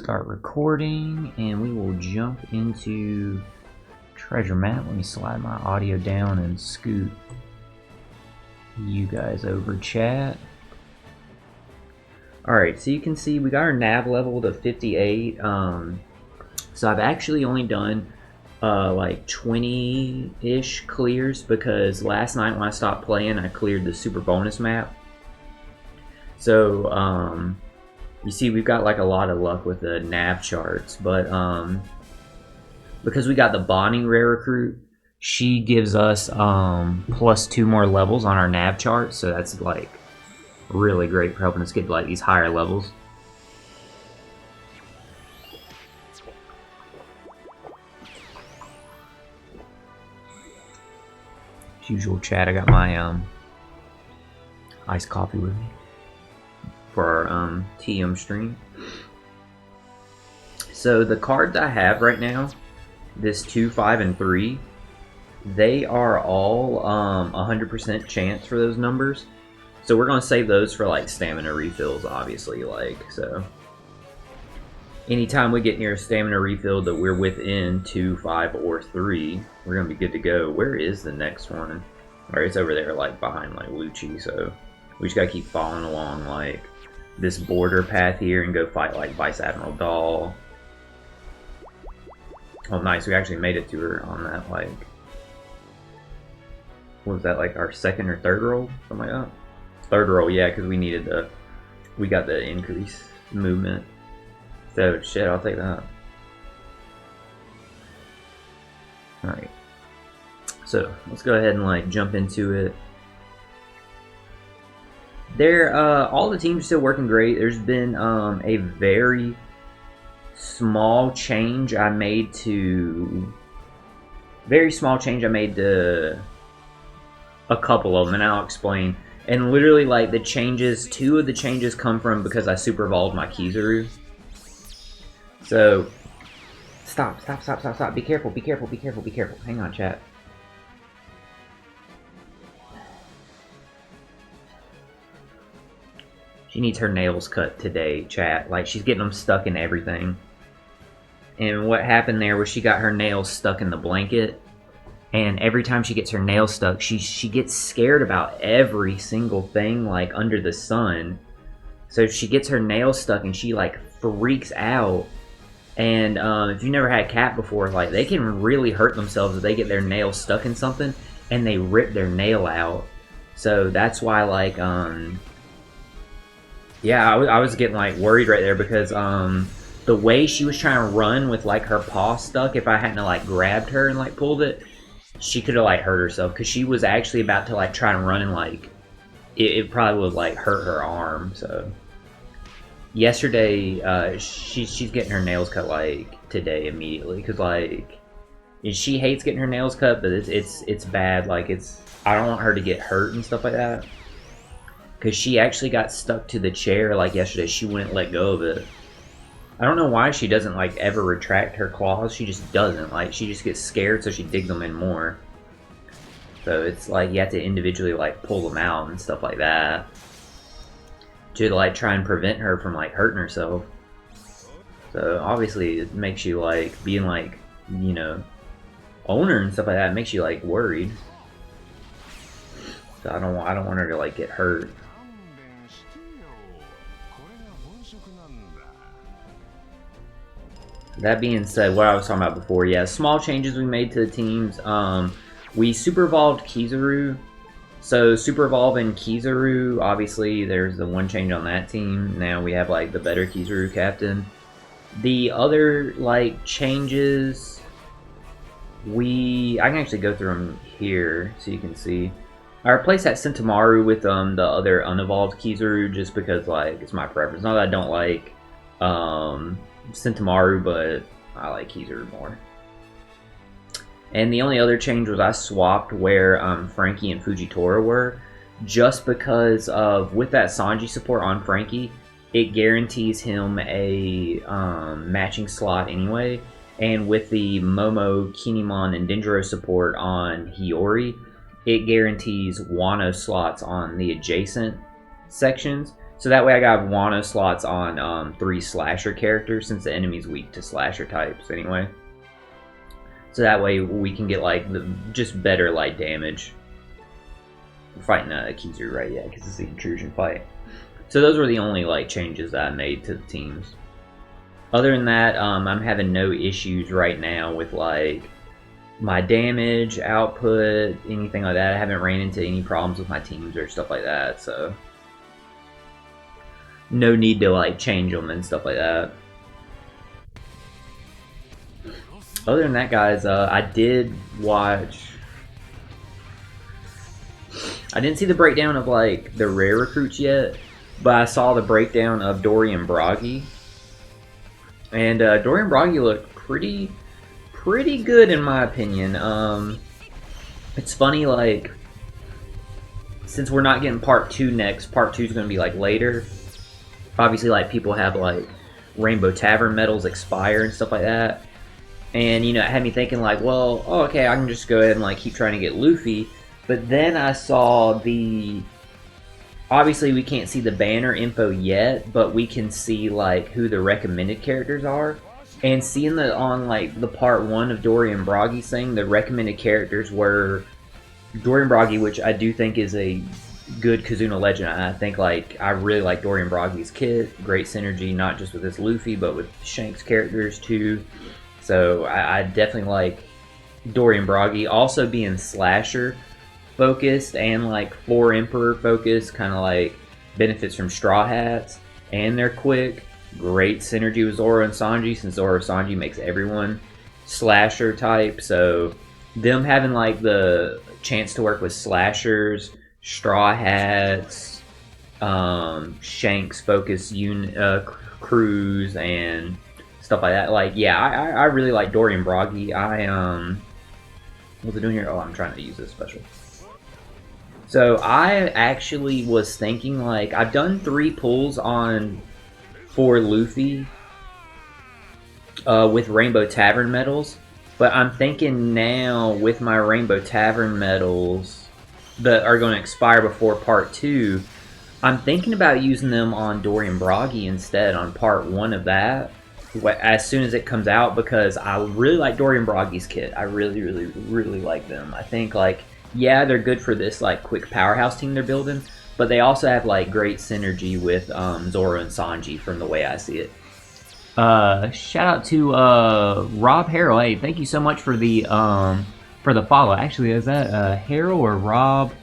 start recording and we will jump into treasure map. Let me slide my audio down and scoot you guys over chat. Alright, so you can see we got our nav level to 58. So I've actually only done like 20-ish clears because last night when I stopped playing I cleared the super bonus map. So you see we've got like a lot of luck with the nav charts, but because we got the Bonney rare recruit, she gives us plus 2 more levels on our nav chart, so that's like really great for helping us get like these higher levels. As usual, chat, I got my iced coffee with me for our TM stream. So the cards I have right now, this 2, 5, and 3, they are all 100% chance for those numbers. So we're gonna save those for like stamina refills, obviously. Like, so anytime we get near a stamina refill that we're within 2, 5, or 3, we're gonna be good to go. Where is the next one? Alright, it's over there, like behind like Lucci. So we just gotta keep following along like this border path here and go fight like Vice Admiral Dahl. Oh, nice! We actually made it to her on that. Like, what was that? Like our second or third roll, something like that. Third roll, yeah, because we needed the, we got the increase movement. So shit, I'll take that. All right. So let's go ahead and like jump into it. All the teams are still working great. There's been a very small change I made to a couple of them, and I'll explain. And literally, like, the changes, 2 of the changes come from because I super evolved my Kizaru. So, stop. Be careful. Hang on, chat. She needs her nails cut today, chat. Like, she's getting them stuck in everything. And what happened there was she got her nails stuck in the blanket. And every time she gets her nails stuck, she gets scared about every single thing, like, under the sun. So she gets her nails stuck and she, like, freaks out. And if you've never had a cat before, like, they can really hurt themselves if they get their nails stuck in something and they rip their nail out. So that's why, like, yeah, I was getting, like, worried right there because the way she was trying to run with, like, her paw stuck, if I hadn't, like, grabbed her and, like, pulled it, she could have, like, hurt herself, because she was actually about to, like, try and run and, like, it probably would, like, hurt her arm. So yesterday, she's getting her nails cut, like, today immediately, because, like, she hates getting her nails cut, but it's bad. Like, I don't want her to get hurt and stuff like that, because she actually got stuck to the chair, like, yesterday. She wouldn't let go of it. I don't know why she doesn't, like, ever retract her claws. She just doesn't. Like, she just gets scared, so she digs them in more. So it's like you have to individually, like, pull them out and stuff like that to, like, try and prevent her from, like, hurting herself. So obviously it makes you, like, being, like, you know, owner and stuff like that, it makes you, like, worried. So I don't want her to, like, get hurt. That being said, what I was talking about before, yeah, small changes we made to the teams. We super evolved Kizaru. So super evolving Kizaru, obviously there's the one change on that team. Now we have like the better Kizaru captain. The other like changes, I can actually go through them here so you can see. I replaced that Sentimaru with the other unevolved Kizaru just because like it's my preference. Not that I don't like Sentimaru, but I like Kizaru more. And the only other change was I swapped where Frankie and Fujitora were, just because of, with that Sanji support on Frankie, it guarantees him a matching slot anyway, and with the Momo, Kinemon, and Dendro support on Hiyori, it guarantees Wano slots on the adjacent sections. So that way I got Wano slots on 3 slasher characters, since the enemy's weak to slasher types anyway. So that way we can get like just better light damage. We're fighting Kizaru, right? Yeah, because it's the intrusion fight. So those were the only like changes that I made to the teams. Other than that, I'm having no issues right now with like my damage, output, anything like that. I haven't ran into any problems with my teams or stuff like that, so no need to like change them and stuff like that. Other than that, guys, I did watch. I didn't see the breakdown of like the rare recruits yet, but I saw the breakdown of Dorian Bragi, and Dorian Bragi looked pretty good in my opinion. It's funny, like, since we're not getting part 2 next, part 2 is going to be like later. Obviously, like, people have like Rainbow Tavern medals expire and stuff like that, and you know, it had me thinking like, well, oh, okay, I can just go ahead and like keep trying to get Luffy. But then I saw the, obviously we can't see the banner info yet, but we can see like who the recommended characters are. And seeing the on like the part 1 of Dorian Bragi's thing, the recommended characters were Dorian Bragi, which I do think is a good Kizuna legend. I think like I really like Dorian Bragi's kit, great synergy, not just with this Luffy, but with Shanks characters too. So I definitely like Dorian Bragi. Also being slasher focused and like Floor Emperor focused, kind of like benefits from Straw Hats, and they're quick. Great synergy with Zoro and Sanji, since Zoro and Sanji makes everyone slasher type. So them having like the chance to work with slashers, Straw Hats, Shanks focused crews and stuff like that. Like, yeah, I really like Dorian Bragi. What's it doing here? Oh, I'm trying to use this special. So I actually was thinking, like, I've done 3 pulls for Luffy with Rainbow Tavern medals, but I'm thinking now with my Rainbow Tavern medals that are going to expire before part 2, I'm thinking about using them on Dorian Bragi instead on part 1 of that as soon as it comes out, because I really like Dorian Bragi's kit. I really like them. I think, like, yeah, they're good for this like quick powerhouse team they're building, but they also have like great synergy with Zoro and Sanji from the way I see it. Shout out to Rob Harrell. Hey, thank you so much for the follow. Actually, is that Harrell or Rob?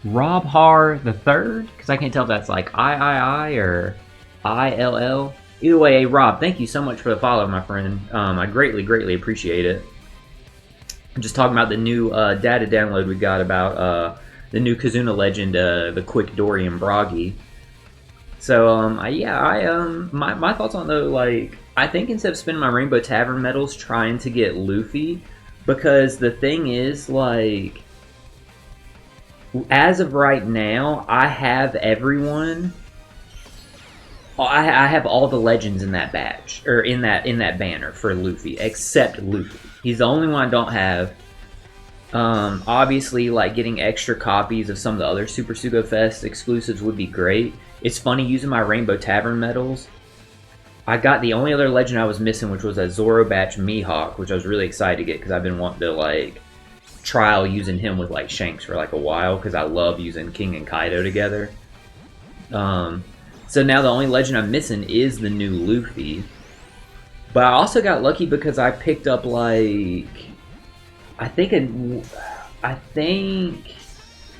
Rob Har the third? Because I can't tell if that's like I or ILL. Either way, hey, Rob, thank you so much for the follow, my friend. I greatly appreciate it. I'm just talking about the new data download we got about the new Kizuna legend, the quick Dorian Bragi. So my thoughts on though, like, I think instead of spending my Rainbow Tavern medals trying to get Luffy, because the thing is, like, as of right now, I have everyone. I have all the legends in that batch, or in that banner for Luffy, except Luffy. He's the only one I don't have. Obviously, like, getting extra copies of some of the other Super Sugo Fest exclusives would be great. It's funny, using my Rainbow Tavern medals, I got the only other legend I was missing, which was a Zoro Batch Mihawk, which I was really excited to get because I've been wanting to, like, trial using him with, like, Shanks for, like, a while, because I love using King and Kaido together. So now the only legend I'm missing is the new Luffy. But I also got lucky because I picked up, like, I think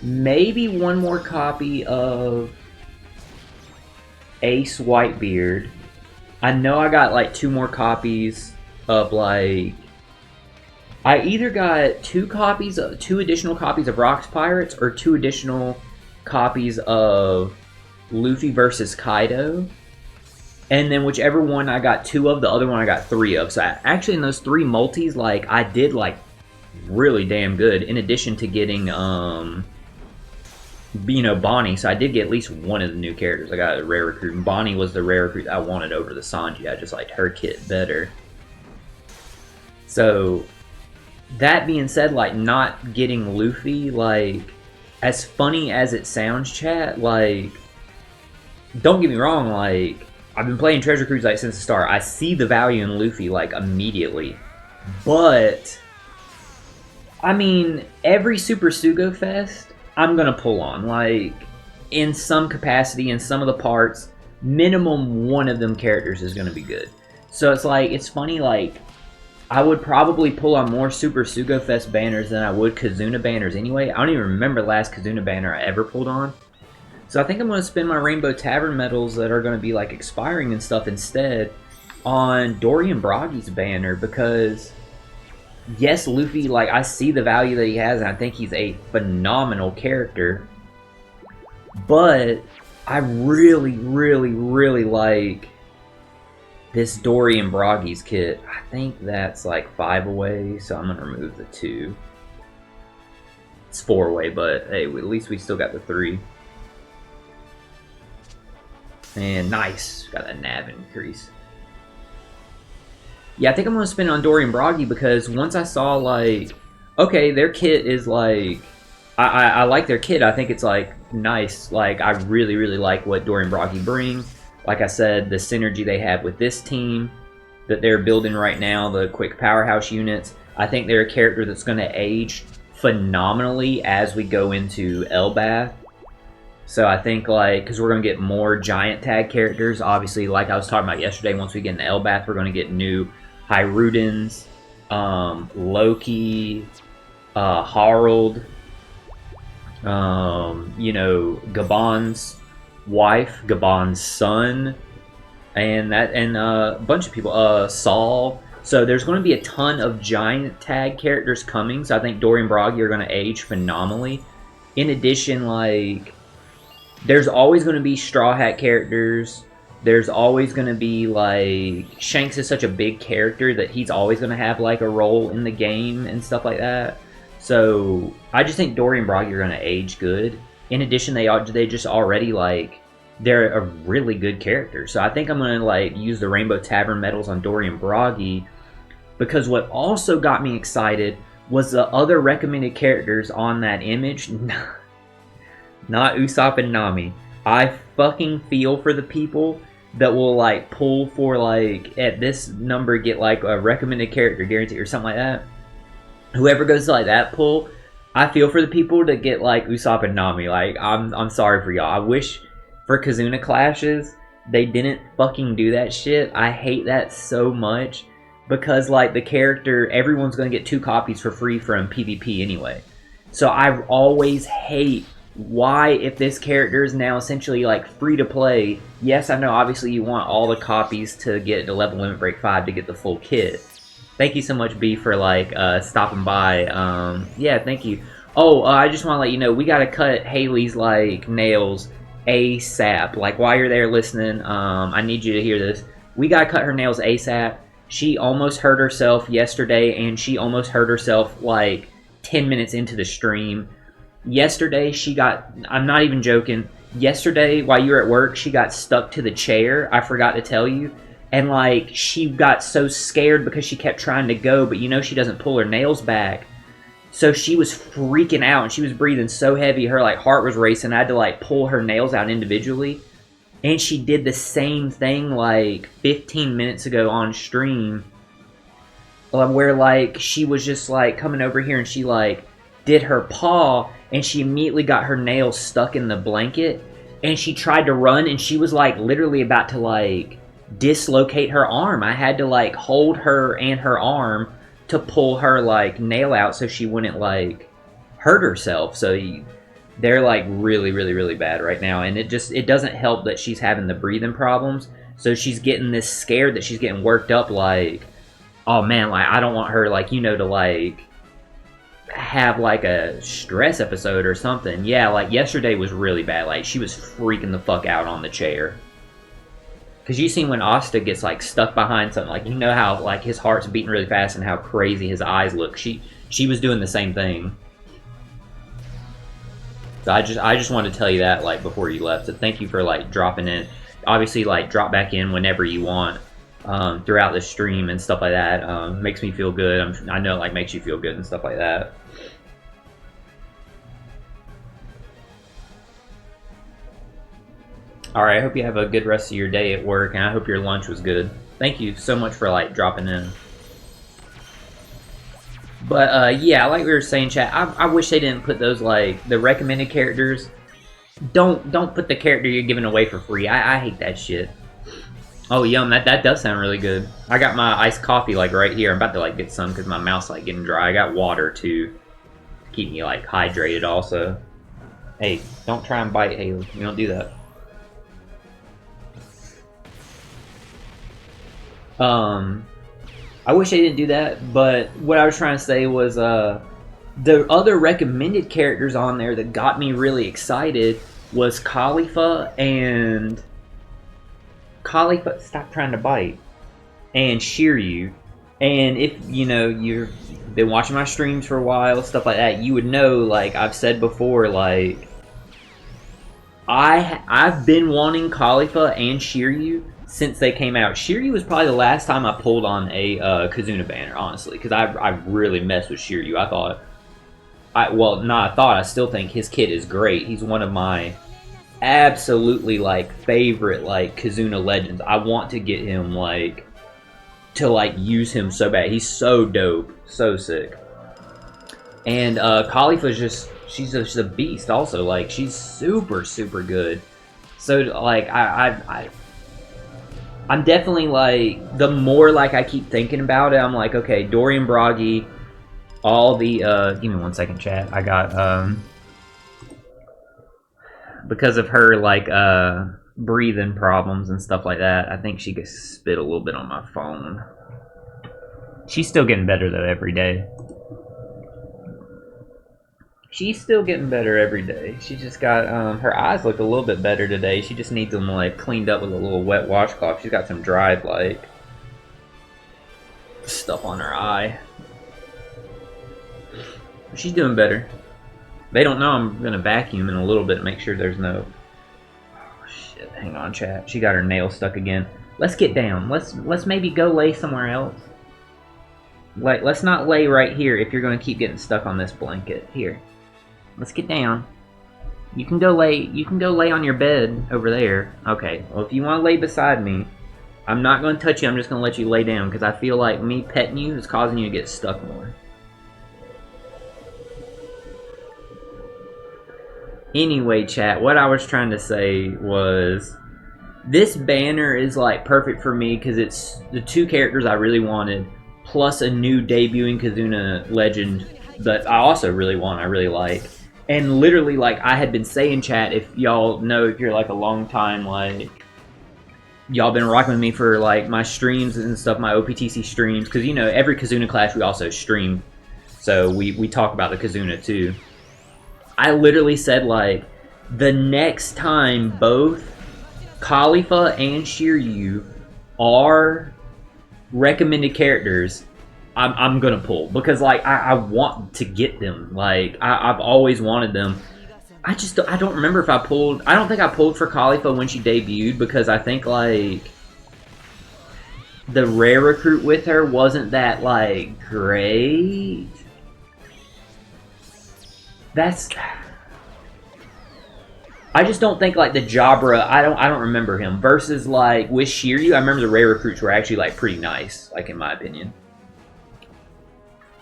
maybe one more copy of Ace Whitebeard. I know I got like 2 more copies of, like, I either got 2 additional copies of Rocks Pirates, or 2 additional copies of Luffy versus Kaido. And then whichever one I got 2 of, the other one I got 3 of. So actually in those 3 multis, like, I did like really damn good, in addition to getting Bonney. So I did get at least one of the new characters. I got a rare recruit, and Bonney was the rare recruit I wanted over the Sanji. I just liked her kit better. So that being said, like, not getting Luffy, like, as funny as it sounds, chat, like, don't get me wrong, like, I've been playing Treasure Cruise like since the start. I see the value in Luffy like immediately, but I mean, every Super Sugo Fest, I'm gonna pull on, like, in some capacity, in some of the parts, minimum one of them characters is gonna be good. So it's like, it's funny, like, I would probably pull on more Super Sugo Fest banners than I would Kazuna banners anyway. I don't even remember the last Kazuna banner I ever pulled on. So I think I'm going to spend my Rainbow Tavern medals that are going to be like expiring and stuff instead on Dorian Broggy's banner, because yes, Luffy, like, I see the value that he has and I think he's a phenomenal character, but I really, really, really like this Dorian Broggy's kit. I think that's like 5 away, so I'm going to remove the 2. It's 4 away, but hey, at least we still got the 3. And nice, got a nav increase. Yeah, I think I'm going to spin it on Dorian Broggy because once I saw, like, okay, their kit is like, I like their kit. I think it's like nice. Like, I really, really like what Dorian Broggy brings. Like I said, the synergy they have with this team that they're building right now, the quick powerhouse units. I think they're a character that's going to age phenomenally as we go into Elbath. So I think, like, because we're going to get more giant tag characters. Obviously, like I was talking about yesterday, once we get into Elbath, we're going to get new Hyrudens, Loki, Harald, you know, Gabon's wife, Gabon's son, and a bunch of people, Saul. So there's going to be a ton of giant tag characters coming. So I think Dorian Broggy are going to age phenomenally. In addition, like, there's always going to be Straw Hat characters. There's always going to be, like, Shanks is such a big character that he's always going to have, like, a role in the game and stuff like that. So I just think Dorian Broggy are going to age good. In addition, they just already, like, they're a really good character. So I think I'm going to, like, use the Rainbow Tavern medals on Dorian Broggy, because what also got me excited was the other recommended characters on that image. Not Usopp and Nami. I fucking feel for the people that will, like, pull for, like, at this number get, like, a recommended character guarantee or something like that. Whoever goes to, like, that pull, I feel for the people that get, like, Usopp and Nami. Like, I'm sorry for y'all. I wish for Kazuna clashes they didn't fucking do that shit. I hate that so much because, like, the character, everyone's gonna get 2 copies for free from PvP anyway. So I always hate why, if this character is now essentially, like, free to play. Yes, I know obviously you want all the copies to get to level limit break 5 to get the full kit. Thank you so much, B, for, like, stopping by. Yeah, thank you. Oh, I just want to let you know, we gotta cut Haley's, like, nails ASAP. Like, while you're there listening, I need you to hear this. We gotta cut her nails ASAP. She almost hurt herself yesterday, and she almost hurt herself, like, 10 minutes into the stream. Yesterday, she got, I'm not even joking, yesterday, while you were at work, she got stuck to the chair. I forgot to tell you. And, like, she got so scared because she kept trying to go, but you know she doesn't pull her nails back. So she was freaking out, and she was breathing so heavy, her, like, heart was racing. I had to, like, pull her nails out individually. And she did the same thing, like, 15 minutes ago on stream, where, like, she was just, like, coming over here, and she, like, did her paw, and she immediately got her nails stuck in the blanket, and she tried to run, and she was, like, literally about to, like, dislocate her arm. I had to, like, hold her and her arm to pull her, like, nail out so she wouldn't, like, hurt herself. So they're, like, really, really, really bad right now, and it doesn't help that she's having the breathing problems. So she's getting this scared that she's getting worked up, like, oh man, like, I don't want her, like, you know, to, like, have, like, a stress episode or something. Yeah, like, yesterday was really bad. Like, she was freaking the fuck out on the chair. Because you seen when Asta gets, like, stuck behind something, like, you know how, like, his heart's beating really fast and how crazy his eyes look. She was doing the same thing. So I just wanted to tell you that, like, before you left. So thank you for, like, dropping in. Obviously, like, drop back in whenever you want throughout the stream and stuff like that. Makes me feel good. I know it, like, makes you feel good and stuff like that. Alright, I hope you have a good rest of your day at work, and I hope your lunch was good. Thank you so much for, like, dropping in. But, yeah, like we were saying, chat, I wish they didn't put those, like, the recommended characters. Don't put the character you're giving away for free. I hate that shit. Oh, yum, that does sound really good. I got my iced coffee, like, right here. I'm about to, like, get some because my mouth's, like, getting dry. I got water, too, to keep me, like, hydrated also. Hey, don't try and bite, Haley. You don't do that. I wish they didn't do that, but what I was trying to say was, the other recommended characters on there that got me really excited was Khalifa and... stop trying to bite. And Shiryu. And if, you know, you've been watching my streams for a while, stuff like that, you would know, like I've said before, like... I've been wanting Khalifa and Shiryu since they came out. Shiryu was probably the last time I pulled on a Kizuna banner, honestly, because I really messed with Shiryu. I still think his kit is great. He's one of my absolutely, like, favorite, like, Kizuna legends. I want to get him, like, to, like, use him so bad. He's so dope. So sick. And Khalifa's she's just a beast also. Like, she's super, super good. So, like, I'm definitely, like, the more, like, I keep thinking about it, I'm like, okay, Dorian Bragi, all the, give me 1 second, chat. I got, because of her, like, breathing problems and stuff like that, I think she could spit a little bit on my phone. She's still getting better, though, every day. She's still getting better every day. She just got, her eyes look a little bit better today. She just needs them, like, cleaned up with a little wet washcloth. She's got some dried, like, stuff on her eye. She's doing better. They don't know I'm gonna vacuum in a little bit to make sure there's no... Oh, shit. Hang on, chat. She got her nail stuck again. Let's get down. Let's maybe go lay somewhere else. Like, let's not lay right here if you're gonna keep getting stuck on this blanket. Here. Let's get down. You can go lay on your bed over there. Okay, well, if you want to lay beside me, I'm not going to touch you, I'm just going to let you lay down, because I feel like me petting you is causing you to get stuck more. Anyway, chat, what I was trying to say was, this banner is, like, perfect for me, because it's the two characters I really wanted, plus a new debuting Kizuna legend that I also really want, I really like. And literally, like, I had been saying, chat, if y'all know, if you're, like, a long time, like, y'all been rocking with me for, like, my streams and stuff, my OPTC streams, because, you know, every Kizuna clash we also stream, so we talk about the Kizuna, too. I literally said, like, the next time both Khalifa and Shiryu are recommended characters, I'm gonna pull, because, like, I want to get them. Like, I've always wanted them. I don't remember if I pulled... I don't think I pulled for Khalifa when she debuted, because I think, like, the rare recruit with her wasn't that, like, great. That's... I just don't think, like, the Jabra... I don't remember him. Versus, like, with Shiryu, I remember the rare recruits were actually, like, pretty nice, like, in my opinion.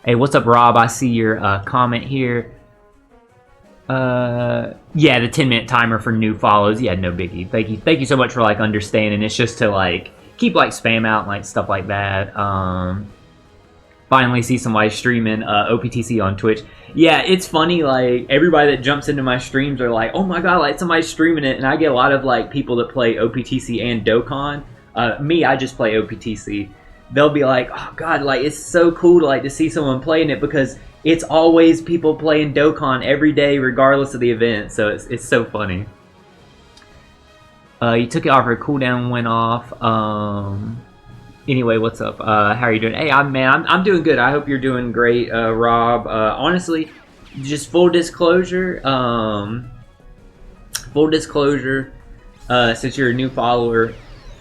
Hey, what's up, Rob? I see your comment here. Yeah, the 10-minute timer for new follows. Yeah, no biggie. Thank you so much for, like, understanding. It's just to, like, keep, like, spam out and, like, stuff like that. Finally see somebody streaming OPTC on Twitch. Yeah, it's funny, like, everybody that jumps into my streams are like, oh my god, like, somebody's streaming it, and I get a lot of, like, people that play OPTC and Dokkan. Me, I just play OPTC. They'll be like, oh god, like, it's so cool to, like, to see someone playing it, because it's always people playing Dokkan every day, regardless of the event, so it's so funny. You took it off, her cooldown went off. Anyway, what's up? How are you doing? Hey, I'm doing good. I hope you're doing great, Rob. Honestly, just full disclosure, since you're a new follower,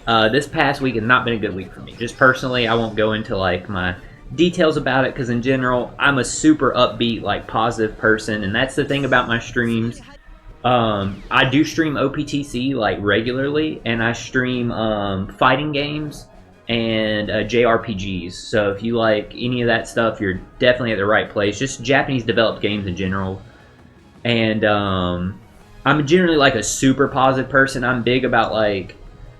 this past week has not been a good week for me. Just personally, I won't go into, like, my details about it, because in general, I'm a super upbeat, like, positive person, and that's the thing about my streams. I do stream OPTC like regularly, and I stream fighting games and JRPGs. So if you like any of that stuff, you're definitely at the right place. Just Japanese developed games in general. And I'm generally like a super positive person. I'm big about like,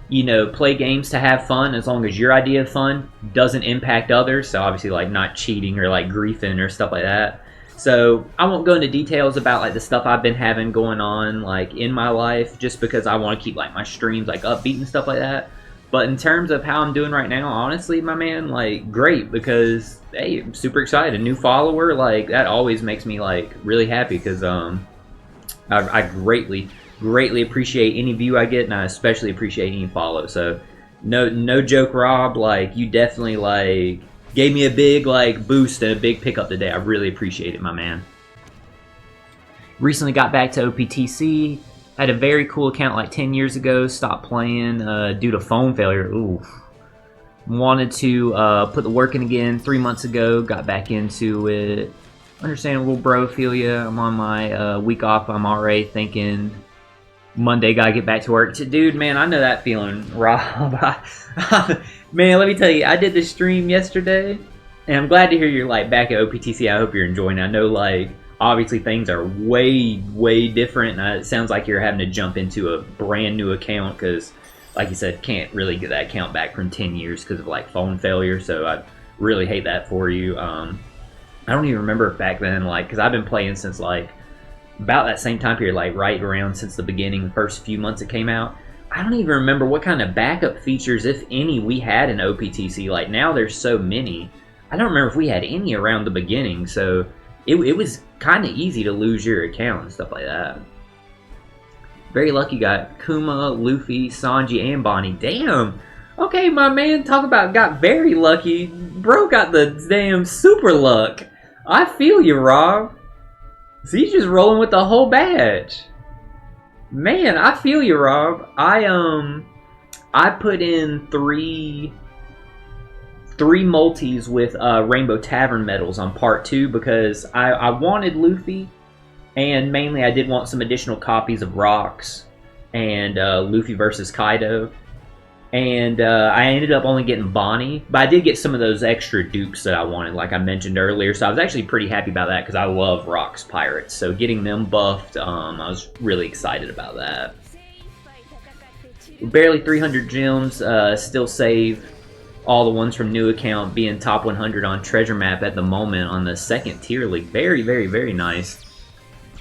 you know, play games to have fun as long as your idea of fun doesn't impact others. So obviously like not cheating or like griefing or stuff like that. So I won't go into details about like the stuff I've been having going on like in my life, just because I want to keep like my streams like upbeat and stuff like that. But in terms of how I'm doing right now, honestly, my man, like great, because hey, I'm super excited. A new follower, like that always makes me like really happy, because I greatly appreciate any view I get, and I especially appreciate any follow. So no joke, Rob, like you definitely like gave me a big like boost and a big pickup today. I really appreciate it, my man. Recently got back to OPTC. Had a very cool account like 10 years ago. Stopped playing due to phone failure. Oof. Wanted to put the work in again 3 months ago. Got back into it. Understandable, bro. Feel ya. I'm on my week off. I'm already thinking Monday gotta get back to work. Dude, man, I know that feeling, Rob. Man, let me tell you, I did this stream yesterday, and I'm glad to hear you're like back at OPTC. I hope you're enjoying it. I know like obviously things are way different, and it sounds like you're having to jump into a brand new account because, like you said, can't really get that account back from 10 years because of like phone failure. So I really hate that for you. I don't even remember back then, like, because I've been playing since like about that same time period, like right around since the beginning, the first few months it came out. I don't even remember what kind of backup features, if any, we had in OPTC. Like now there's so many. I don't remember if we had any around the beginning, so it was kind of easy to lose your account and stuff like that. Very lucky, got Kuma, Luffy, Sanji, and Bonney. Damn! Okay, my man, talk about got very lucky. Bro got the damn super luck. I feel you, Rob. So he's just rolling with the whole batch. Man, I feel you, Rob. I put in three multis with Rainbow Tavern medals on part 2 because I wanted Luffy, and mainly I did want some additional copies of Rocks and Luffy versus Kaido. And I ended up only getting Bonney, but I did get some of those extra dupes that I wanted, like I mentioned earlier. So I was actually pretty happy about that because I love Rocks Pirates. So getting them buffed, I was really excited about that. We're barely 300 gems, still save all the ones from new account, being top 100 on treasure map at the moment on the 2nd tier league. Very nice.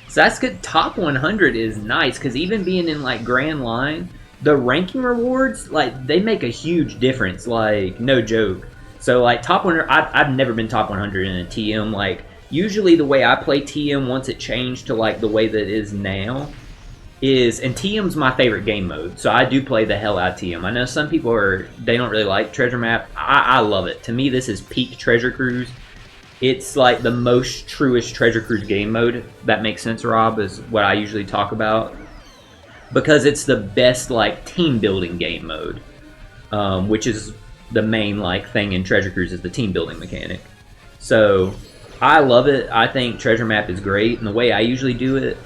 So that's good. Top 100 is nice because even being in like Grand Line, the ranking rewards, like, they make a huge difference, like, no joke. So, like, top 100, I've never been top 100 in a TM. Like, usually the way I play TM once it changed to, like, the way that it is now is, and TM's my favorite game mode, so I do play the hell out of TM. I know some people they don't really like Treasure Map. I love it. To me, this is peak Treasure Cruise. It's, like, the most truest Treasure Cruise game mode. That makes sense, Rob, is what I usually talk about. Because it's the best like team building game mode, which is the main like thing in Treasure Cruise is the team building mechanic. So I love it. I think Treasure Map is great, and the way I usually do it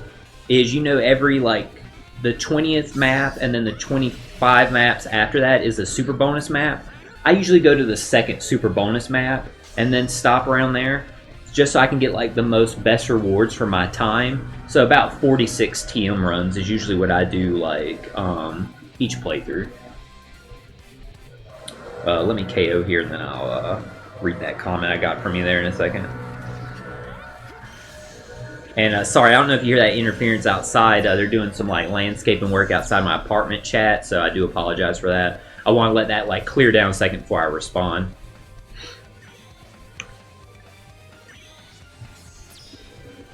is, you know, every like the 20th map and then the 25 maps after that is a super bonus map. I usually go to the 2nd super bonus map and then stop around there, just so I can get like the most best rewards for my time. So about 46 TM runs is usually what I do like each playthrough. Let me KO here, and then I'll read that comment I got from you there in a second. And sorry, I don't know if you hear that interference outside. They're doing some like landscaping work outside my apartment chat, so I do apologize for that. I want to let that like clear down a second before I respond.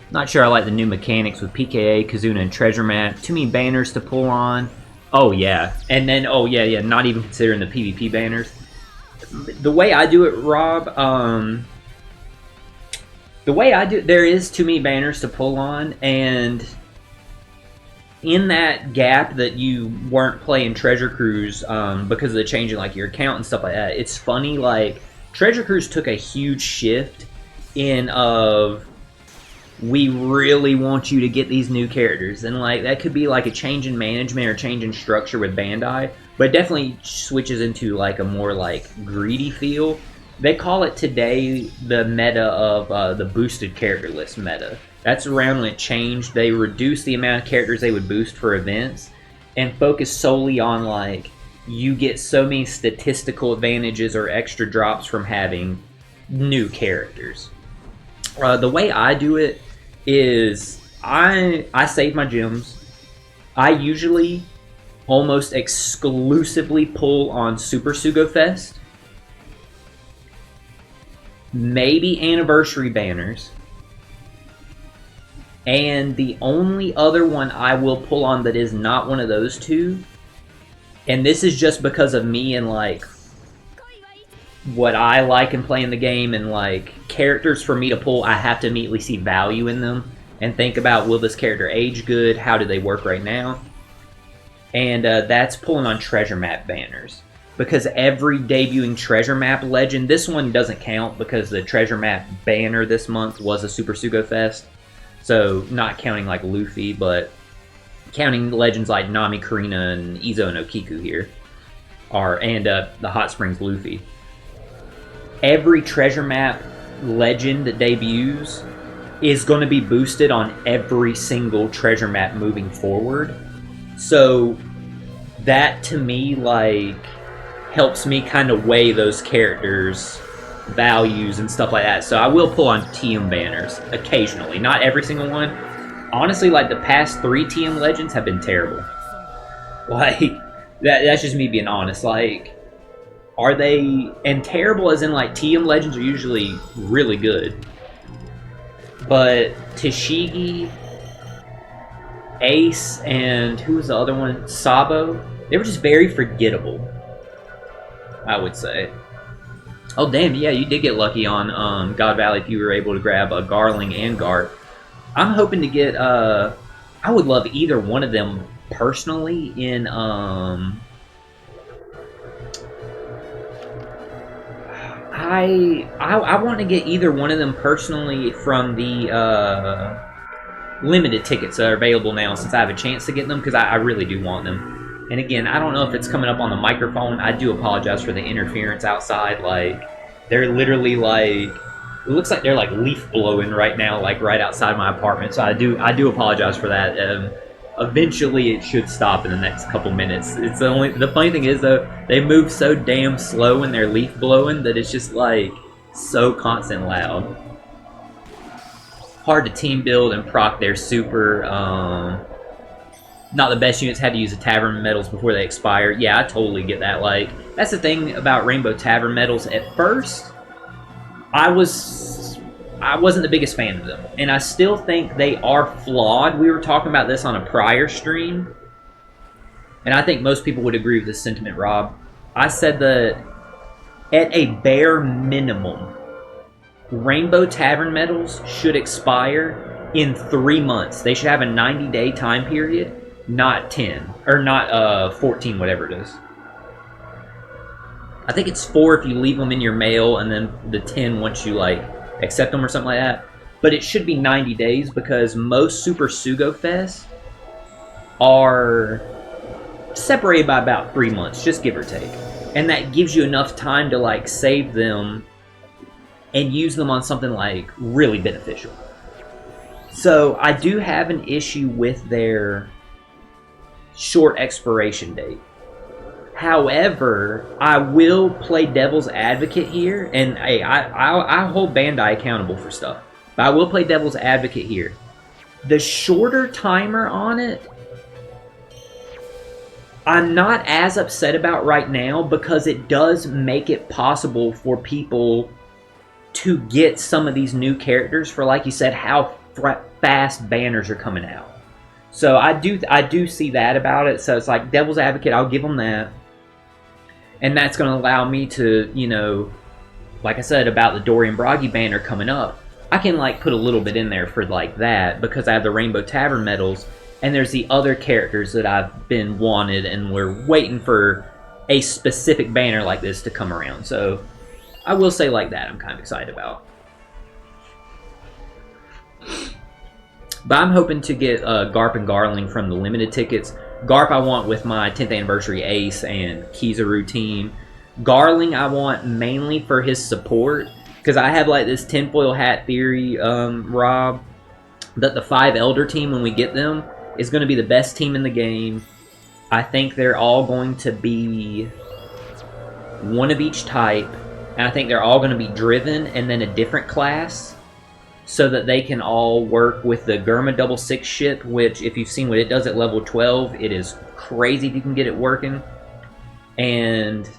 Not sure I like the new mechanics with PKA, Kazuna, and Treasure Map. Too many banners to pull on. Oh yeah, and then oh yeah, not even considering the PvP banners. The way I do it, Rob, the way I do, there is too many banners to pull on, and in that gap that you weren't playing Treasure Cruise because of the change in like your account and stuff like that, it's funny, like Treasure Cruise took a huge shift in we really want you to get these new characters. And like that could be like a change in management or change in structure with Bandai, but it definitely switches into like a more like greedy feel. They call it today the meta of the boosted character list meta. That's around when it changed. They reduced the amount of characters they would boost for events and focus solely on like you get so many statistical advantages or extra drops from having new characters. The way I do it is I save my gems. I usually almost exclusively pull on Super Sugo Fest, maybe anniversary banners, and the only other one I will pull on that is not one of those two, and this is just because of me and like what I like in playing the game, and like characters for me to pull, I have to immediately see value in them and think about, will this character age good? How do they work right now? And that's pulling on treasure map banners. Because every debuting treasure map legend, this one doesn't count because the treasure map banner this month was a Super Sugo Fest. So not counting like Luffy, but counting legends like Nami, Karina, and Izo and Okiku here. And the Hot Springs Luffy. Every treasure map legend that debuts is going to be boosted on every single treasure map moving forward. So that to me like helps me kind of weigh those characters' values and stuff like that. So I will pull on TM banners occasionally, not every single one. Honestly, like the past 3 TM legends have been terrible. Like that's just me being honest. Like, are they, and terrible as in like TM legends are usually really good, but Tashigi, Ace, and who was the other one? Sabo, they were just very forgettable, I would say. Oh damn, yeah, you did get lucky on God Valley if you were able to grab a Garling and Garp. I'm hoping to get, I would love either one of them personally in, I want to get either one of them personally from the limited tickets that are available now since I have a chance to get them, because I really do want them. And again, I don't know if it's coming up on the microphone. I do apologize for the interference outside. Like, they're literally like, it looks like they're like leaf blowing right now, like right outside my apartment. So I do apologize for that. Eventually it should stop in the next couple minutes. It's the funny thing is though, they move so damn slow when they're leaf blowing that it's just like so constant loud. Hard to team build and proc their super. Not the best units, had to use the Tavern medals before they expire. Yeah, I totally get that. Like, that's the thing about Rainbow Tavern medals. At first, I wasn't the biggest fan of them, and I still think they are flawed. We were talking about this on a prior stream, and I think most people would agree with this sentiment, Rob. I said that at a bare minimum, Rainbow Tavern medals should expire in 3 months. They should have a 90-day time period, not 10, or not 14, whatever it is. I think it's 4 if you leave them in your mail, and then the 10 once you like accept them or something like that. But it should be 90 days because most Super Sugo Fest are separated by about 3 months, just give or take. And that gives you enough time to like save them and use them on something like really beneficial. So I do have an issue with their short expiration date. However, I will play devil's advocate here, and hey, I hold Bandai accountable for stuff, but I will play devil's advocate here. The shorter timer on it, I'm not as upset about right now because it does make it possible for people to get some of these new characters for, like you said, how fast banners are coming out. So I do see that about it. So it's like devil's advocate, I'll give them that. And that's going to allow me to, you know, like I said about the Dorian Bragi banner coming up, I can like put a little bit in there for like that because I have the Rainbow Tavern medals, and there's the other characters that I've been wanted and we're waiting for a specific banner like this to come around. So I will say like that I'm kind of excited about. But I'm hoping to get Garp and Garling from the limited tickets. Garp I want with my 10th anniversary Ace and Kizaru team. Garling I want mainly for his support, because I have like this tinfoil hat theory, Rob, that the 5 Elder team, when we get them, is going to be the best team in the game. I think they're all going to be one of each type, and I think they're all going to be driven and then a different class, so that they can all work with the Gurma Double 6 ship, which, if you've seen what it does at level 12, it is crazy if you can get it working. And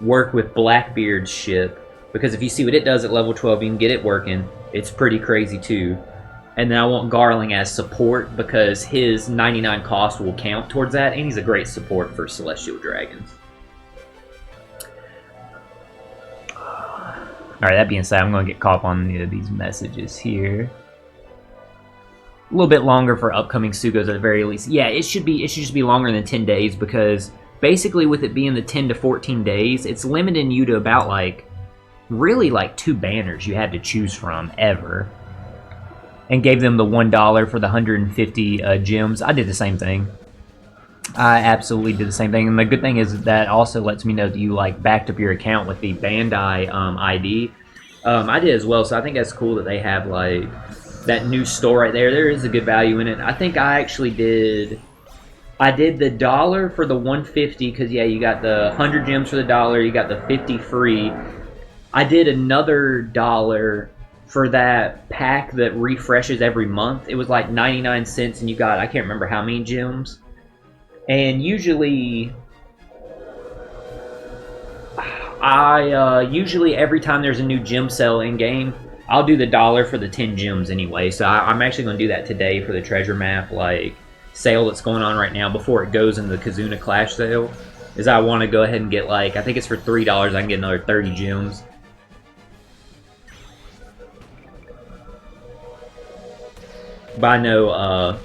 work with Blackbeard's ship, because if you see what it does at level 12, you can get it working. It's pretty crazy too. And then I want Garling as support, because his 99 cost will count towards that, and he's a great support for Celestial Dragons. Alright, that being said, I'm going to get caught up on these messages here. A little bit longer for upcoming Sugos at the very least. Yeah, it should just be longer than 10 days, because basically with it being the 10 to 14 days, it's limiting you to about like, really like 2 banners you had to choose from ever. And gave them the $1 for the 150 gems. I did the same thing. I absolutely did the same thing, and the good thing is that also lets me know that you like backed up your account with the Bandai ID. I did as well, so I think that's cool that they have like that new store right there. There is a good value in it. I think I actually did. I did the $1 for the 150 because yeah, you got the 100 gems for the $1. You got the 50 free. I did another $1 for that pack that refreshes every month. It was like 99 cents, and you got I can't remember how many gems. And usually, usually every time there's a new gem sale in game, I'll do the $1 for the 10 gems anyway. So I'm actually going to do that today for the treasure map like sale that's going on right now before it goes in the Kizuna Clash sale. Is I want to go ahead and get like, I think it's for $3. I can get another 30 gems. But I know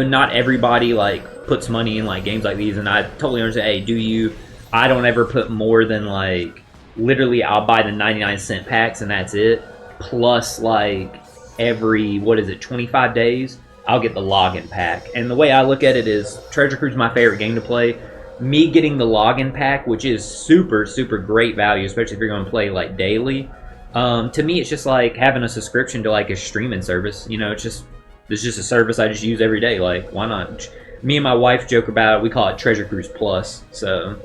not everybody like puts money in like games like these, and I totally understand. Hey, do you? I don't ever put more than like literally I'll buy the 99-cent packs and that's it. Plus like every 25 days I'll get the login pack. And the way I look at it is Treasure Cruise is my favorite game to play. Me getting the login pack, which is super great value, especially if you're going to play like daily. To me, it's just like having a subscription to like a streaming service. You know, it's just a service I just use every day. Like, why not? Me and my wife joke about it. We call it Treasure Cruise Plus. So,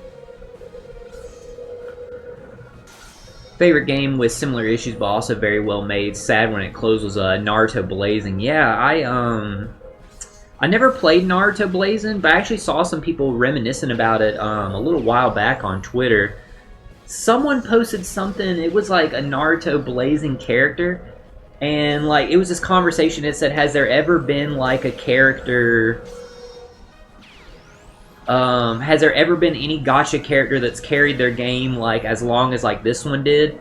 favorite game with similar issues, but also very well made. Sad when it closed was Naruto Blazing. Yeah, I never played Naruto Blazing, but I actually saw some people reminiscing about it a little while back on Twitter. Someone posted something. It was like a Naruto Blazing character. And, like, it was this conversation. It said, has there ever been, like, a character... has there ever been any gacha character that's carried their game, like, as long as, like, this one did?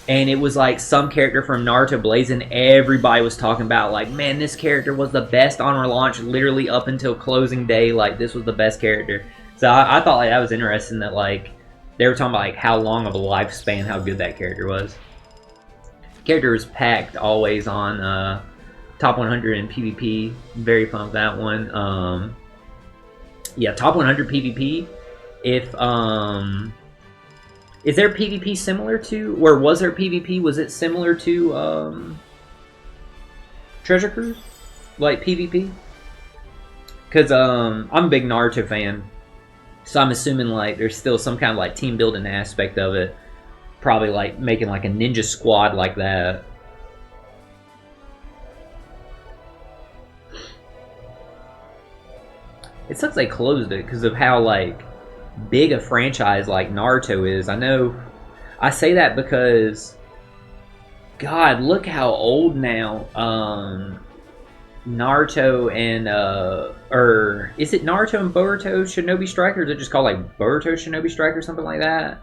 And it was, like, some character from Naruto Blazing. Everybody was talking about, like, man, this character was the best on our launch, literally up until closing day. Like, this was the best character. So I thought, like, that was interesting that, like, they were talking about, like, how long of a lifespan, how good that character was. Character was packed always on top 100 in PvP. Very fun with that one. Yeah, top 100 PvP. If is there PvP similar to, or was there PvP? Was it similar to Treasure Cruise, like PvP? Because I'm a big Naruto fan, so I'm assuming like there's still some kind of like team building aspect of it. Probably like making like a ninja squad like that. It sucks they closed it because of how like big a franchise like Naruto is. I know I say that because God, look how old now Naruto and or is it Naruto and Boruto Shinobi Strike, or is it just called like Boruto Shinobi Strike or something like that?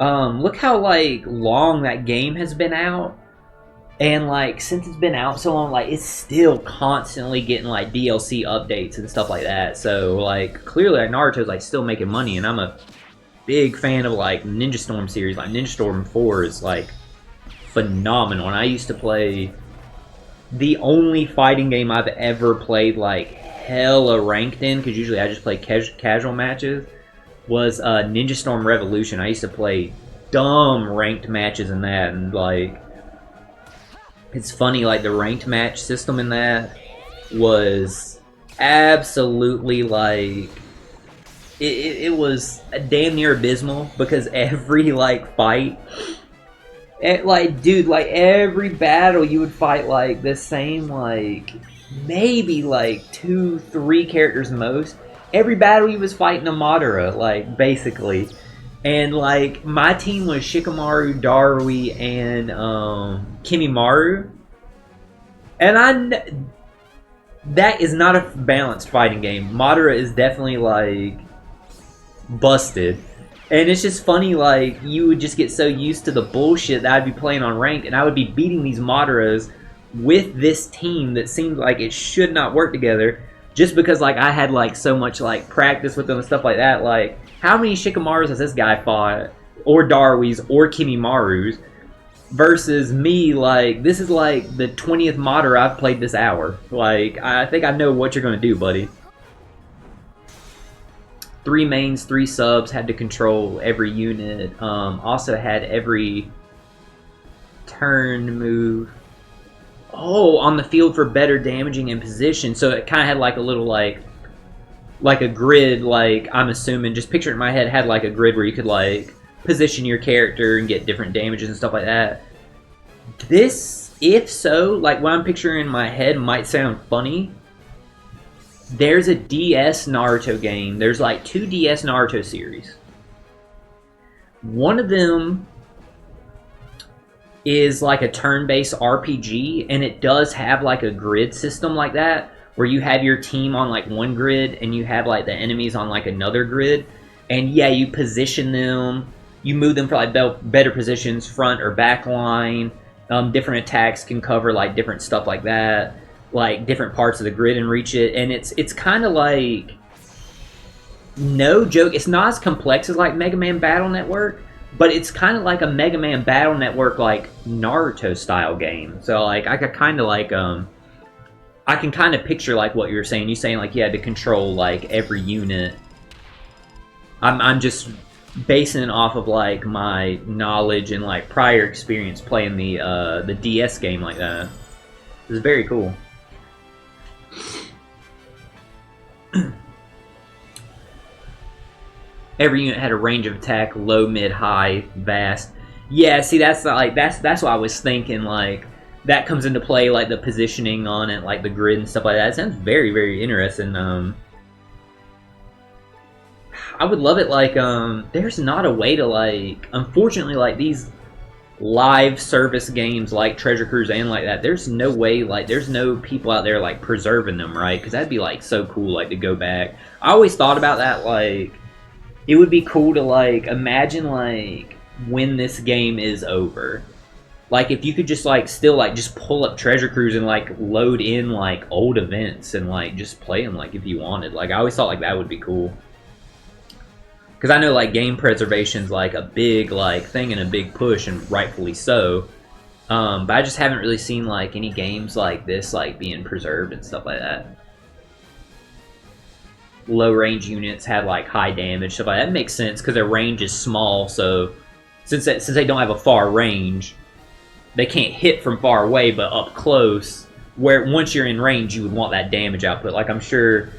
Look how like long that game has been out, and like since it's been out so long, like it's still constantly getting like DLC updates and stuff like that. So like clearly like Naruto's like still making money, and I'm a big fan of like Ninja Storm series. Like Ninja Storm 4 is like phenomenal, and I used to play the only fighting game I've ever played like hella ranked in, because usually I just play casual matches, was Ninja Storm Revolution. I used to play dumb ranked matches in that, and like, it's funny, like the ranked match system in that was absolutely like, it was damn near abysmal, because every like fight, like, dude, like every battle you would fight like the same, like maybe like 2-3 characters most. Every battle you was fighting a Madara, like basically. And like my team was Shikamaru, Darui, and Kimimaru. And that is not a balanced fighting game. Madara is definitely like busted. And it's just funny, like, you would just get so used to the bullshit that I'd be playing on ranked, and I would be beating these Madaras with this team that seemed like it should not work together, just because, like, I had, like, so much, like, practice with them and stuff like that. Like, how many Shikamarus has this guy fought, or Darwis, or Kimimarus, versus me? Like, this is, like, the 20th Madara I've played this hour. Like, I think I know what you're gonna do, buddy. 3 mains, 3 subs, had to control every unit. Also had every turn move. Oh, on the field for better damaging and position. So it kind of had like a little like a grid, like, I'm assuming, just picture it in my head, had like a grid where you could like position your character and get different damages and stuff like that. This, if so, like what I'm picturing in my head might sound funny. There's a DS Naruto game. There's like 2 DS Naruto series. One of them is like a turn-based RPG, and it does have like a grid system like that, where you have your team on like one grid, and you have like the enemies on like another grid. And yeah, you position them, you move them for like better positions, front or back line. Different attacks can cover like different stuff like that, like different parts of the grid and reach it. And it's kind of like, no joke, it's not as complex as like Mega Man Battle Network, but it's kind of like a Mega Man Battle Network like Naruto style game. So like I could kind of like I can kind of picture like what you're saying. You're saying like you had to control like every unit. I'm just basing it off of like my knowledge and like prior experience playing the DS game like that. It was very cool. Every unit had a range of attack, low, mid, high, vast. Yeah, see, that's like that's what I was thinking. Like that comes into play, like the positioning on it, like the grid and stuff like that. It sounds very, very interesting. I would love it. Like there's not a way to like, unfortunately, like these live service games like Treasure Cruise and like that, there's no way, like there's no people out there like preserving them, right? Because that'd be like so cool, like to go back. I always thought about that, like it would be cool to like imagine like when this game is over, like if you could just like still like just pull up Treasure Cruise and like load in like old events and like just play them like if you wanted. Like I always thought like that would be cool. Because I know, like, game preservation's, like, a big, like, thing and a big push, and rightfully so. But I just haven't really seen, like, any games like this, like, being preserved and stuff like that. Low-range units had, like, high damage, stuff like that. That makes sense, because their range is small, so since they don't have a far range, they can't hit from far away, but up close, where once you're in range, you would want that damage output. Like, I'm sure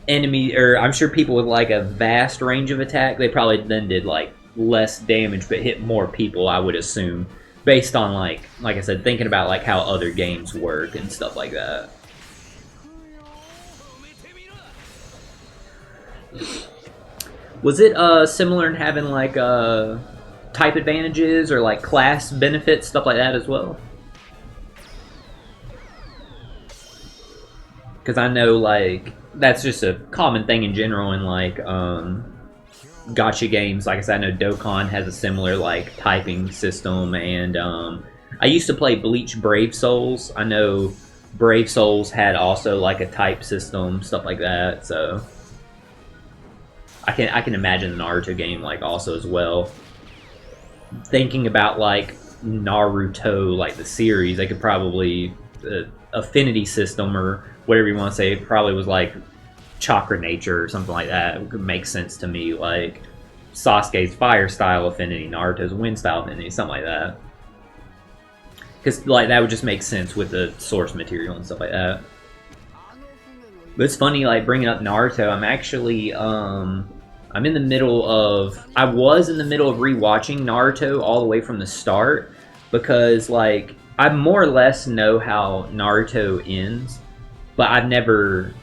I'm sure people with like a vast range of attack, they probably then did like less damage but hit more people, I would assume, based on like I said, thinking about like how other games work and stuff like that. Was it similar in having like type advantages or like class benefits, stuff like that as well? Because I know like that's just a common thing in general in like gacha games. Like I said, I know Dokkan has a similar like typing system, and I used to play Bleach Brave Souls. I know Brave Souls had also like a type system, stuff like that. So I can imagine the Naruto game like also as well. Thinking about like Naruto, like the series. They could probably affinity system or whatever you want to say. It probably was like chakra nature or something like that. It could make sense to me. Like Sasuke's fire style affinity, Naruto's wind style affinity, something like that. Because like that would just make sense with the source material and stuff like that. But it's funny, like bringing up Naruto. I'm actually I'm in the middle of... I was in the middle of rewatching Naruto all the way from the start because, like, I more or less know how Naruto ends, but I've never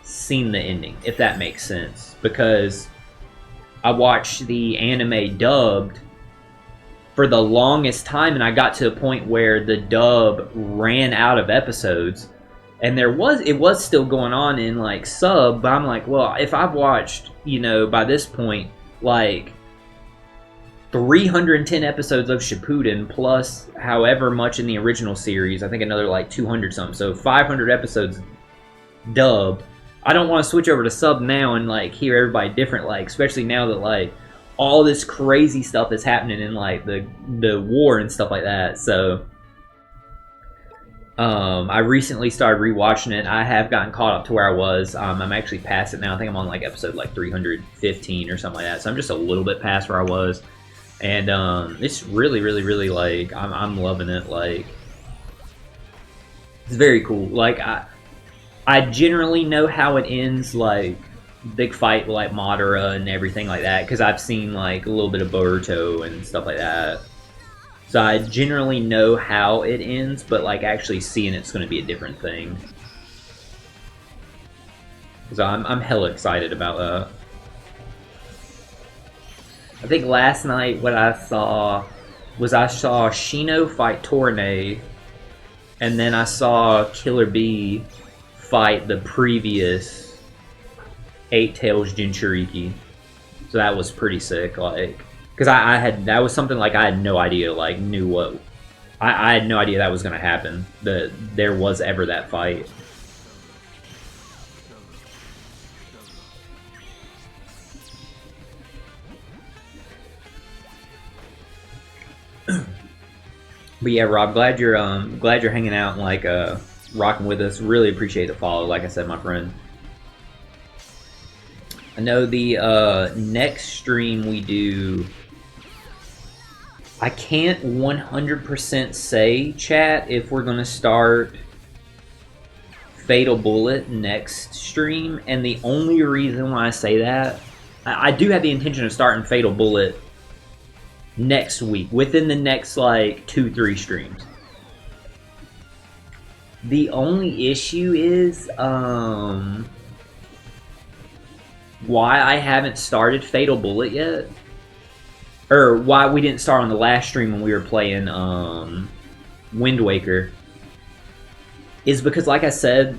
seen the ending, if that makes sense. Because I watched the anime dubbed for the longest time, and I got to a point where the dub ran out of episodes. And it was still going on in, like, sub, but I'm like, well, if I've watched, you know, by this point, like, 310 episodes of Shippuden, plus however much in the original series, I think another, like, 200 something, so 500 episodes dubbed, I don't want to switch over to sub now and, like, hear everybody different, like, especially now that, like, all this crazy stuff is happening in, like, the war and stuff like that, so... I recently started rewatching it. I have gotten caught up to where I was. I'm actually past it now. I think I'm on like episode like 315 or something like that. So I'm just a little bit past where I was, and it's really, really, really like I'm loving it. Like it's very cool. Like I generally know how it ends. Like big fight with like Madara and everything like that because I've seen like a little bit of Boruto and stuff like that. So I generally know how it ends, but like actually seeing it's going to be a different thing. So I'm hella excited about that. I think last night what I saw was Shino fight Torne, and then I saw Killer Bee fight the previous Eight Tails Jinchuriki. So that was pretty sick, like... Because that was something like I had no idea, like, knew what... I had no idea that was going to happen. That there was ever that fight. But yeah, Rob, glad you're hanging out and, like, rocking with us. Really appreciate the follow, like I said, my friend. I know the next stream we do... I can't 100% say, chat, if we're going to start Fatal Bullet next stream. And the only reason why I say that, I do have the intention of starting Fatal Bullet next week, within the next, like, 2-3 streams. The only issue is, why I haven't started Fatal Bullet yet. Or why we didn't start on the last stream when we were playing Wind Waker is because, like I said,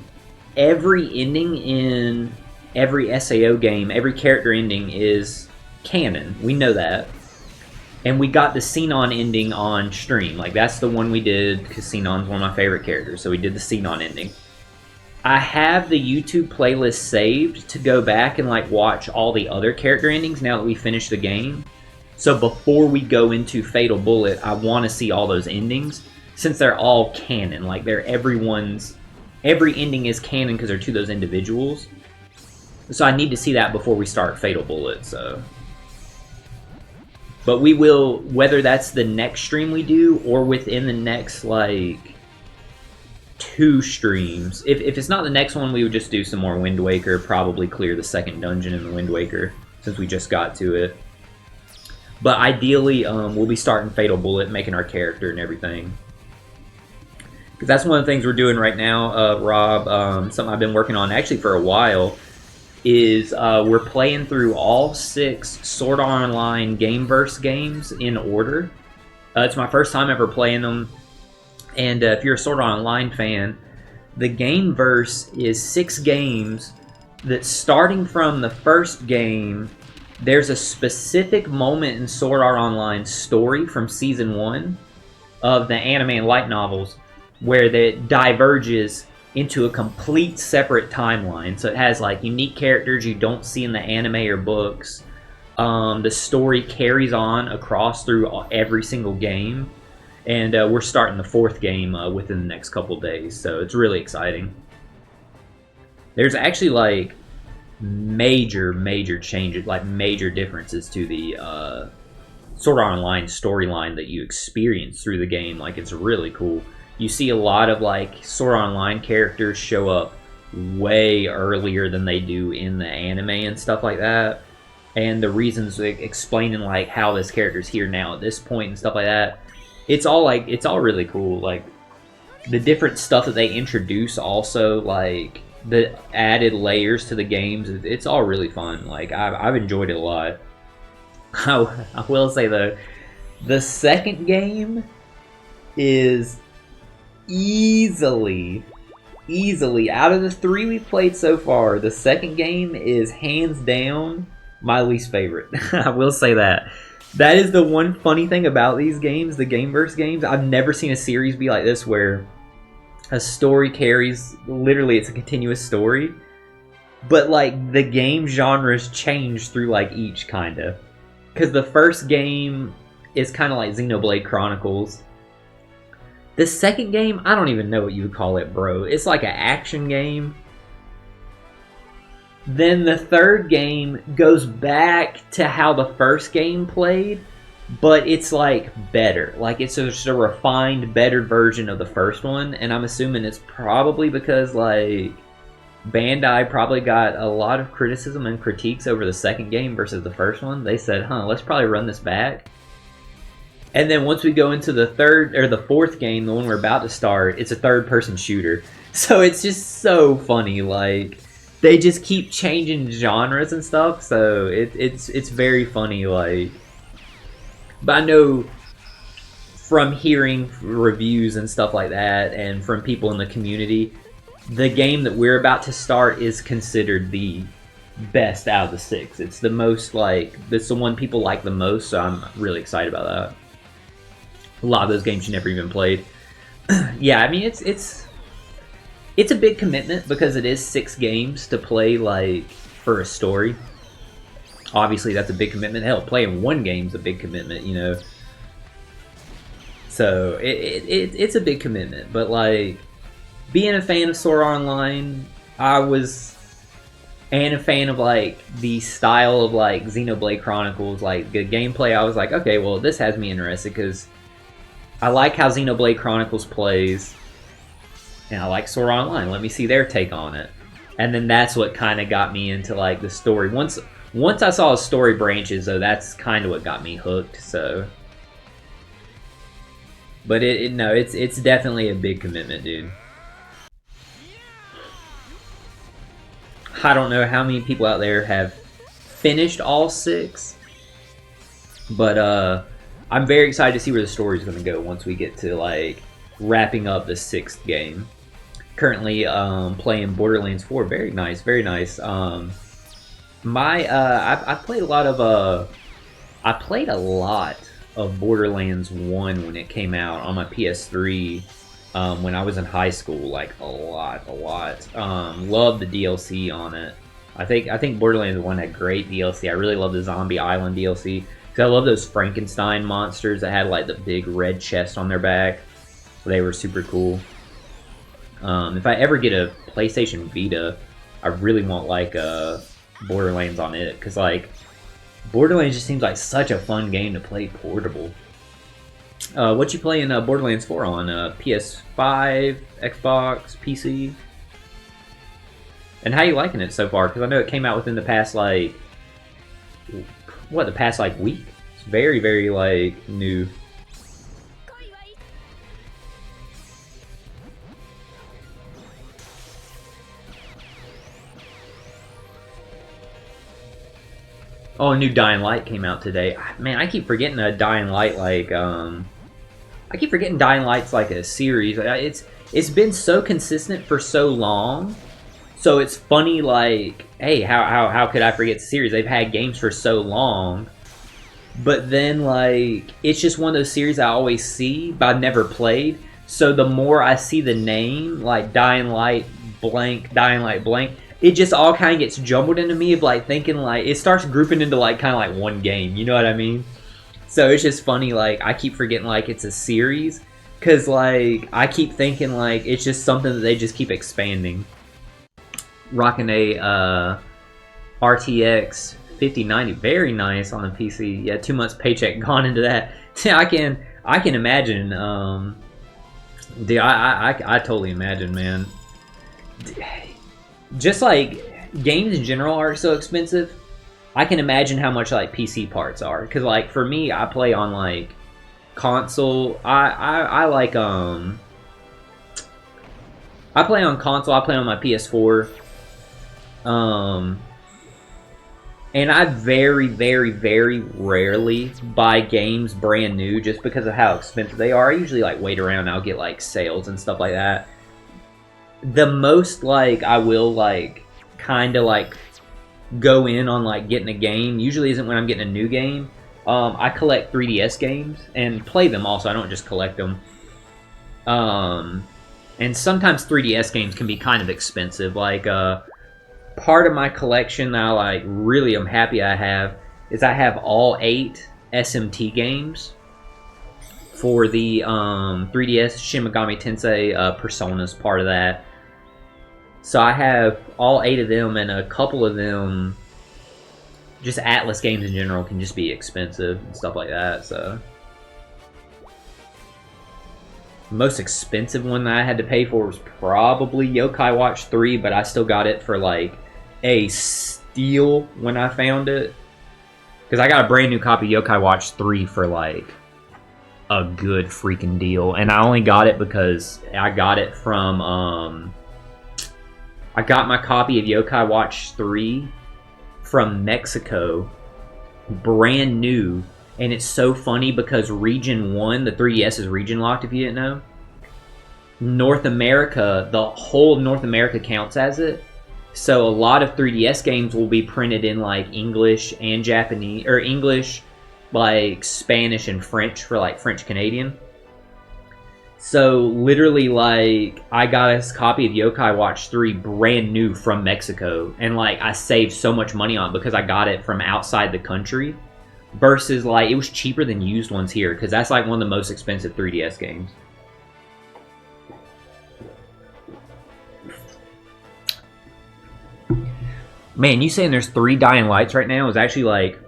every ending in every SAO game, every character ending is canon. We know that. And we got the Xenon ending on stream. Like, that's the one we did because Xenon's one of my favorite characters. So we did the Xenon ending. I have the YouTube playlist saved to go back and, like, watch all the other character endings now that we finished the game. So before we go into Fatal Bullet, I want to see all those endings, since they're all canon. Like, every ending is canon because they're to those individuals. So I need to see that before we start Fatal Bullet, so... But we will, whether that's the next stream we do, or within the next, like, 2 streams. If it's not the next one, we would just do some more Wind Waker, probably clear the second dungeon in the Wind Waker, since we just got to it. But ideally, we'll be starting Fatal Bullet, making our character and everything. Because that's one of the things we're doing right now, Rob. Something I've been working on actually for a while is we're playing through all 6 Sword Art Online Gameverse games in order. It's my first time ever playing them. And if you're a Sword Art Online fan, the Gameverse is 6 games that, starting from the first game, there's a specific moment in Sword Art Online's story from Season 1 of the anime and light novels where that diverges into a complete separate timeline. So it has, like, unique characters you don't see in the anime or books. The story carries on across through every single game. And we're starting the 4th game within the next couple days, so it's really exciting. There's actually like major changes, like major differences to the Sword Art Online storyline that you experience through the game. Like, it's really cool. You see a lot of like Sword Art Online characters show up way earlier than they do in the anime and stuff like that, and the reasons, like, explaining like how this character's here now at this point and stuff like that. It's all really cool. Like, the different stuff that they introduce, also like the added layers to the games, it's all really fun. Like, I've enjoyed it a lot. I will say though, the second game is easily out of the 3 we've played so far, the second game is hands down my least favorite. I will say that. That is the one funny thing about these games, the Gameverse games. I've never seen a series be like this where a story carries, literally it's a continuous story, but like the game genres change through like each kinda. Because the first game is kind of like Xenoblade Chronicles. The second game, I don't even know what you would call it, bro. It's like an action game. Then the third game goes back to how the first game played, but it's like better. Like, it's just a refined, better version of the first one. And I'm assuming it's probably because like Bandai probably got a lot of criticism and critiques over the second game versus the first one. They said, let's probably run this back. And then once we go into the third or the 4th game, the one we're about to start, it's a third-person shooter. So it's just so funny. Like, they just keep changing genres and stuff. So it's very funny. Like, but I know from hearing reviews and stuff like that, and from people in the community, the game that we're about to start is considered the best out of the 6. It's the most, like, it's the one people like the most. So I'm really excited about that. A lot of those games you never even played. Yeah, I mean, it's a big commitment because it is 6 games to play, like, for a story. Obviously, that's a big commitment. Hell, playing 1 game's a big commitment, you know. So it's a big commitment. But like, being a fan of Sword Art Online, and a fan of like the style of like Xenoblade Chronicles, like the gameplay, I was like, okay, well, this has me interested because I like how Xenoblade Chronicles plays, and I like Sword Art Online. Let me see their take on it. And then that's what kind of got me into like the story. Once I saw the story branches, though, that's kind of what got me hooked. So, but it's definitely a big commitment, dude. I don't know how many people out there have finished all 6, but I'm very excited to see where the story's going to go once we get to like wrapping up the 6th game. Currently playing Borderlands 4. Very nice, very nice. I played a lot of Borderlands 1 when it came out on my PS3 when I was in high school. Like a lot. Loved the DLC on it. I think Borderlands 1 had great DLC. I really love the Zombie Island DLC because I love those Frankenstein monsters that had like the big red chest on their back. They were super cool. If I ever get a PlayStation Vita, I really want like Borderlands on it, because like Borderlands just seems like such a fun game to play portable. What you playing Borderlands 4 on? PS5, Xbox, PC? And how you liking it so far? Because I know it came out within the past like week. It's very, very like new. Oh, a new Dying Light came out today. Man, I keep forgetting Dying Light, like, I keep forgetting Dying Light's like a series. It's been so consistent for so long. So it's funny, like, hey, how could I forget the series? They've had games for so long. But then, like, it's just one of those series I always see, but I've never played. So the more I see the name, like Dying Light blank, Dying Light blank, it just all kind of gets jumbled into me of like thinking like, it starts grouping into like kind of like one game, you know what I mean? So it's just funny, like, I keep forgetting, like, it's a series. Because, like, I keep thinking, like, it's just something that they just keep expanding. Rocking a RTX 5090. Very nice on the PC. Yeah, 2 months paycheck gone into that. Yeah, I can imagine. Dude, I totally imagine, man. Just, like, games in general are so expensive. I can imagine how much, like, PC parts are. Because, like, for me, I play on, like, console. I like, I play on console. I play on my PS4. And I very, very, very rarely buy games brand new just because of how expensive they are. I usually, like, wait around and I'll get, like, sales and stuff like that. The most, like, I will, like, kind of, like, go in on, like, getting a game usually isn't when I'm getting a new game. I collect 3DS games and play them also. I don't just collect them. And sometimes 3DS games can be kind of expensive. Like, part of my collection that I, like, really am happy I have is I have all 8 SMT games for the 3DS. Shin Megami Tensei Persona's part of that. So I have all 8 of them, and a couple of them, just Atlas games in general, can just be expensive and stuff like that. So the most expensive one that I had to pay for was probably Yokai Watch 3, but I still got it for, like, a steal when I found it. Because I got a brand new copy of Yokai Watch 3 for, like, a good freaking deal. And I only got it because I got it from, I got my copy of Yokai Watch 3 from Mexico, brand new. And it's so funny because Region 1, the 3DS is region locked if you didn't know. North America, the whole of North America counts as it. So a lot of 3DS games will be printed in, like, English and Japanese, or English, like, Spanish and French for, like, French Canadian. So literally, like, I got a copy of Yokai Watch 3 brand new from Mexico, and, like, I saved so much money on it because I got it from outside the country versus, like, it was cheaper than used ones here because that's, like, one of the most expensive 3DS games. Man, you saying there's 3 Dying Lights right now is actually, like,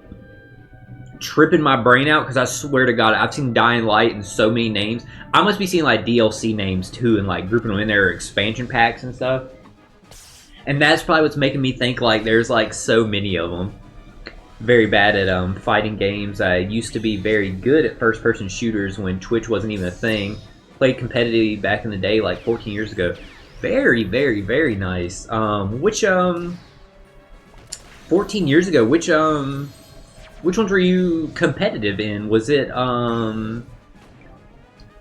tripping my brain out because I swear to God, I've seen Dying Light in so many names. I must be seeing, like, DLC names too and, like, grouping them in there, expansion packs and stuff. And that's probably what's making me think, like, there's, like, so many of them. Very bad at fighting games. I used to be very good at first-person shooters when Twitch wasn't even a thing. Played competitively back in the day, like 14 years ago. Very, very, very nice. 14 years ago, which ones were you competitive in? Was it,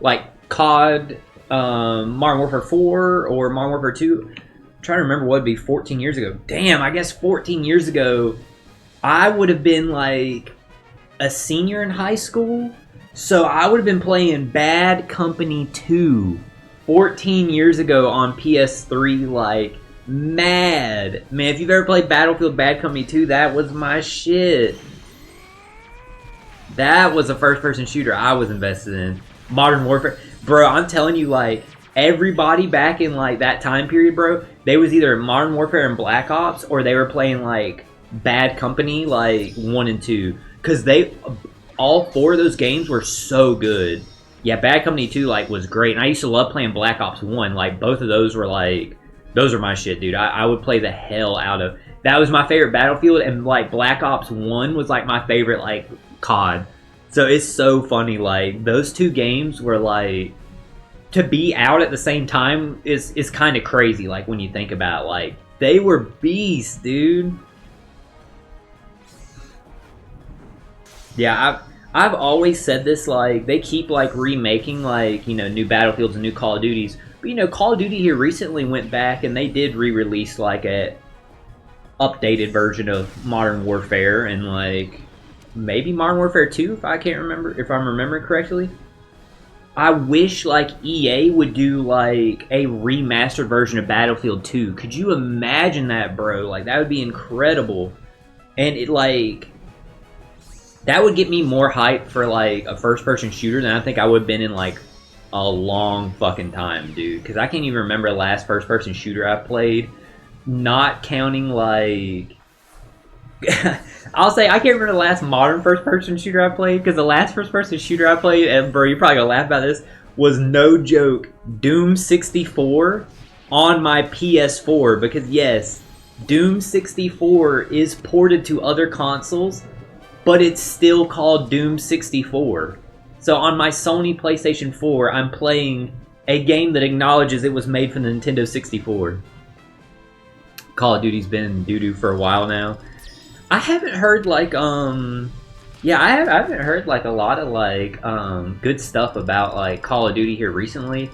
like, COD, Modern Warfare 4, or Modern Warfare 2? I'm trying to remember what would be 14 years ago. Damn, I guess 14 years ago, I would have been, like, a senior in high school. So I would have been playing Bad Company 2 14 years ago on PS3, like, mad. Man, if you've ever played Battlefield Bad Company 2, that was my shit. That was a first-person shooter I was invested in. Modern Warfare. Bro, I'm telling you, like, everybody back in, like, that time period, bro, they was either Modern Warfare and Black Ops, or they were playing, like, Bad Company, like, 1 and 2. Because they, all 4 of those games were so good. Yeah, Bad Company 2, like, was great. And I used to love playing Black Ops 1. Like, both of those were, like, those are my shit, dude. I would play the hell out of... That was my favorite Battlefield, and, like, Black Ops 1 was, like, my favorite, like, COD. So it's so funny, like, those 2 games were, like... To be out at the same time is kind of crazy, like, when you think about it. Like, they were beasts, dude. Yeah, I've always said this, like, they keep, like, remaking, like, you know, new Battlefields and new Call of Duties. But, you know, Call of Duty here recently went back and they did re-release, like, a updated version of Modern Warfare and, like, maybe Modern Warfare 2, if I'm remembering correctly. I wish, like, EA would do, like, a remastered version of Battlefield 2. Could you imagine that, bro? Like, that would be incredible. And it, like... That would get me more hype for like a first-person shooter than I think I would have been in like a long fucking time, dude. Because I can't even remember the last first-person shooter I played, not counting like. I'll say I can't remember the last modern first-person shooter I played, because the last first-person shooter I played, and bro, you're probably gonna laugh about this, was no joke Doom 64 on my PS4. Because yes, Doom 64 is ported to other consoles, but it's still called Doom 64. So on my Sony PlayStation 4, I'm playing a game that acknowledges it was made for the Nintendo 64. Call of Duty's been doo-doo for a while now. I haven't heard like yeah, I haven't heard like a lot of like good stuff about like Call of Duty here recently.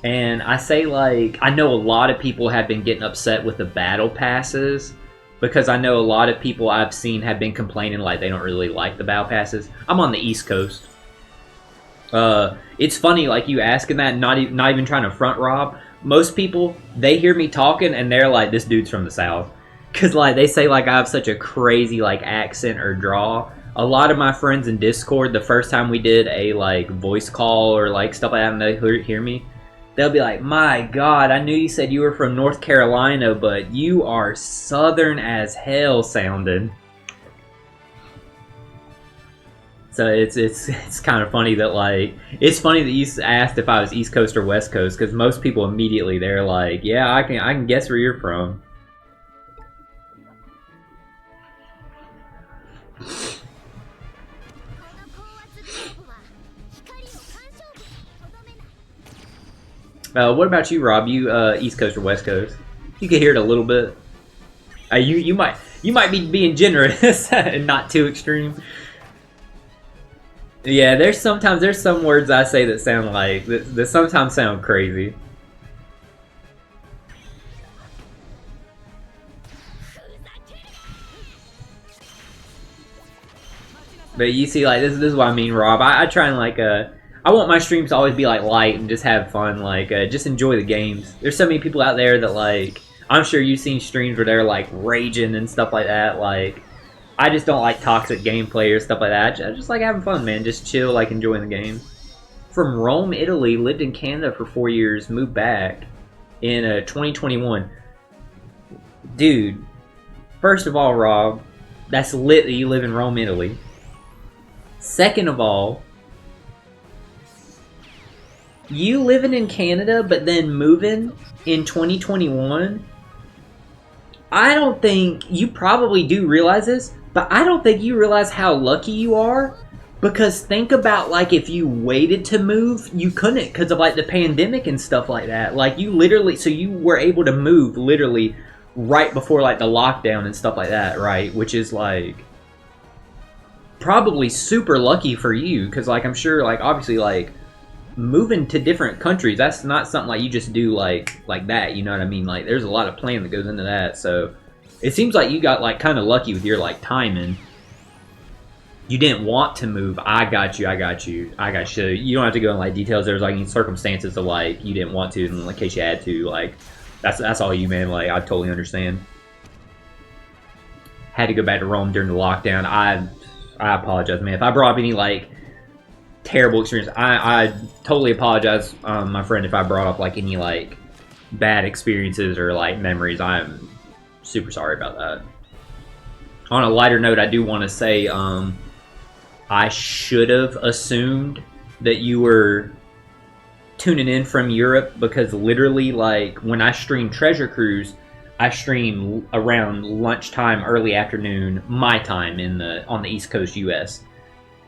And I say like I know a lot of people have been getting upset with the battle passes, because I know a lot of people I've seen have been complaining like they don't really like the battle passes. I'm on the East Coast. It's funny like you asking that, not even trying to front Rob. Most people, they hear me talking and they're like, this dude's from the South. Because, like, they say, like, I have such a crazy, like, accent or draw. A lot of my friends in Discord, the first time we did a, like, voice call or, like, stuff like that, and they hear me, they'll be like, my God, I knew you said you were from North Carolina, but you are Southern as hell sounding. So it's kind of funny that, like, it's funny that you asked if I was East Coast or West Coast, because most people immediately, they're like, yeah, I can guess where you're from. What about you, Rob? You East Coast or West Coast? You can hear it a little bit. You might be being generous and not too extreme. Yeah, there's some words I say that sound like that sometimes sound crazy. But you see, like, this is what I mean, Rob. I try and, like, I want my streams to always be, like, light and just have fun. Like, just enjoy the games. There's so many people out there that, like, I'm sure you've seen streams where they're, like, raging and stuff like that. Like, I just don't like toxic gameplay or stuff like that. I just like having fun, man. Just chill, like, enjoying the game. From Rome, Italy, lived in Canada for 4 years, moved back in 2021. Dude, first of all, Rob, that's lit that you live in Rome, Italy. Second of all, you living in Canada but then moving in 2021, I don't think, you probably do realize this, but I don't think you realize how lucky you are, because think about, like, if you waited to move, you couldn't because of, like, the pandemic and stuff like that. Like, you literally, so you were able to move literally right before, like, the lockdown and stuff like that, right? Which is, like, probably super lucky for you, because, like, I'm sure, like, obviously, like, moving to different countries, that's not something like you just do like that, you know what I mean? Like, there's a lot of planning that goes into that, so it seems like you got, like, kind of lucky with your, like, timing. You didn't want to move. I got you. You don't have to go in, like, details. There's, like, circumstances of, like, you didn't want to, in case you had to, like, that's all you, man. Like, I totally understand. Had to go back to Rome during the lockdown. I apologize, man. If I brought up any, like, terrible experience, I totally apologize, my friend, if I brought up, like, any, like, bad experiences or, like, memories. I'm super sorry about that. On a lighter note, I do want to say, I should have assumed that you were tuning in from Europe, because literally, like, when I stream Treasure Cruise, I stream around lunchtime, early afternoon, my time on the East Coast US.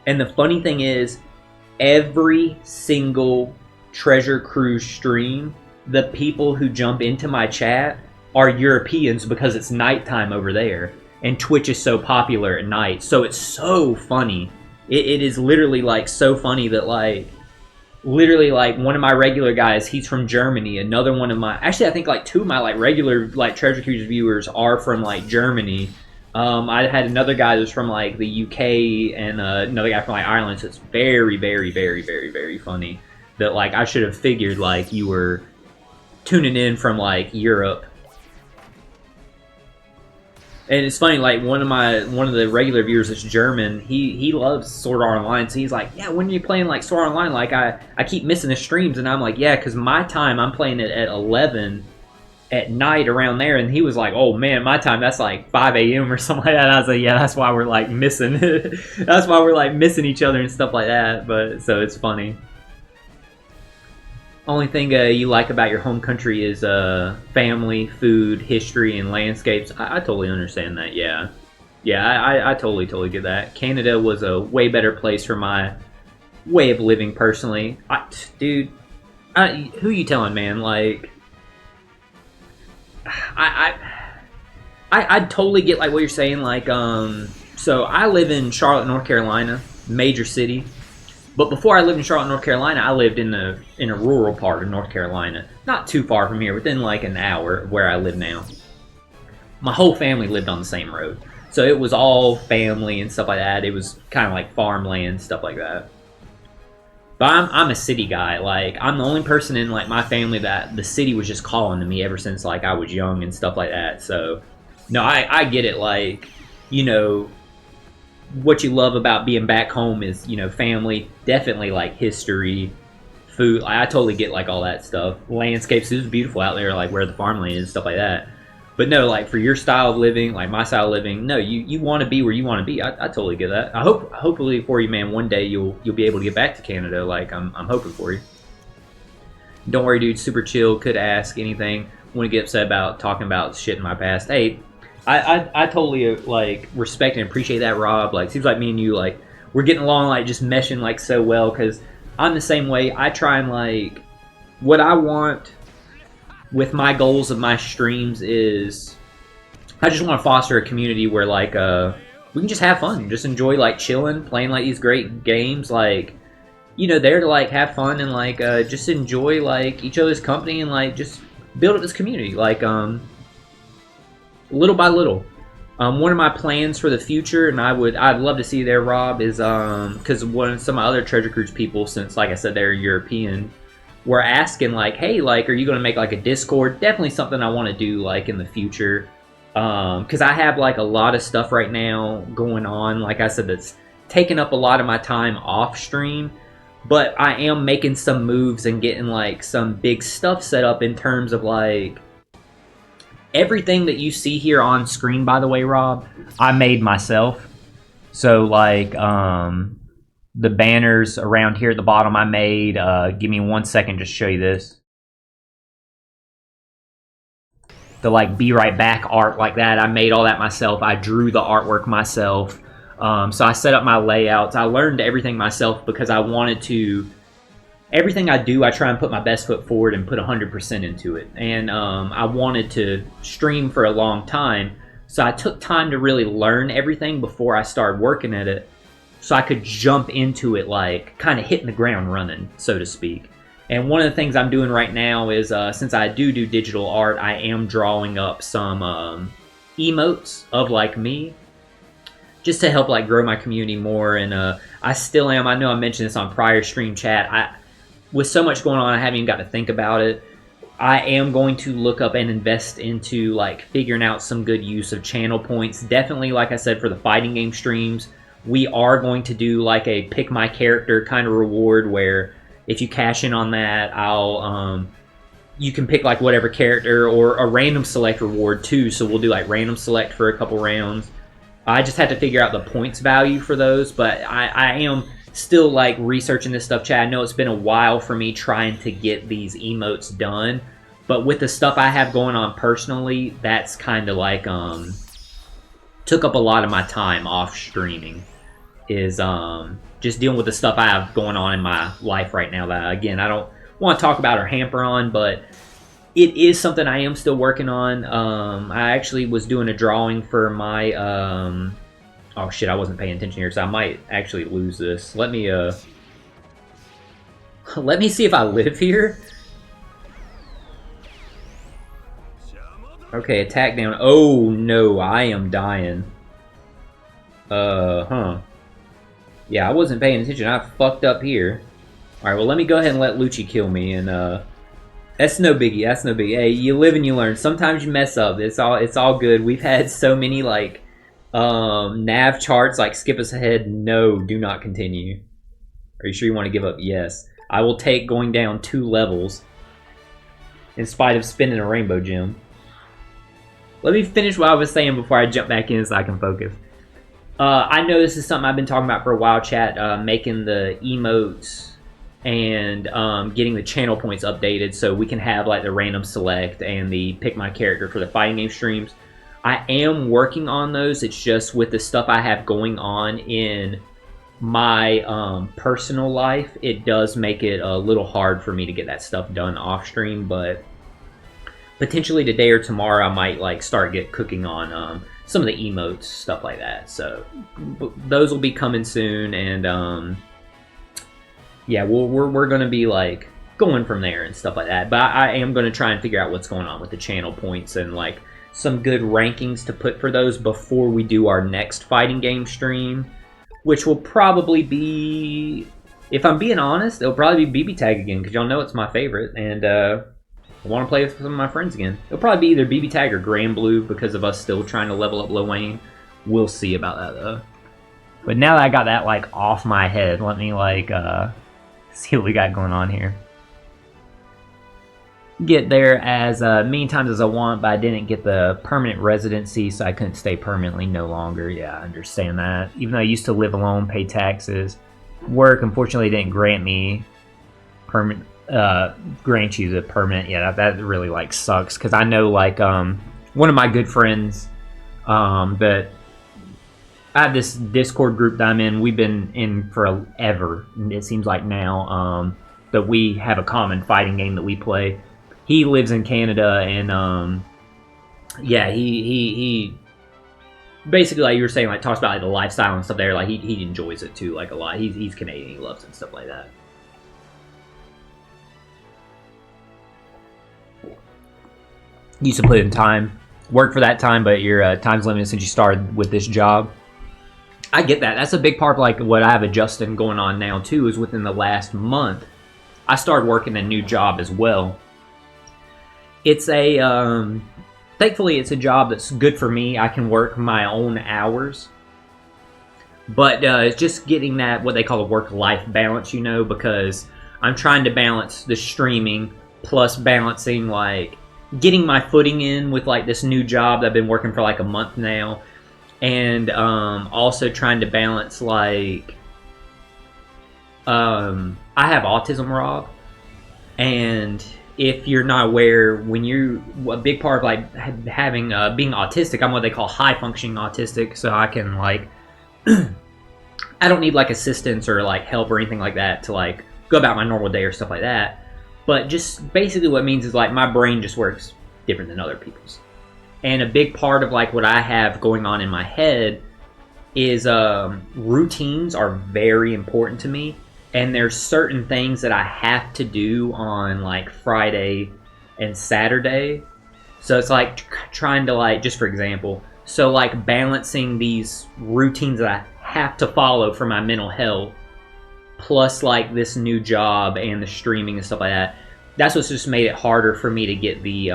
And the funny thing is, every single Treasure Cruise stream, the people who jump into my chat are Europeans, because it's nighttime over there, and Twitch is so popular at night. So it's so funny. It is literally, like, so funny that, like, literally, like, one of my regular guys, he's from Germany. Another one of my, actually, I think, like, two of my, like, regular, like, Treasure Cruise viewers are from, like, Germany. I had another guy that's from, like, the UK, and another guy from, like, Ireland. So it's very, very, very, very, very funny that, like, I should have figured, like, you were tuning in from, like, Europe. And it's funny, like one of the regular viewers that's German, he loves Sword Art Online, so he's like, yeah, when are you playing like Sword Art Online? Like I keep missing the streams, and I'm like, yeah, because my time I'm playing it at 11 at night around there, and he was like, oh man, my time that's like 5 a.m. or something like that. And I was like, yeah, that's why we're like missing that's why we're like missing each other and stuff like that. But so it's funny. Only thing you like about your home country is family, food, history, and landscapes. I totally understand that. Yeah, I totally get that. Canada was a way better place for my way of living personally. Dude, who you telling, man? Like, I totally get like what you're saying. Like, so I live in Charlotte, North Carolina, major city. But before I lived in Charlotte, North Carolina, I lived in a rural part of North Carolina. Not too far from here, within like an hour of where I live now. My whole family lived on the same road. So it was all family and stuff like that. It was kind of like farmland, stuff like that. But I'm a city guy. Like, I'm the only person in like my family that the city was just calling to me ever since like I was young and stuff like that. So, no, I get it. Like, you know, what you love about being back home is, you know, family, definitely like history, food. I totally get like all that stuff. Landscapes, it was beautiful out there, like where the farmland is, stuff like that. But no, like for your style of living, like my style of living, no, you want to be where you want to be. I totally get that. Hopefully for you, man, one day you'll be able to get back to Canada. Like I'm hoping for you. Don't worry, dude. Super chill. Could ask anything. Wouldn't get upset about talking about shit in my past. Hey, I totally like respect and appreciate that, Rob. Like, seems like me and you, like, we're getting along, like, just meshing like so well, because I'm the same way. I try and like what I want with my goals of my streams is I just want to foster a community where like we can just have fun, just enjoy like chilling, playing like these great games, like, you know, there to like have fun and like just enjoy like each other's company and like just build up this community, like little by little. One of my plans for the future, and I'd love to see you there, Rob, is because some of my other Treasure Cruise people, since like I said they're European, were asking like, hey, like, are you going to make like a Discord? Definitely something I want to do like in the future, because I have like a lot of stuff right now going on, like I said, that's taking up a lot of my time off stream. But I am making some moves and getting like some big stuff set up in terms of like everything that you see here on screen, by the way, Rob, I made myself. So like the banners around here at the bottom I made. Give me 1 second just to show you this. The like be right back art like that, I made all that myself. I drew the artwork myself. So I set up my layouts. I learned everything myself because I wanted to, everything I do, I try and put my best foot forward and put 100% into it. And I wanted to stream for a long time, so I took time to really learn everything before I started working at it, so I could jump into it like kind of hitting the ground running, so to speak. And one of the things I'm doing right now is, since I do digital art, I am drawing up some emotes of like me, just to help like grow my community more. And I still am, I know I mentioned this on prior stream chat, with so much going on, I haven't even got to think about it. I am going to look up and invest into like figuring out some good use of channel points. Definitely, like I said, for the fighting game streams, we are going to do like a pick my character kind of reward, where if you cash in on that, you can pick like whatever character, or a random select reward too. So we'll do like random select for a couple rounds. I just had to figure out the points value for those, but I am still like researching this stuff, Chad. I know it's been a while for me trying to get these emotes done, but with the stuff I have going on personally, that's kind of like took up a lot of my time off streaming, is just dealing with the stuff I have going on in my life right now that, again, I don't want to talk about or hamper on, but it is something I am still working on. I actually was doing a drawing for my oh shit, I wasn't paying attention here, so I might actually lose this. Let me see if I live here. Okay, attack down. Oh no, I am dying. Yeah, I wasn't paying attention. I fucked up here. Alright, well let me go ahead and let Lucci kill me, and That's no biggie. That's no biggie. Hey, you live and you learn. Sometimes you mess up. It's all good. We've had so many like nav charts like skip us ahead. No, do not continue. Are you sure you want to give up? Yes. I will take going down 2 levels in spite of spinning a rainbow gem. Let me finish what I was saying before I jump back in so I can focus. I know this is something I've been talking about for a while, chat, making the emotes and getting the channel points updated so we can have like the random select and the pick my character for the fighting game streams. I am working on those. It's just with the stuff I have going on in my personal life, it does make it a little hard for me to get that stuff done off stream, but potentially today or tomorrow I might like start cooking on some of the emotes, stuff like that. So those will be coming soon, and yeah, we're gonna be like going from there and stuff like that. But I am gonna try and figure out what's going on with the channel points and like some good rankings to put for those before we do our next fighting game stream, which will probably be, if I'm being honest, it'll probably be BB Tag again, because y'all know it's my favorite, and I want to play with some of my friends again. It'll probably be either BB Tag or Grand Blue because of us still trying to level up Lil Wayne. We'll see about that though. But now that I got that like off my head, let me like see what we got going on here. Get there as many times as I want, but I didn't get the permanent residency, so I couldn't stay permanently no longer. Yeah, I understand that. Even though I used to live alone, pay taxes, work unfortunately didn't grant me permanent. Grant you the permanent. Yeah, that really like sucks, because I know like one of my good friends that I have this Discord group that I'm in. We've been in forever. It seems like now that we have a common fighting game that we play. He lives in Canada, and yeah, he basically, like you were saying, like talks about like the lifestyle and stuff there. Like he enjoys it too, like a lot. He's Canadian, he loves it and stuff like that. Used to put in time, work for that time, but your time's limited since you started with this job. I get that. That's a big part of like what I have adjusting going on now too, is within the last month, I started working a new job as well. It's a, thankfully it's a job that's good for me. I can work my own hours. But it's just getting that, what they call a work-life balance, you know, because I'm trying to balance the streaming plus balancing like getting my footing in with like this new job that I've been working for like a month now, and also trying to balance like I have autism, Rob, and if you're not aware, when you a big part of like having being autistic, I'm what they call high functioning autistic, so I can like I don't need like assistance or like help or anything like that to like go about my normal day or stuff like that. But just basically what it means is like my brain just works different than other people's. And a big part of like what I have going on in my head is routines are very important to me. And there's certain things that I have to do on like Friday and Saturday. So it's like trying to like, just for example, so like balancing these routines that I have to follow for my mental health, plus like this new job and the streaming and stuff like that. That's what's just made it harder for me to get the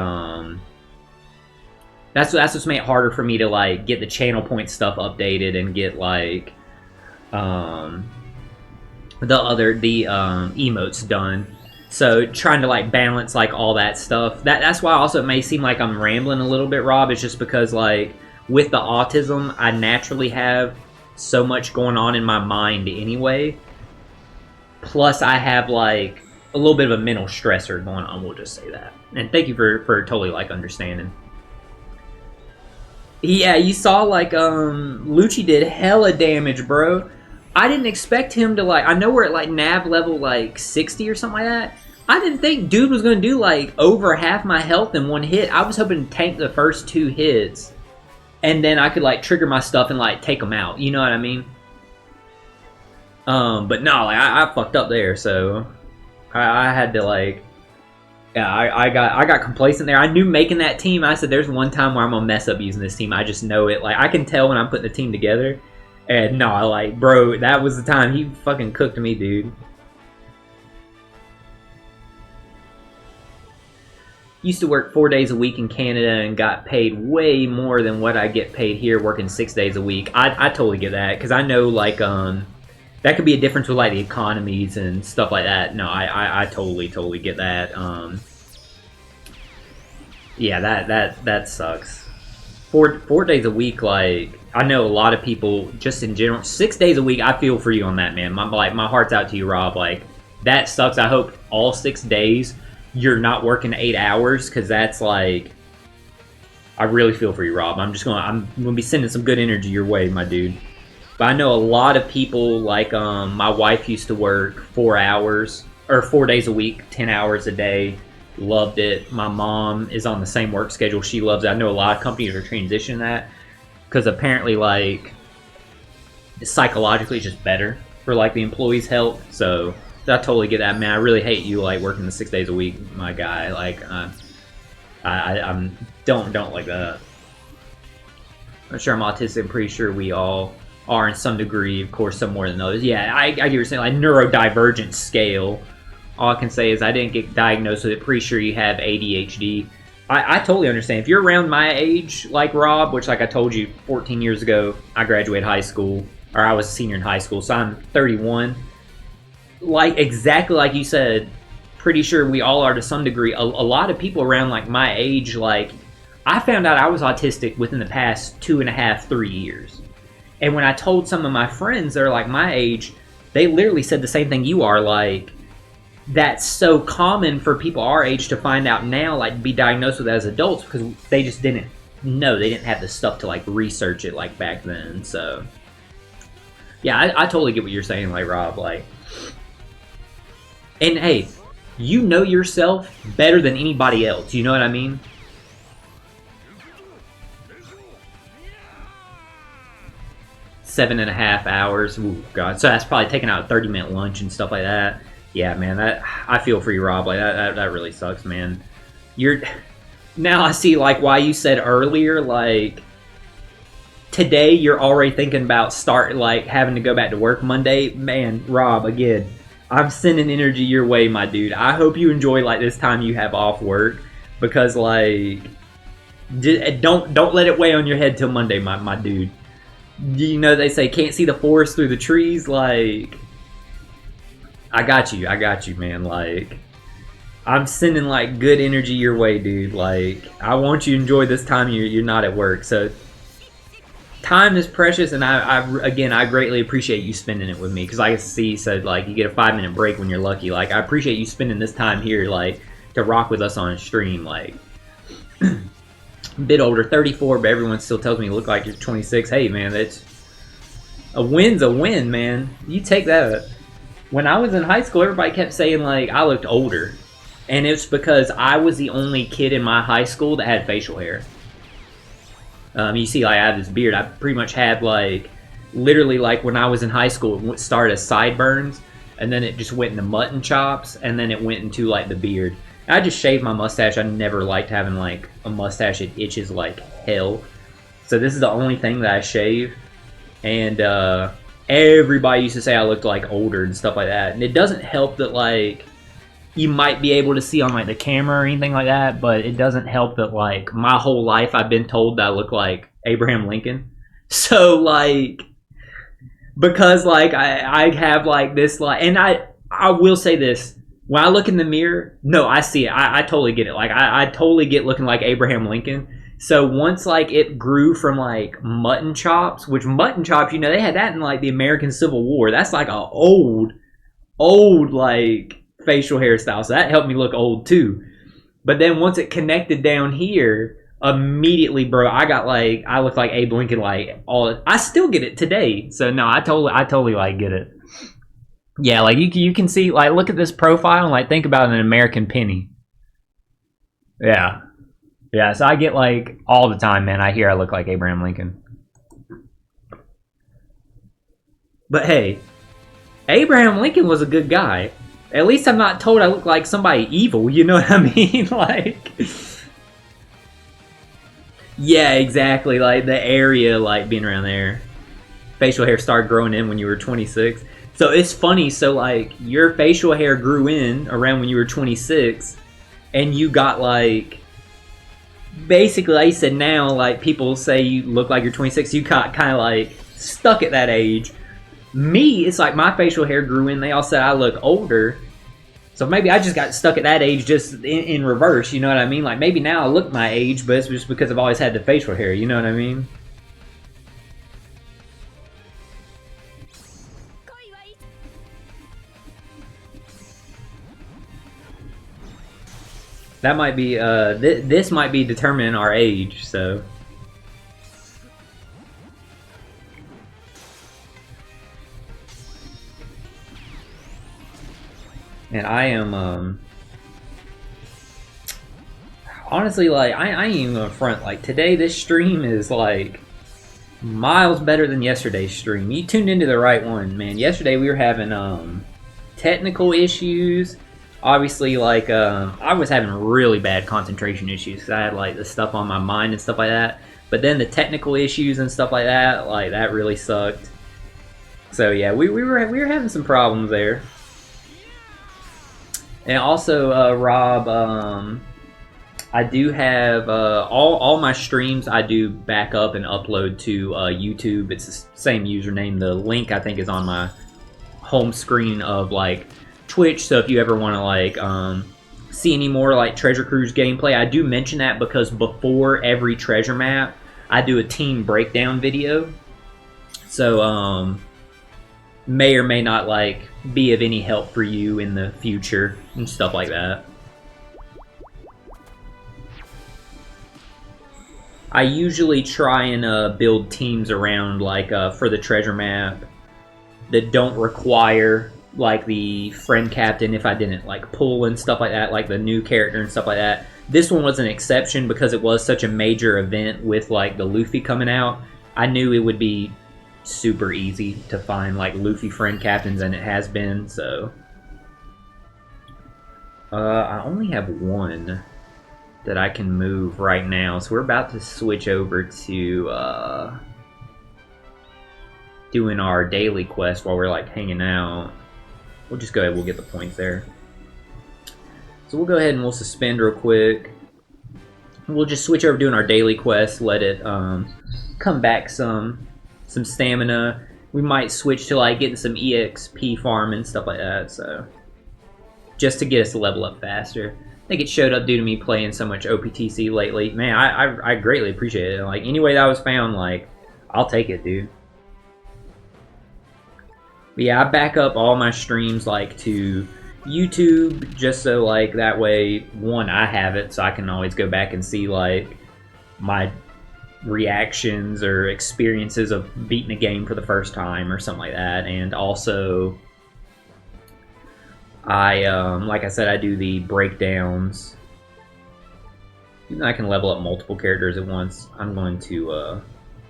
that's what's made it harder for me to like get the channel point stuff updated and get like the emotes done. So trying to like balance like all that stuff. That's why also it may seem like I'm rambling a little bit, Rob. It's just because like with the autism, I naturally have so much going on in my mind anyway. Plus I have like a little bit of a mental stressor going on, we'll just say that. And thank you for totally like understanding. Yeah, you saw like Lucci did hella damage, bro. I didn't expect him to like, I know we're at like nav level like 60 or something like that. I didn't think dude was gonna do like over half my health in one hit. I was hoping to tank the first 2 hits and then I could like trigger my stuff and like take them out, you know what I mean? But no, like I fucked up there, so I had to like, yeah, I got complacent there. I knew making that team, I said there's one time where I'm gonna mess up using this team. I just know it. Like I can tell when I'm putting the team together. And no, like bro, that was the time he fucking cooked me, dude. used to work 4 days a week in Canada and got paid way more than what I get paid here working 6 days a week. I totally get that, because I know, like, that could be a difference with, like, the economies and stuff like that. No, I totally get that. Yeah, that sucks. Four days a week, like, I know a lot of people, just in general, 6 days a week, I feel for you on that, man. My heart's out to you, Rob. Like, that sucks. I hope all 6 days you're not working 8 hours, because that's, like, I really feel for you, Rob. I'm gonna be sending some good energy your way, my dude. But I know a lot of people, like, my wife used to work 4 hours, or 4 days a week, 10 hours a day. Loved it. My mom is on the same work schedule. She loves it. I know a lot of companies are transitioning that, because apparently, like, psychologically it's just better for, like, the employees' health. So I totally get that, man. I really hate you, like, working the 6 days a week, my guy. Like, I'm don't like that. I'm sure I'm autistic. I'm pretty sure we all are in some degree, of course, some more than others. Yeah, I get what you're saying, like, neurodivergent scale. All I can say is I didn't get diagnosed with it. Pretty sure you have ADHD. I totally understand. If you're around my age, like Rob, which, like I told you, 14 years ago, I graduated high school, or I was a senior in high school, so I'm 31. Like, exactly like you said, pretty sure we all are to some degree. A lot of people around, like, my age, like, I found out I was autistic within the past 2.5, 3 years. And when I told some of my friends, they're like my age, they literally said the same thing you are, like, that's so common for people our age to find out now, like, be diagnosed with as adults, because they just didn't know. They didn't have the stuff to, like, research it, like, back then. So, yeah, I totally get what you're saying, like, Rob, like, and hey, you know yourself better than anybody else. You know what I mean? Seven and a half hours. Ooh, God. So that's probably taking out a 30-minute lunch and stuff like that. Yeah, man, I feel for you, Rob. Like, that really sucks, man. Now I see, like, why you said earlier, like, today you're already thinking about having to go back to work Monday. Man, Rob, again, I'm sending energy your way, my dude. I hope you enjoy, like, this time you have off work, because, like, don't let it weigh on your head till Monday, my dude. You know, they say can't see the forest through the trees. Like, I got you, man. Like, I'm sending, like, good energy your way, dude. Like, I want you to enjoy this time you're not at work. So, time is precious, and I greatly appreciate you spending it with me, because I see you said, like, you get a 5-minute break when you're lucky. Like, I appreciate you spending this time here, like, to rock with us on a stream. Like, a bit older, 34, but everyone still tells me you look like you're 26. Hey, man, that's a win's a win, man. You take that. When I was in high school, everybody kept saying, like, I looked older. And it's because I was the only kid in my high school that had facial hair. You see, like, I have this beard. I pretty much had, like, literally, like, when I was in high school, it started as sideburns, and then it just went into mutton chops, and then it went into, like, the beard. I just shaved my mustache. I never liked having, like, a mustache. It itches like hell. So this is the only thing that I shave. And everybody used to say I looked, like, older and stuff like that. And it doesn't help that, like, you might be able to see on, like, the camera or anything like that, but it doesn't help that, like, my whole life I've been told that I look like Abraham Lincoln. So, like, because, like, I have, like, this, like, and I will say this. When I look in the mirror, no, I see it. I totally get it. Like, I totally get looking like Abraham Lincoln. So once, like, it grew from, like, mutton chops, which mutton chops, you know, they had that in, like, the American Civil War. That's, like, a old, like, facial hairstyle. So that helped me look old, too. But then once it connected down here, immediately, bro, I look like Abe Lincoln, like, I still get it today. So, no, I totally, like, get it. Yeah, like, you can see, like, look at this profile and, like, think about an American penny. Yeah. Yeah, so I get, like, all the time, man, I hear I look like Abraham Lincoln. But hey, Abraham Lincoln was a good guy. At least I'm not told I look like somebody evil, you know what I mean? Like, yeah, exactly, like, the area, like, being around there. Facial hair started growing in when you were 26. So it's funny, so, like, your facial hair grew in around when you were 26, and you got like, basically, like you said, now like people say you look like you're 26, you got kind of like stuck at that age. Me, it's like my facial hair grew in. They all said I look older. So maybe I just got stuck at that age just in reverse, you know what I mean? Like maybe now I look my age, but it's just because I've always had the facial hair, you know what I mean? That might be, this might be determining our age, so. And I am, honestly, like, I ain't even gonna front. Like, today, this stream is, like, miles better than yesterday's stream. You tuned into the right one, man. Yesterday, we were having, technical issues. Obviously, like, I was having really bad concentration issues because I had, like, the stuff on my mind and stuff like that. But then the technical issues and stuff like that really sucked. So, yeah, we were having some problems there. And also, Rob, I do have all my streams I do back up and upload to YouTube. It's the same username. The link, I think, is on my home screen of, like, Twitch. So if you ever want to, like, see any more, like, Treasure Cruise gameplay, I do mention that because before every treasure map, I do a team breakdown video. So, may or may not, like, be of any help for you in the future and stuff like that. I usually try and build teams around, like, for the treasure map that don't require, like, the friend captain if I didn't, like, pull and stuff like that, like the new character and stuff like that. This one was an exception because it was such a major event with, like, the Luffy coming out. I knew it would be super easy to find, like, Luffy friend captains, and it has been, so. I only have one that I can move right now, so we're about to switch over to doing our daily quest while we're, like, hanging out. We'll just go ahead, we'll get the points there. So we'll go ahead and we'll suspend real quick. We'll just switch over doing our daily quest, let it come back some stamina. We might switch to, like, getting some EXP farm and stuff like that, so. Just to get us to level up faster. I think it showed up due to me playing so much OPTC lately. Man, I greatly appreciate it. Like, any way that I was found, like, I'll take it, dude. But yeah, I back up all my streams, like, to YouTube, just so, like, that way, one, I have it, so I can always go back and see, like, my reactions or experiences of beating a game for the first time or something like that. And also, like I said, I do the breakdowns. Even though I can level up multiple characters at once, I'm going to,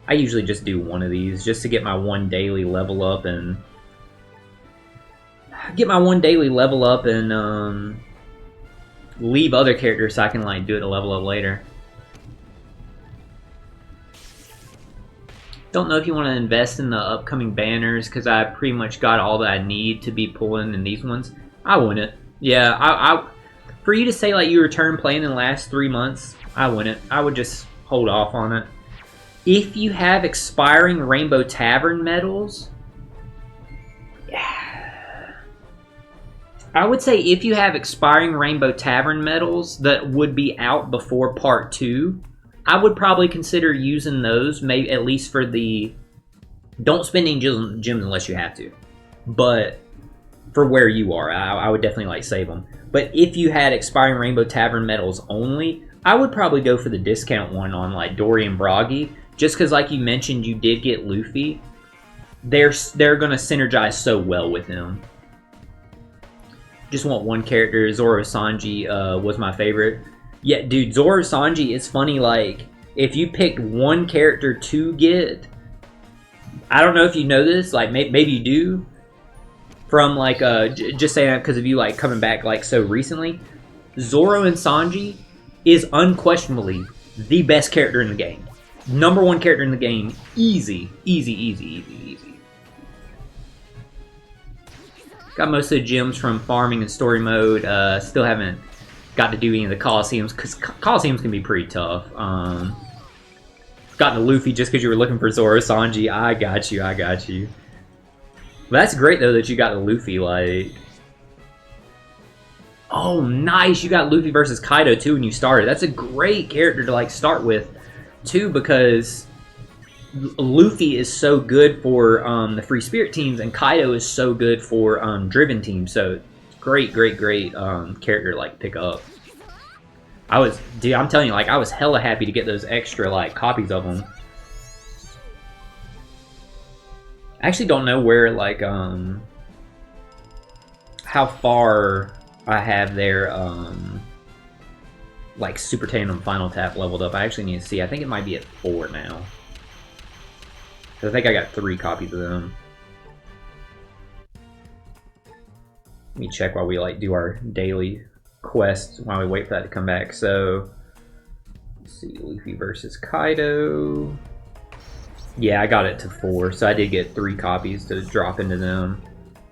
I usually just do one of these just to get my one daily level up and leave other characters so I can, like, do it to level up later. Don't know if you want to invest in the upcoming banners because I pretty much got all that I need to be pulling in these ones. I wouldn't. Yeah, I for you to say, like, you returned playing in the last 3 months, I wouldn't. I would just hold off on it. If you have expiring Rainbow Tavern medals, I would say if you have expiring Rainbow Tavern medals that would be out before Part 2, I would probably consider using those, maybe at least for the... Don't spend any gems unless you have to. But for where you are, I would definitely, like, save them. But if you had expiring Rainbow Tavern medals only, I would probably go for the discount one on, like, Dory and Bragi. Just because, like you mentioned, you did get Luffy. They're going to synergize so well with him. Just want one character. Zoro Sanji was my favorite. Yeah, dude, Zoro Sanji, it's funny, like, if you picked one character to get, I don't know if you know this, like, maybe you do, from, like, just saying that because of you, like, coming back, like, so recently, Zoro and Sanji is unquestionably the best character in the game. #1 character in the game. Easy. Easy, easy, easy, easy. Got most of the gems from farming and story mode. Still haven't got to do any of the Coliseums, because Coliseums can be pretty tough. Got to Luffy just because you were looking for Zoro Sanji. I got you, I got you. But that's great though that you got the Luffy, like... Oh, nice! You got Luffy versus Kaido too when you started. That's a great character to like start with, too, because Luffy is so good for the Free Spirit teams, and Kaido is so good for Driven teams. So, great character to like pick up. Dude, I'm telling you, like I was hella happy to get those extra like copies of them. I actually don't know where like how far I have their like Super Tandem Final Tap leveled up. I actually need to see. I think it might be at 4 now. I think I got 3 copies of them. Let me check while we like do our daily quest while we wait for that to come back. So let's see, Luffy versus Kaido. Yeah, I got it to 4, so I did get 3 copies to drop into them.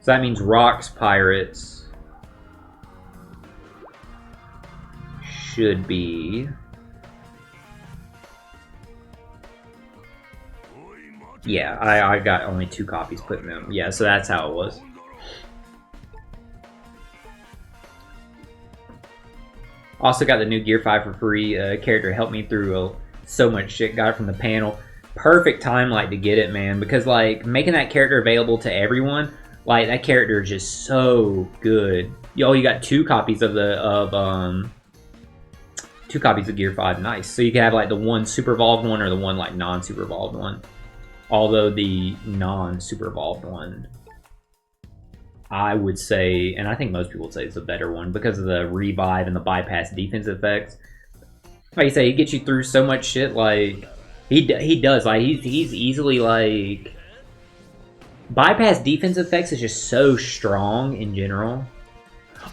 So that means Rocks Pirates should be... Yeah, I got only 2 copies put in them. Yeah, so that's how it was. Also got the new Gear 5 for free. Character helped me through so much shit. Got it from the panel. Perfect time like to get it, man. Because like making that character available to everyone, like that character is just so good. Yo, you got 2 copies of the 2 copies of Gear 5. Nice. So you can have like the one super evolved one or the one like non-super evolved one. Although the non-super evolved one, I would say, and I think most people would say it's a better one because of the revive and the bypass defense effects. Like I say, he gets you through so much shit. Like he does. Like he's easily like bypass defense effects is just so strong in general.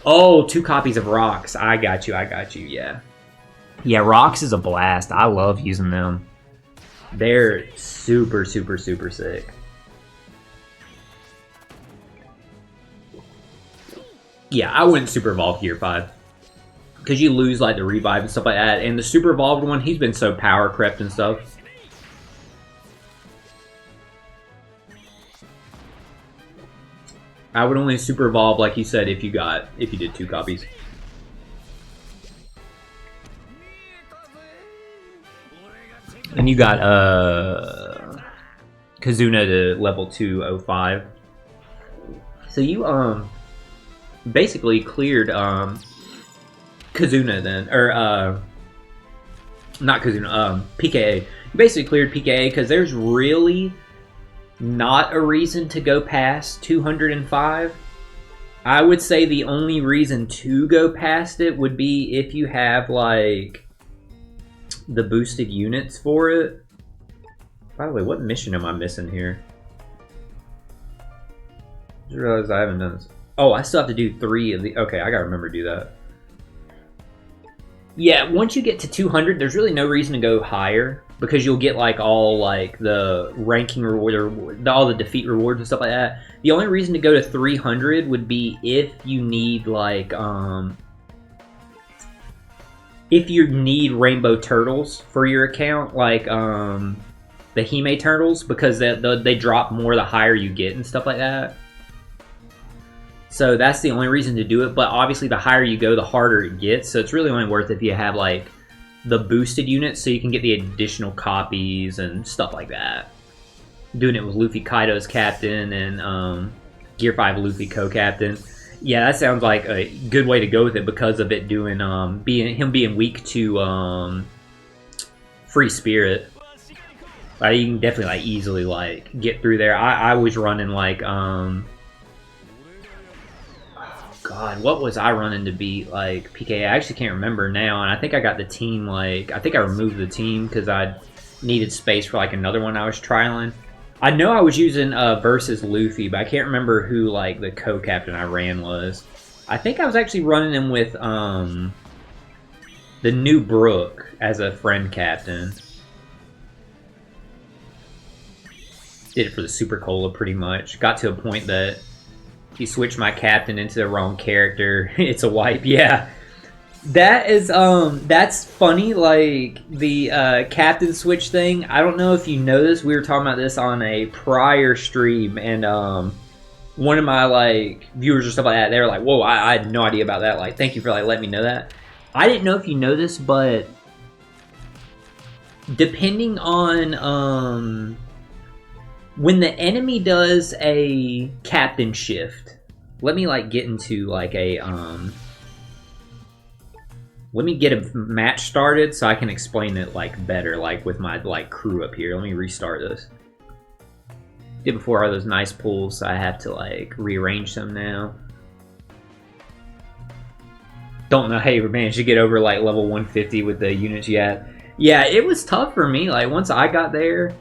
Oh, 2 copies of Rocks. I got you. I got you. Yeah, yeah. Rocks is a blast. I love using them. They're super sick. Yeah, I wouldn't super evolve Gear 5. Because you lose like the revive and stuff like that. And the super evolved one, he's been so power crept and stuff. I would only super evolve, like you said, if you did 2 copies. And you got Kazuna to level 205. So you basically cleared Kazuna then, or not Kazuna, PKA. You basically cleared PKA because there's really not a reason to go past 205. I would say the only reason to go past it would be if you have like the boosted units for it. By the way, what mission am I missing here? I just realized I haven't done this. Oh, I still have to do 3 of the... Okay, I gotta remember to do that. Yeah, once you get to 200, there's really no reason to go higher because you'll get like all like the ranking reward or all the defeat rewards and stuff like that. The only reason to go to 300 would be if you need like if you need rainbow turtles for your account, like the Hime turtles, because they drop more the higher you get and stuff like that. So that's the only reason to do it, but obviously the higher you go, the harder it gets, so it's really only worth it if you have like the boosted units so you can get the additional copies and stuff like that. Doing it with Luffy Kaido's captain and Gear 5 Luffy co-captain. Yeah, that sounds like a good way to go with it because of it doing him being weak to Free Spirit. You can definitely like easily like get through there. I was running like oh god, what was I running to beat like PK? I actually can't remember now, and I think I got the team like I think I removed the team because I needed space for like another one I was trialing. I know I was using versus Luffy, but I can't remember who like the co-captain I ran was. I think I was actually running him with the new Brook as a friend captain. Did it for the Super Cola pretty much. Got to a point that he switched my captain into the wrong character. It's a wipe, yeah. That is that's funny, like the captain switch thing. I don't know if you know this. We were talking about this on a prior stream, and one of my like viewers or stuff like that, they were like, "Whoa, I had no idea about that." Like, thank you for like letting me know that. I didn't know if you know this, but depending on when the enemy does a captain shift, let me like get into like a let me get a match started so I can explain it like better, like with my like crew up here. Let me restart this. Did before are those nice pulls, so I have to like rearrange them now. Don't know how you managed to get over like level 150 with the units you had. Yeah, it was tough for me. Like once I got there,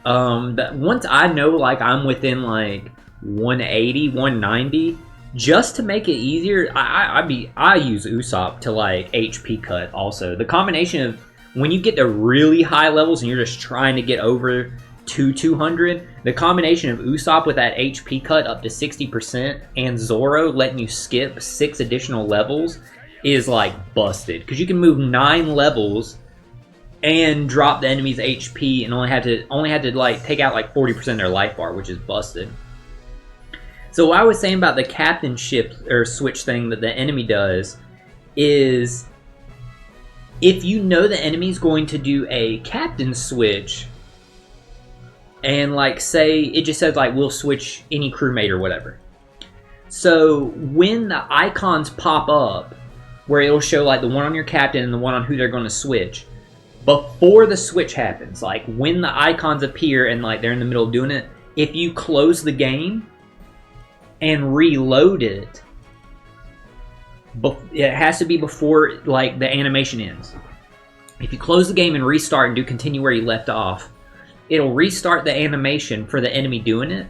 once I know like I'm within like 180, 190. Just to make it easier, I use Usopp to like HP cut also. The combination of when you get to really high levels and you're just trying to get over to 200, the combination of Usopp with that HP cut up to 60% and Zoro letting you skip 6 additional levels is like busted. Because you can move 9 levels and drop the enemy's HP and only had to like take out like 40% of their life bar, which is busted. So what I was saying about the captain shift or switch thing that the enemy does is if you know the enemy's going to do a captain switch and like say it just says like we'll switch any crewmate or whatever. So when the icons pop up where it'll show like the one on your captain and the one on who they're going to switch, before the switch happens, like when the icons appear and like they're in the middle of doing it, if you close the game and reload it, it has to be before like the animation ends. If you close the game and restart and do continue where you left off, it'll restart the animation for the enemy doing it,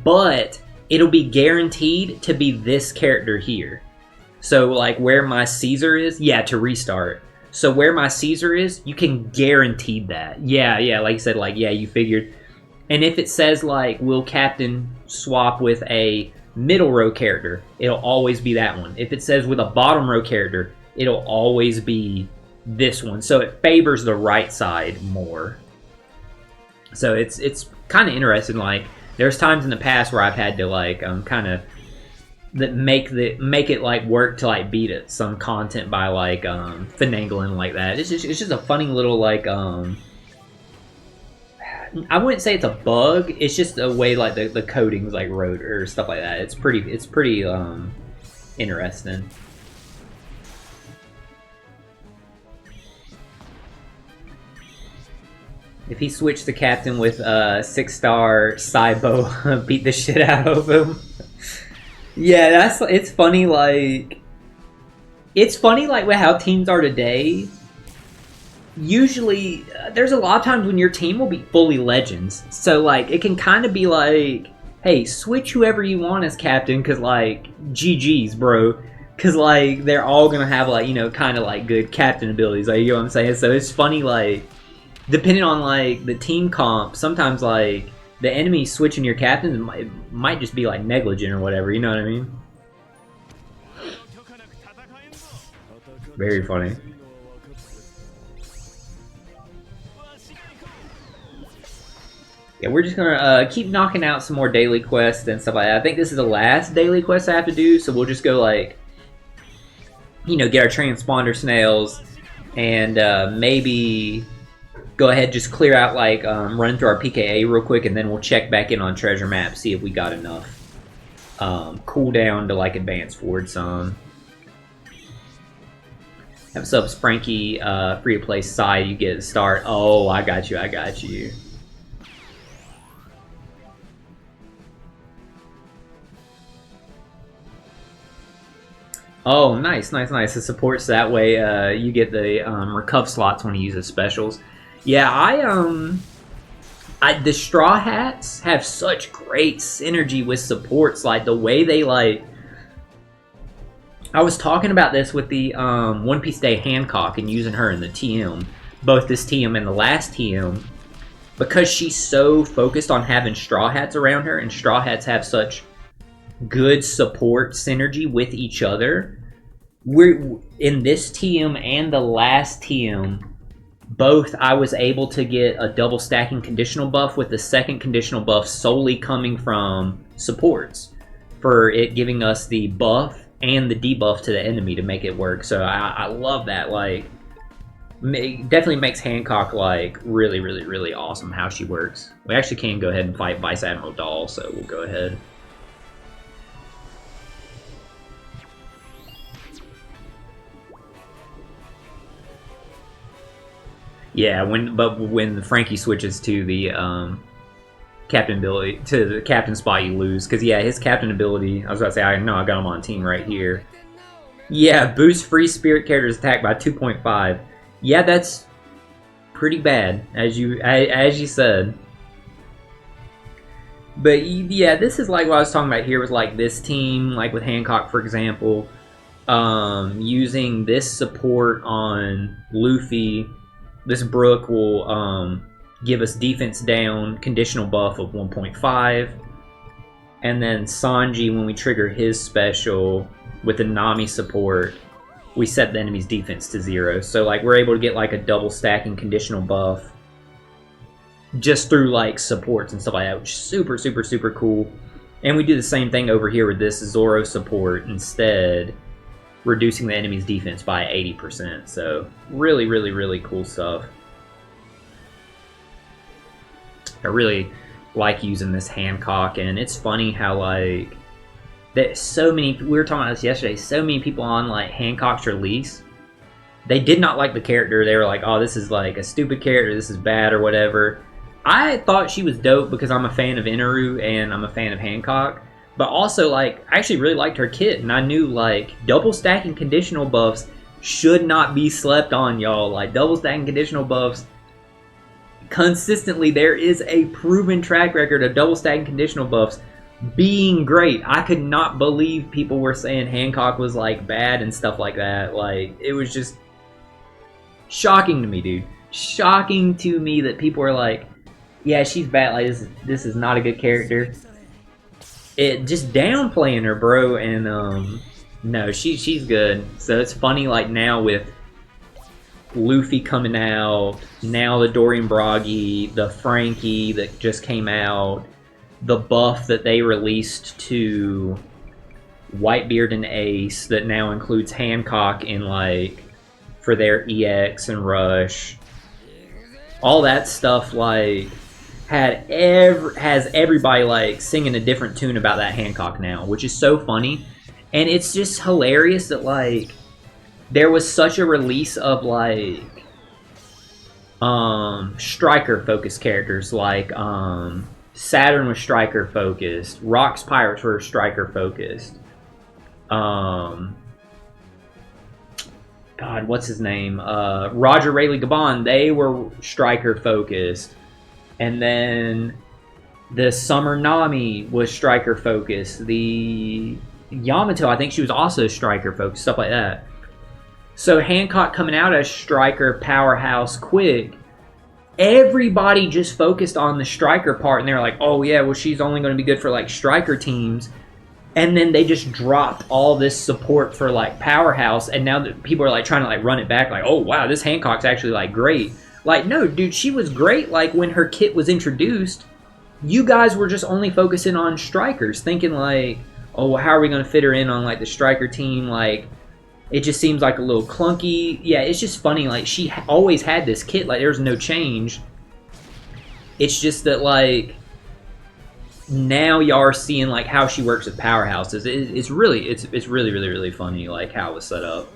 but it'll be guaranteed to be this character here. So like where my Caesar is, yeah, to restart. So where my Caesar is, you can guarantee that. Yeah, like you said, like, yeah, you figured. And if it says like, will captain swap with a middle row character, it'll always be that one. If it says with a bottom row character, it'll always be this one. So it favors the right side more. So it's kind of interesting. Like there's times in the past where I've had to like kind of make it like work to like beat it some content by like finagling like that. It's just a funny little like I wouldn't say it's a bug. It's just a way like the coding's like wrote or stuff like that. It's pretty interesting. If he switched the captain with 6-star Saibo, beat the shit out of him. Yeah, it's funny. Like it's funny like how teams are today. Usually, there's a lot of times when your team will be fully legends. So, like, it can kind of be like, hey, switch whoever you want as captain, because, like, GG's, bro. Because, like, they're all going to have, like, you know, kind of, like, good captain abilities. Like, you know what I'm saying? So, it's funny, like, depending on, like, the team comp, sometimes, like, the enemy switching your captains might just be, like, negligent or whatever. You know what I mean? Very funny. Yeah, we're just gonna keep knocking out some more daily quests and stuff like that. I think this is the last daily quest I have to do, so we'll just go like, you know, get our transponder snails and maybe go ahead just clear out like run through our PKA real quick, and then we'll check back in on treasure map, see if we got enough cooldown to like advance forward some. Have sub Spranky free to play side. You get a start. Oh, I got you. I got you. Oh, nice. It supports that way. You get the recuff slots when you use the specials. Yeah, the Straw Hats have such great synergy with supports. Like the way they like. I was talking about this with the One Piece Day Hancock and using her in the TM, both this TM and the last TM, because she's so focused on having Straw Hats around her, and Straw Hats have such good support synergy with each other. we're in this TM and the last TM. Both I was able to get a double stacking conditional buff, with the second conditional buff solely coming from supports, for it giving us the buff and the debuff to the enemy to make it work. So I love that. Like, definitely makes Hancock like really, really, really awesome how she works. We actually can go ahead and fight Vice Admiral Dahl, so we'll go ahead. Yeah, when Frankie switches to the captain ability, to the captain spot, you lose. Because yeah, his captain ability, I was about to say, I know I got him on team right here. Yeah, boost free spirit characters attack by 2.5. Yeah, that's pretty bad, as you said. But yeah, this is like what I was talking about here with like this team, like with Hancock, for example, using this support on Luffy. This Brook will give us defense down, conditional buff of 1.5. And then Sanji, when we trigger his special with the Nami support, we set the enemy's defense to 0. So like we're able to get like a double stacking conditional buff just through like supports and stuff like that, which is super, super, super cool. And we do the same thing over here with this Zoro support instead, reducing the enemy's defense by 80%. So really, really, really cool stuff. I really like using this Hancock, and it's funny how like that so many, we were talking about this yesterday, so many people on like Hancock's release, they did not like the character. They were like, oh, this is like a stupid character, this is bad or whatever. I thought she was dope because I'm a fan of Inaru and I'm a fan of Hancock. But also, like, I actually really liked her kit, and I knew, like, double stacking conditional buffs should not be slept on, y'all. Like, double stacking conditional buffs, consistently, there is a proven track record of double stacking conditional buffs being great. I could not believe people were saying Hancock was, like, bad and stuff like that. Like, it was just shocking to me, dude. Shocking to me that people are like, yeah, she's bad. Like, this is not a good character. It just downplaying her, bro, and no, she's good. So it's funny, like now with Luffy coming out, now the Dorian Bragi, the Frankie that just came out, the buff that they released to Whitebeard and Ace that now includes Hancock in like for their EX and Rush, all that stuff like has everybody like singing a different tune about that Hancock now, which is so funny. And it's just hilarious that like there was such a release of like striker focused characters, like Saturn was striker focused, Rock's Pirates were striker focused, God, what's his name, Roger Rayleigh Gabon, they were striker focused. And then the Summer Nami was striker focused. The Yamato, I think she was also striker focused, stuff like that. So Hancock coming out as striker powerhouse quick, everybody just focused on the striker part, and they were like, oh yeah, well she's only going to be good for like striker teams. And then they just dropped all this support for like powerhouse, and now that people are like trying to like run it back, like, oh wow, this Hancock's actually like great. Like, no, dude, she was great, like, when her kit was introduced. You guys were just only focusing on strikers, thinking, like, oh, well, how are we going to fit her in on, like, the striker team? Like, it just seems, like, a little clunky. Yeah, it's just funny. Like, she always had this kit. Like, there's no change. It's just that, like, now y'all are seeing, like, how she works with powerhouses. It's really, really, really, really funny, like, how it was set up.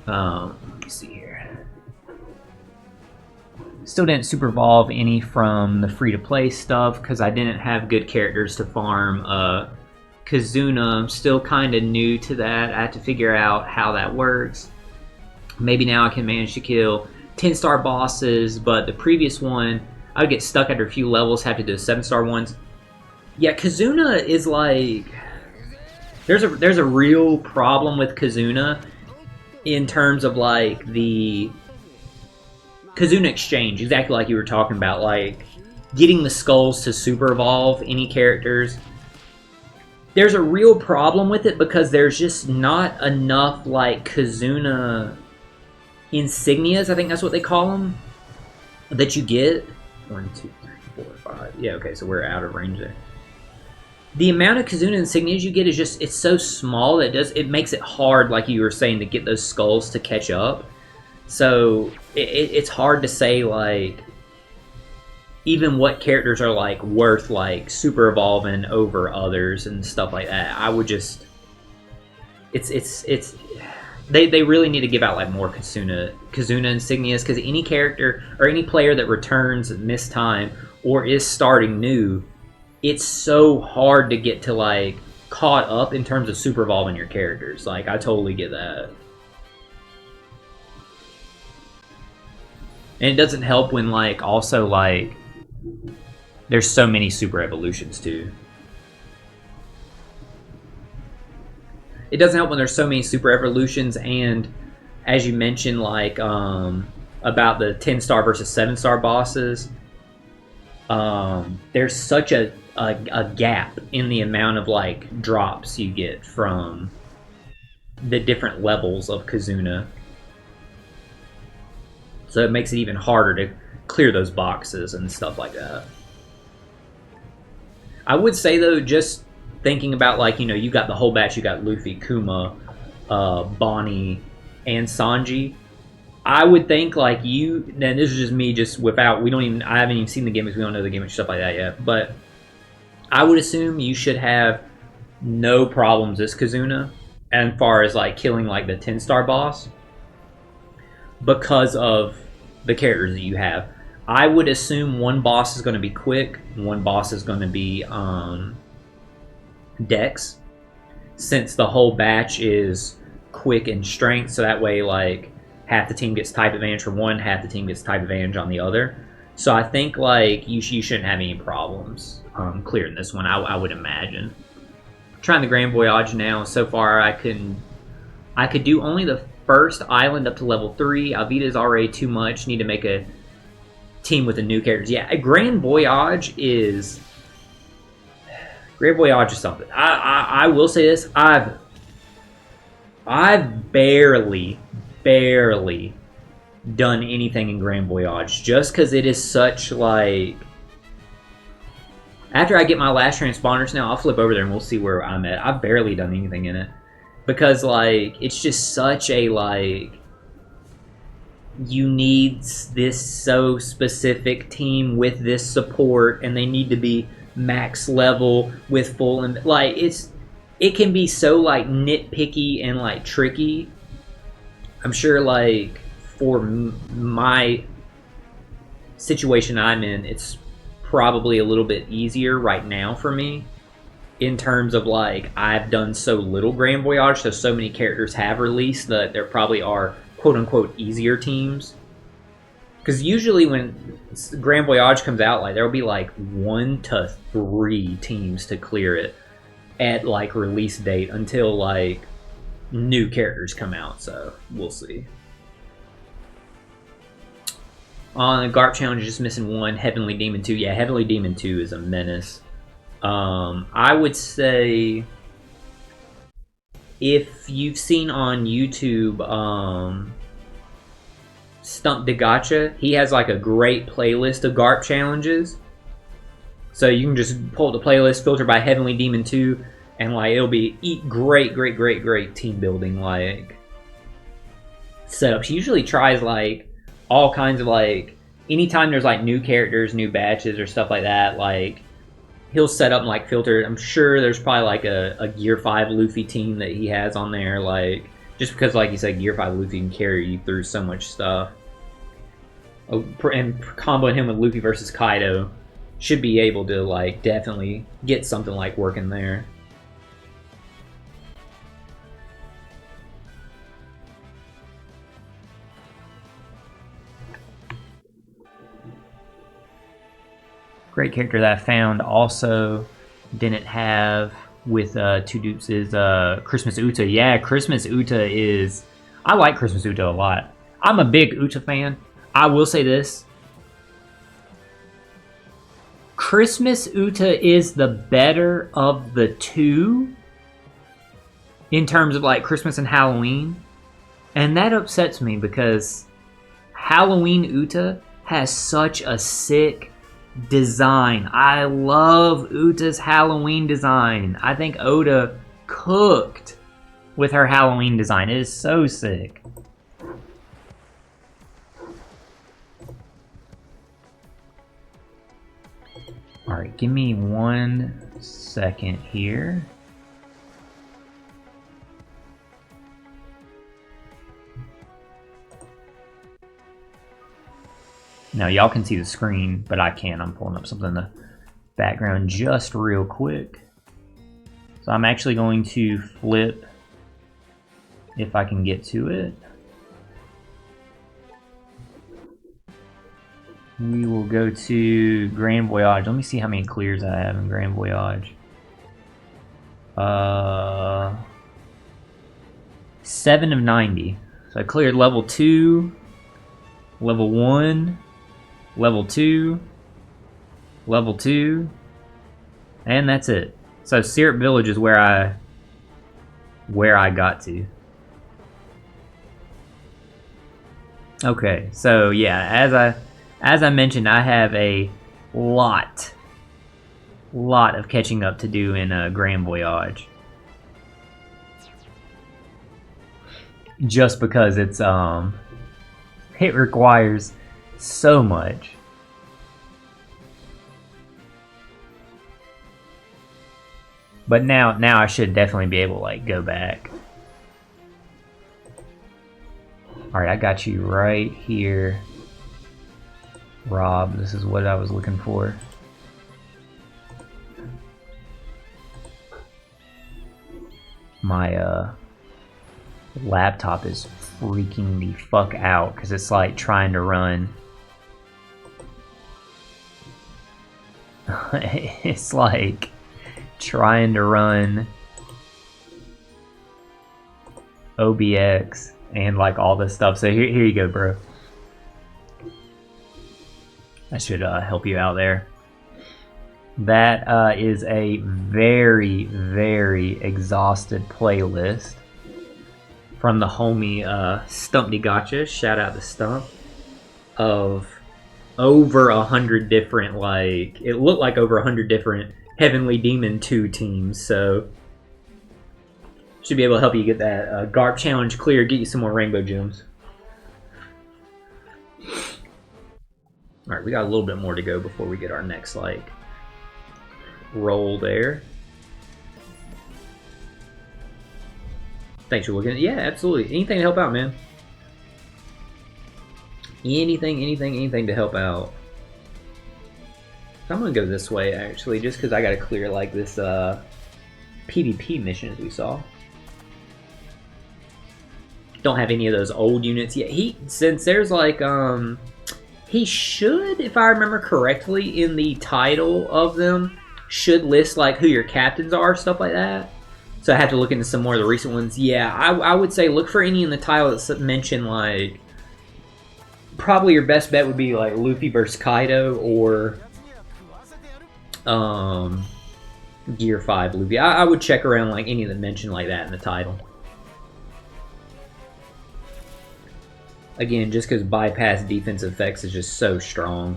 Let me see here. Still didn't super evolve any from the free-to-play stuff because I didn't have good characters to farm. Kazuna, I'm still kind of new to that. I have to figure out how that works. Maybe now I can manage to kill 10-star bosses, but the previous one, I would get stuck after a few levels, have to do 7-star ones. Yeah, Kazuna is like... There's a real problem with Kazuna in terms of like the Kazuna exchange, exactly like you were talking about, like getting the skulls to super evolve any characters. there's a real problem with it because there's just not enough like Kizuna insignias, I think that's what they call them, that you get. 1, 2, 3, 4, 5. Yeah, okay, so we're out of range there. The amount of Kizuna insignias you get is just, it's so small that it makes it hard, like you were saying, to get those skulls to catch up. So it's hard to say like even what characters are like worth like super evolving over others and stuff like that. I would just they really need to give out like more Kizuna insignias, because any character or any player that returns at missed time or is starting new, it's so hard to get to like caught up in terms of super evolving your characters. Like I totally get that. And it doesn't help when like also like there's so many super evolutions too. It doesn't help when there's so many super evolutions, and as you mentioned, like about the 10-star versus 7-star bosses, there's such a gap in the amount of like drops you get from the different levels of Kizuna. So it makes it even harder to clear those boxes and stuff like that. I would say though, just thinking about like, you know, you got the whole batch, you got Luffy, Kuma, Bonney, and Sanji. I would think like you, and this is just me, just without, I haven't even seen the gimmicks, we don't know the gimmicks, stuff like that yet, but I would assume you should have no problems this Kizuna as far as like killing like the 10-star boss because of the characters that you have. I would assume one boss is going to be quick, one boss is going to be Dex, since the whole batch is quick and strength, so that way like half the team gets type advantage for one, half the team gets type advantage on the other. So I think like you shouldn't have any problems clearing this one, I would imagine. Trying the Grand Voyage now. So far I could do only the first island up to level 3. Alvida is already too much. Need to make a team with the new characters. Yeah, a Grand Voyage is something. I will say this. I've barely done anything in Grand Voyage, just because it is such like. After I get my last transponders now, I'll flip over there and we'll see where I'm at. I've barely done anything in it, because like it's just such a like. You need this so specific team with this support, and they need to be max level with full, and like it can be so like nitpicky and like tricky. I'm sure like for my situation I'm in, it's probably a little bit easier right now for me in terms of like I've done so little Grand Voyage, so many characters have released that there probably are quote-unquote easier teams, because usually when Grand Voyage comes out, like there'll be like 1 to 3 teams to clear it at like release date until like new characters come out, so we'll see. On the Garp challenge, just missing 1, Heavenly Demon 2. Yeah, Heavenly Demon 2 is a menace. I would say if you've seen on YouTube Stump the Gacha, he has like a great playlist of Garp challenges. So you can just pull the playlist, filter by Heavenly Demon 2, and like it'll be great team building like setups. He usually tries like all kinds of like, anytime there's like new characters, new batches or stuff like that, like he'll set up and like filter. I'm sure there's probably like a Gear 5 Luffy team that he has on there, like just because like you said, Gear 5 Luffy can carry you through so much stuff. Oh, and comboing him with Luffy versus Kaido should be able to like definitely get something like working there. Great character that I found also didn't have with Two Dupes is Christmas Uta. Yeah, Christmas Uta is... I like Christmas Uta a lot. I'm a big Uta fan. I will say this. Christmas Uta is the better of the two in terms of like Christmas and Halloween. And that upsets me because Halloween Uta has such a sick design. I love Uta's Halloween design. I think Oda cooked with her Halloween design. It is so sick. Alright, give me 1 second here. Now y'all can see the screen, but I can't. I'm pulling up something in the background just real quick. So I'm actually going to flip if I can get to it. We will go to Grand Voyage. Let me see how many clears I have in Grand Voyage. 7 of 90. So I cleared level 2, level 1, level 2, level 2, and that's it. So Syrup Village is where I got to. Okay, so yeah, as I mentioned, I have a lot of catching up to do in Grand Voyage. Just because it's it requires so much. But now I should definitely be able to like go back. Alright, I got you right here, Rob. This is what I was looking for. My laptop is freaking the fuck out because it's like trying to run. It's like trying to run OBX and like all this stuff. So here you go, bro. That should help you out there. That is a very, very exhausted playlist from the homie Stumpy Gotcha. Shout out to Stump. Of over 100 different, like, it looked like over 100 different Heavenly Demon 2 teams. So should be able to help you get that Garp challenge clear, get you some more rainbow gems. Alright, we got a little bit more to go before we get our next, like, roll there. Thanks for looking. Yeah, absolutely. Anything to help out, man. Anything to help out. I'm gonna go this way, actually, just because I gotta clear, like, this PvP mission, as we saw. Don't have any of those old units yet. Since there's, like, he should, if I remember correctly, in the title of them, should list like who your captains are, stuff like that. So I have to look into some more of the recent ones. Yeah, I would say look for any in the title that mention like, probably your best bet would be like Luffy versus Kaido or Gear 5 Luffy. I would check around like any that mention like that in the title. Again, just because bypass defense effects is just so strong.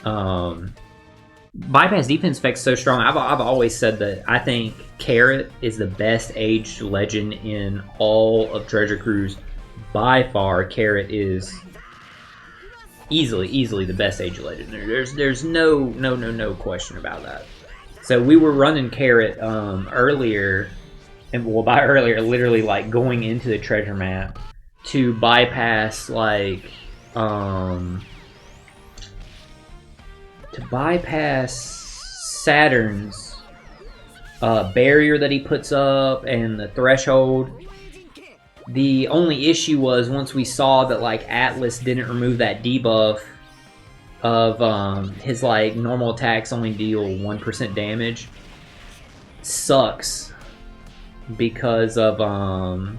Bypass defense effects so strong. I've always said that I think Carrot is the best aged legend in all of Treasure Cruise. By far, Carrot is easily the best aged legend. There's no question about that. So we were running Carrot earlier, and well, by earlier, literally like going into the treasure map to bypass like Saturn's barrier that he puts up and the threshold. The only issue was once we saw that like Atlas didn't remove that debuff of his like normal attacks only deal 1% damage. Sucks because of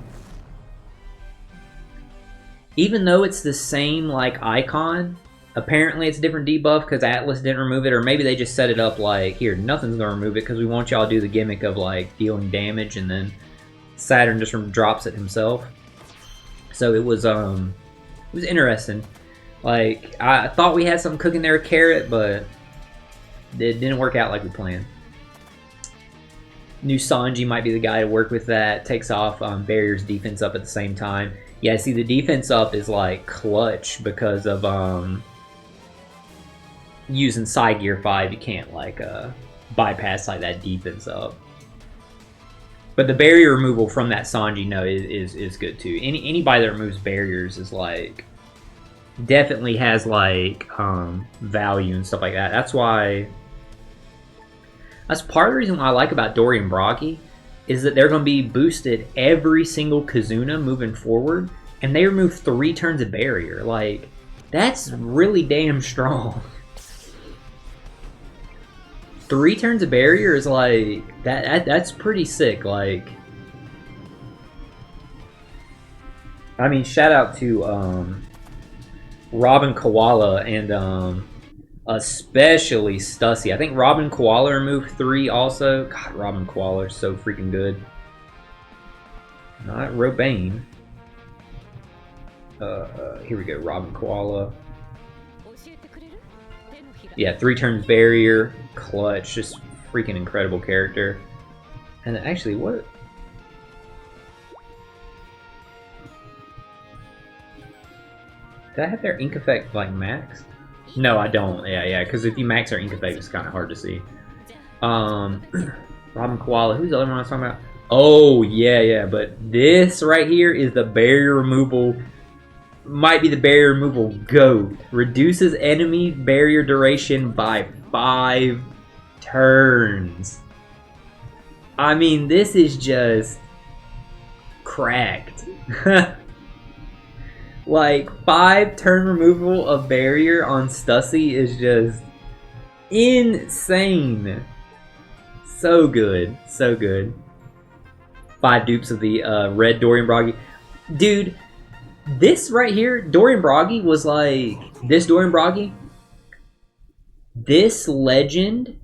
even though it's the same like icon, Apparently it's a different debuff because Atlas didn't remove it, or maybe they just set it up like, here, nothing's going to remove it because we want y'all to do the gimmick of like dealing damage, and then Saturn just drops it himself. So it was interesting. Like, I thought we had something cooking there with Carrot, but it didn't work out like we planned. New Sanji might be the guy to work with that. Takes off Barrier's defense up at the same time. Yeah, see, the defense up is like clutch because of using Side Gear 5. You can't like bypass like that defense up. But the barrier removal from that Sanji is good too. Anybody that removes barriers is like definitely has like value and stuff like that. That's part of the reason why I like about Dory and Broggy is that they're going to be boosted every single Kazuna moving forward, and they remove 3 turns of barrier. Like, that's really damn strong. 3 turns of barrier is like that's pretty sick. Like, I mean, shout out to Robin Koala and especially Stussy. I think Robin Koala removed 3 also. God, Robin Koala is so freaking good. Not Robane. Here we go, Robin Koala. Yeah, 3 turns barrier, clutch, just freaking incredible character. And actually, what? Did I have their ink effect like maxed? No, I don't. Yeah, because if you max their ink effect, it's kind of hard to see. Robin Koala. Who's the other one I was talking about? Oh, yeah. But this right here is the barrier removal. Might be the barrier removal GOAT. Reduces enemy barrier duration by 5 turns. I mean, this is just cracked. Like, 5 turn removal of barrier on Stussy is just insane. So good. So good. 5 dupes of the red Dorian Broggy. Dude, this right here, Dorian Broggy was like... This Dorian Broggy, this legend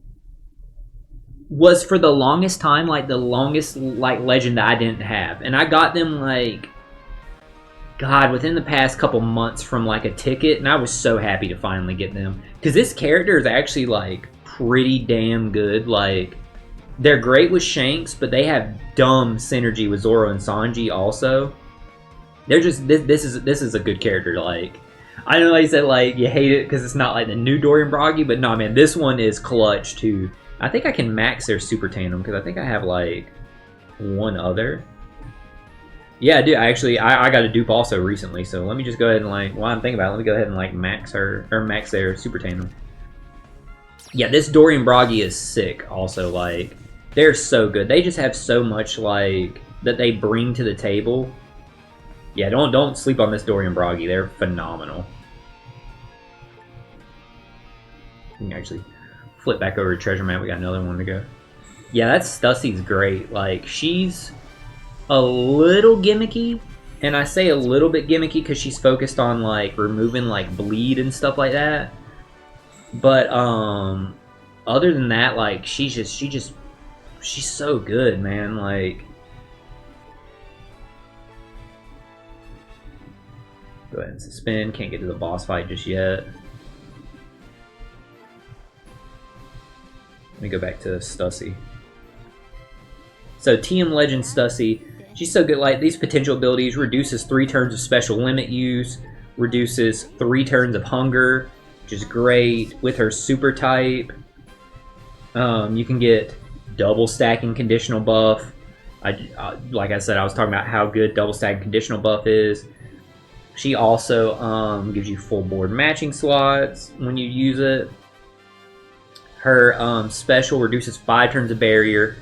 was for the longest time like the longest like legend that I didn't have. And I got them like... God, within the past couple months from like a ticket, and I was so happy to finally get them. Because this character is actually like pretty damn good. Like, they're great with Shanks, but they have dumb synergy with Zoro and Sanji also. They're just, this is a good character to like. I know you said like you hate it because it's not like the new Dorian Broggy, but no man, this one is clutch too. I think I can max their Super Tandem because I think I have like one other. Yeah, dude, I got a dupe also recently, so let me just go ahead and like, while I'm thinking about it, let me go ahead and like max her, or max their Super Tandem. Yeah, this Dorian Broggy is sick also, like, they're so good. They just have so much like, that they bring to the table. Yeah, don't sleep on this Dorian Broggy, they're phenomenal. You can actually flip back over to Treasure Map, we got another one to go. Yeah, that Stussy's great, like, she's a little gimmicky, and I say a little bit gimmicky because she's focused on like removing like bleed and stuff like that. But other than that, like she's so good, man. Like, go ahead and suspend. Can't get to the boss fight just yet. Let me go back to Stussy. So TM Legend Stussy. She's so good. Like, these potential abilities reduces 3 turns of special limit use, reduces 3 turns of hunger, which is great. With her super type, you can get double stacking conditional buff. Like I said, I was talking about how good double stacking conditional buff is. She also gives you full board matching slots when you use it. Her special reduces 5 turns of barrier,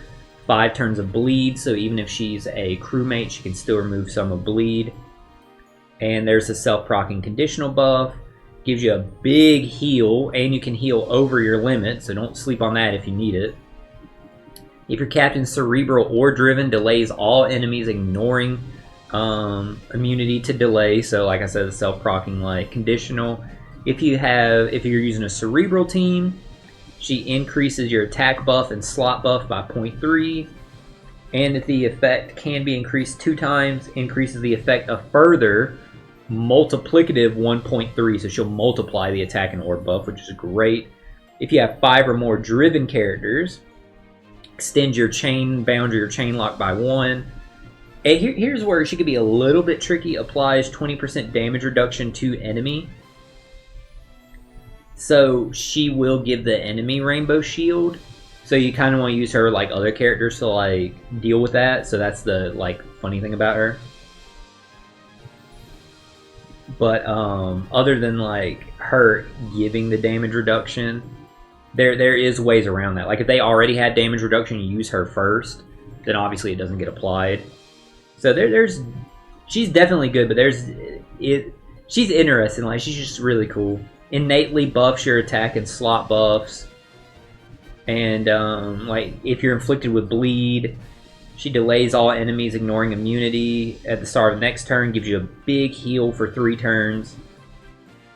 5 turns of bleed, so even if she's a crewmate, she can still remove some of bleed. And there's a self-proccing conditional buff. Gives you a big heal, and you can heal over your limit, so don't sleep on that if you need it. If your captain's cerebral or driven, delays all enemies, ignoring immunity to delay. So like I said, the self-proccing like conditional. If you're using a cerebral team, she increases your attack buff and slot buff by 0.3. And if the effect can be increased 2 times, increases the effect a further multiplicative 1.3. So she'll multiply the attack and orb buff, which is great. If you have 5 or more driven characters, extend your chain boundary or chain lock by 1. And here's where she could be a little bit tricky. Applies 20% damage reduction to enemy. So she will give the enemy rainbow shield. So you kind of want to use her like other characters to like deal with that. So that's the like funny thing about her. But other than like her giving the damage reduction, there is ways around that. Like if they already had damage reduction, you use her first, then obviously it doesn't get applied. So she's definitely good, but she's interesting. Like she's just really cool. Innately buffs your attack and slot buffs. And like if you're inflicted with bleed, she delays all enemies, ignoring immunity at the start of the next turn, gives you a big heal for 3 turns,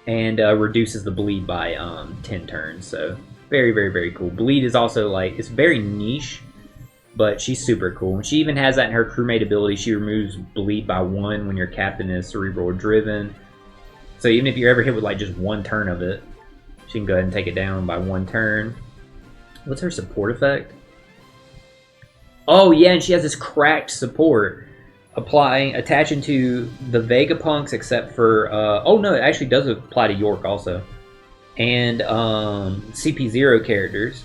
and reduces the bleed by 10 turns. So very, very, very cool. Bleed is also like, it's very niche, but she's super cool. And she even has that in her crewmate ability. She removes bleed by 1 when your captain is cerebral or driven. So even if you're ever hit with like just 1 turn of it, she can go ahead and take it down by 1 turn. What's her support effect? Oh yeah, and she has this cracked support. Attaching to the Vegapunks except for, oh no, it actually does apply to York also. And CP0 characters.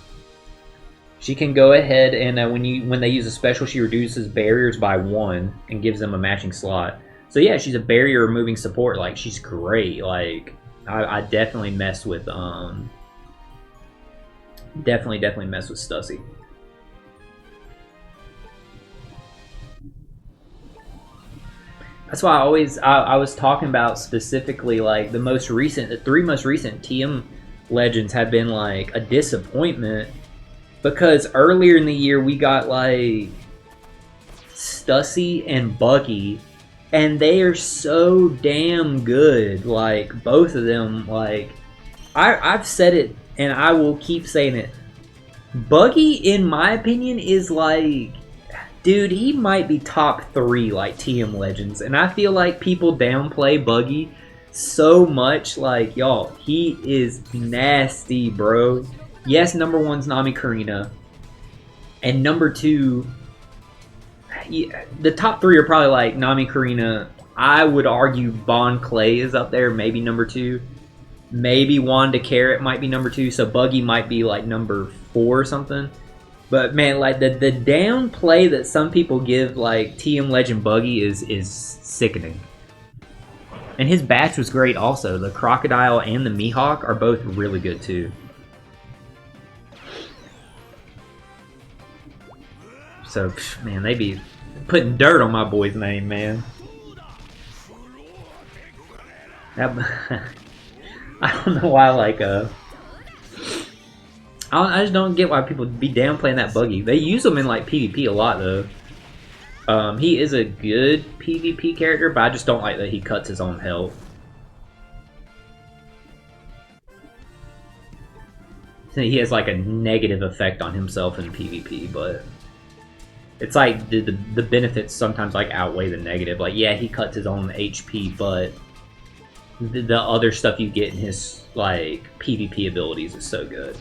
She can go ahead and when they use a special, she reduces barriers by 1 and gives them a matching slot. So yeah, she's a barrier removing support. Like she's great. Like I definitely mess with definitely mess with Stussy. That's why I was talking about specifically like the 3 most recent TM Legends have been like a disappointment, because earlier in the year we got like Stussy and Buggy, and they are so damn good. Like both of them, like I've said it and I will keep saying it. Buggy, in my opinion, is like, dude, he might be top 3 like TM Legends, and I feel like people downplay Buggy so much. Like, y'all, he is nasty, bro. Yes, number 1's Nami Karina, and number 2, the top 3 are probably like Nami Karina. I would argue Bon Clay is up there, maybe number 2. Maybe Wanda Carrot might be number 2, so Buggy might be like number 4 or something. But man, like the downplay that some people give like TM Legend Buggy is sickening. And his batch was great also. The Crocodile and the Mihawk are both really good too. So man, they be putting dirt on my boy's name, man. I don't know why, like, I just don't get why people be downplaying that Buggy. They use him in, like, PvP a lot, though. He is a good PvP character, but I just don't like that he cuts his own health. He has, like, a negative effect on himself in PvP, but it's like the benefits sometimes, like, outweigh the negative. Like, yeah, he cuts his own HP, but the other stuff you get in his like PvP abilities is so good.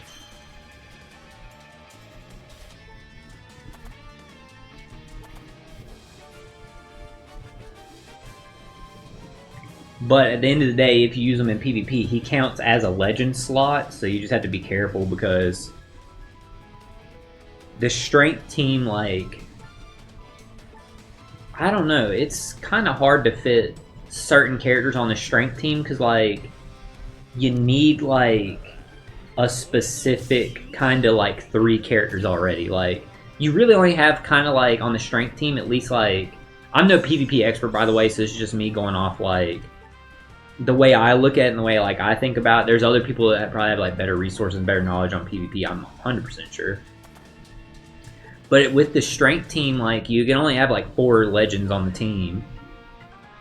But at the end of the day, if you use him in PvP, he counts as a legend slot, so you just have to be careful, because the strength team, like, I don't know, it's kind of hard to fit certain characters on the strength team, because like you need like a specific kind of like 3 characters already. Like you really only have kind of like on the strength team at least, like, I'm no PvP expert by the way, so this is just me going off like the way I look at it and the way like I think about it. There's other people that probably have like better resources and better knowledge on PvP, I'm 100% sure. But with the strength team, like you can only have like 4 legends on the team.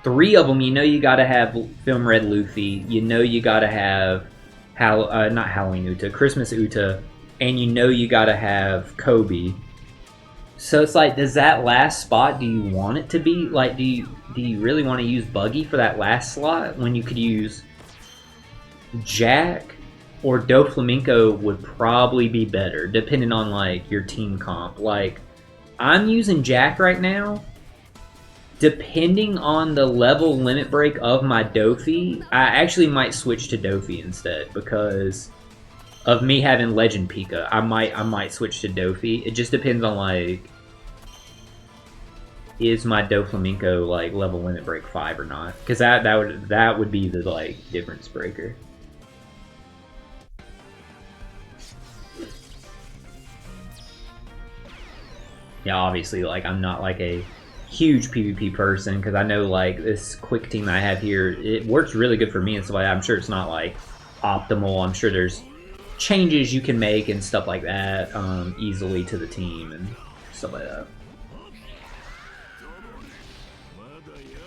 3 of them, you know you gotta have Film Red Luffy, you know you gotta have not Halloween Uta, Christmas Uta, and you know you gotta have Kobe. So it's like, does that last spot, do you want it to be, like, do you really want to use Buggy for that last slot when you could use Jack? Or Doflamingo would probably be better, depending on, like, your team comp. Like, I'm using Jack right now. Depending on the level limit break of my Dofi, I actually might switch to Dofi instead, because of me having Legend Pika. I might switch to Dofi. It just depends on, like, is my Doflamingo, like, level limit break 5 or not? Because that would be the, like, difference breaker. Yeah, obviously, like, I'm not, like, a huge PvP person, because I know, like, this quick team I have here, it works really good for me and stuff like that. I'm sure it's not, like, optimal. I'm sure there's changes you can make and stuff like that easily to the team and stuff like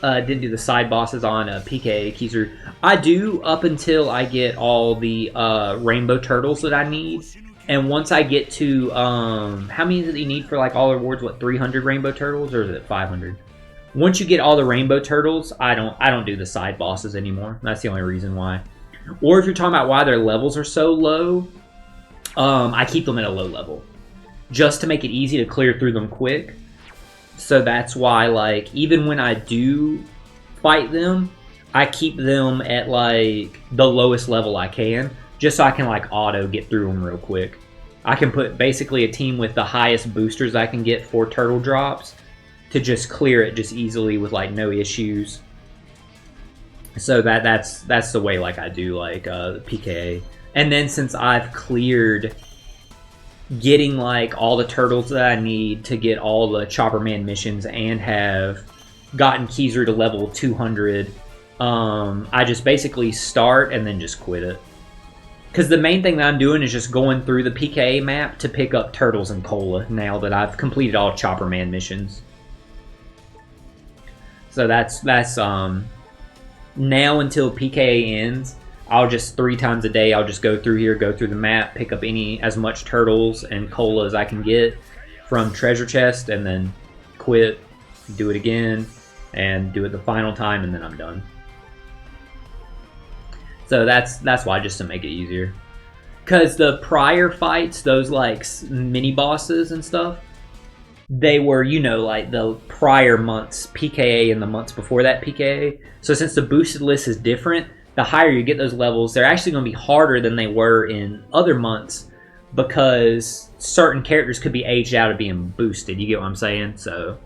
that. Didn't do the side bosses on PK Kizaru. I do up until I get all the rainbow turtles that I need. And once I get to, how many do you need for, like, all the rewards? What, 300 rainbow turtles, or is it 500? Once you get all the rainbow turtles, I don't do the side bosses anymore. That's the only reason why. Or if you're talking about why their levels are so low, I keep them at a low level, just to make it easy to clear through them quick. So that's why, like, even when I do fight them, I keep them at, like, the lowest level I can, just so I can, like, auto get through them real quick. I can put basically a team with the highest boosters I can get for turtle drops to just clear it just easily with, like, no issues. So that's the way, like, I do, like, PKA. And then since I've cleared getting, like, all the turtles that I need to get all the Chopper Man missions and have gotten Kizaru to level 200, I just basically start and then just quit it. Because the main thing that I'm doing is just going through the PKA map to pick up turtles and cola now that I've completed all Chopper Man missions. So that's now until PKA ends, I'll just 3 times a day, I'll just go through here, go through the map, pick up as much turtles and cola as I can get from treasure chest, and then quit, do it again, and do it the final time, and then I'm done. So that's why, just to make it easier. Because the prior fights, those, like, mini bosses and stuff, they were, you know, like, the prior months PKA and the months before that PKA. So since the boosted list is different, the higher you get those levels, they're actually going to be harder than they were in other months, because certain characters could be aged out of being boosted. You get what I'm saying? So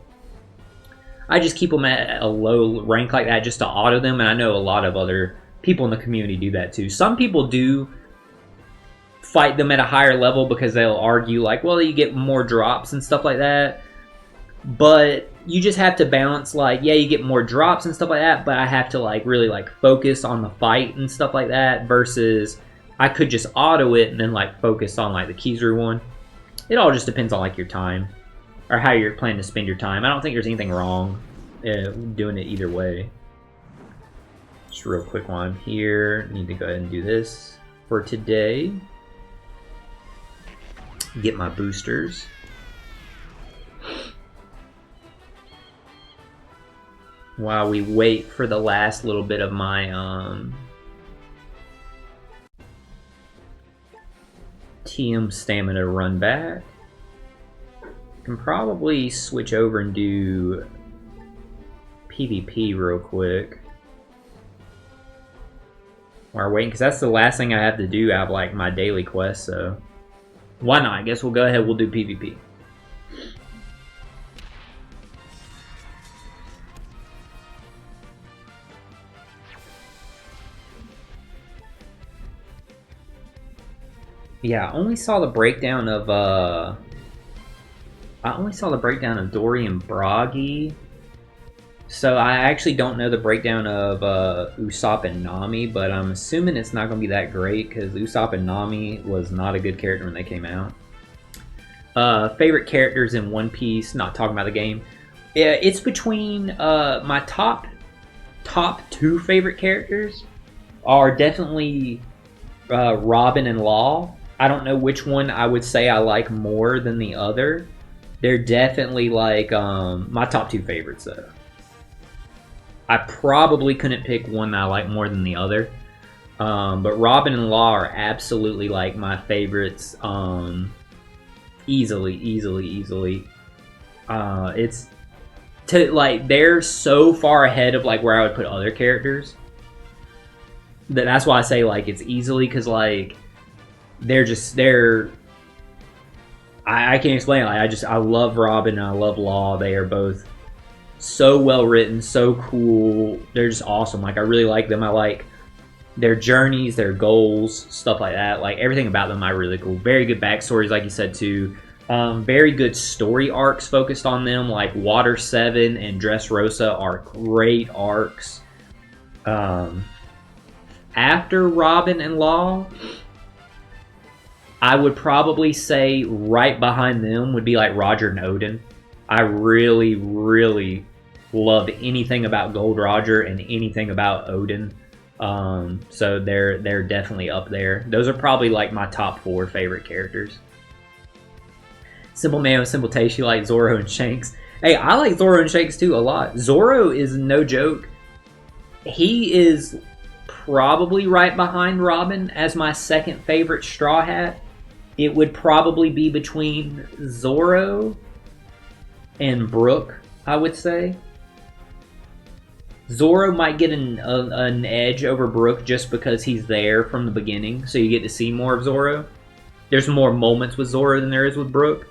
I just keep them at a low rank like that just to auto them, and I know a lot of other people in the community do that too. Some people do fight them at a higher level because they'll argue, like, well, you get more drops and stuff like that. But you just have to balance, like, yeah, you get more drops and stuff like that, but I have to, like, really, like, focus on the fight and stuff like that, versus I could just auto it and then, like, focus on, like, the Kizaru one. It all just depends on, like, your time or how you're planning to spend your time. I don't think there's anything wrong doing it either way. Just real quick while I'm here, need to go ahead and do this for today. Get my boosters. While we wait for the last little bit of my TM stamina to run back, I can probably switch over and do PvP real quick while we're waiting, because that's the last thing I have to do out of, like, my daily quest. So why not? I guess we'll go ahead, we'll do PvP. Yeah, I only saw the breakdown of Dory and Bragi. So I actually don't know the breakdown of Usopp and Nami, but I'm assuming it's not going to be that great, because Usopp and Nami was not a good character when they came out. Favorite characters in One Piece, not talking about the game. It's between my top top 2 favorite characters are definitely Robin and Law. I don't know which one I would say I like more than the other. They're definitely like my top 2 favorites though. I probably couldn't pick one that I like more than the other. But Robin and Law are absolutely like my favorites. Easily. It's to like they're so far ahead of like where I would put other characters. That's why I say like it's easily, because like they're I can't explain it. Like I love Robin and I love Law. They are both so well written, so cool. They're just awesome. Like I really like them. I like their journeys, their goals, stuff like that. Like everything about them, I really cool. Very good backstories, like you said too. Very good story arcs focused on them. Like Water 7 and Dressrosa are great arcs. After Robin and Law, I would probably say right behind them would be like Roger and Odin. I really, really love anything about Gold Roger and anything about Odin. So they're definitely up there. Those are probably like my top 4 favorite characters. Simple Man with Simple Taste, you like Zoro and Shanks. Hey, I like Zoro and Shanks too a lot. Zoro is no joke. He is probably right behind Robin as my second favorite Straw Hat. It would probably be between Zoro and Brook, I would say. Zoro might get an edge over Brook just because he's there from the beginning, so you get to see more of Zoro. There's more moments with Zoro than there is with Brook.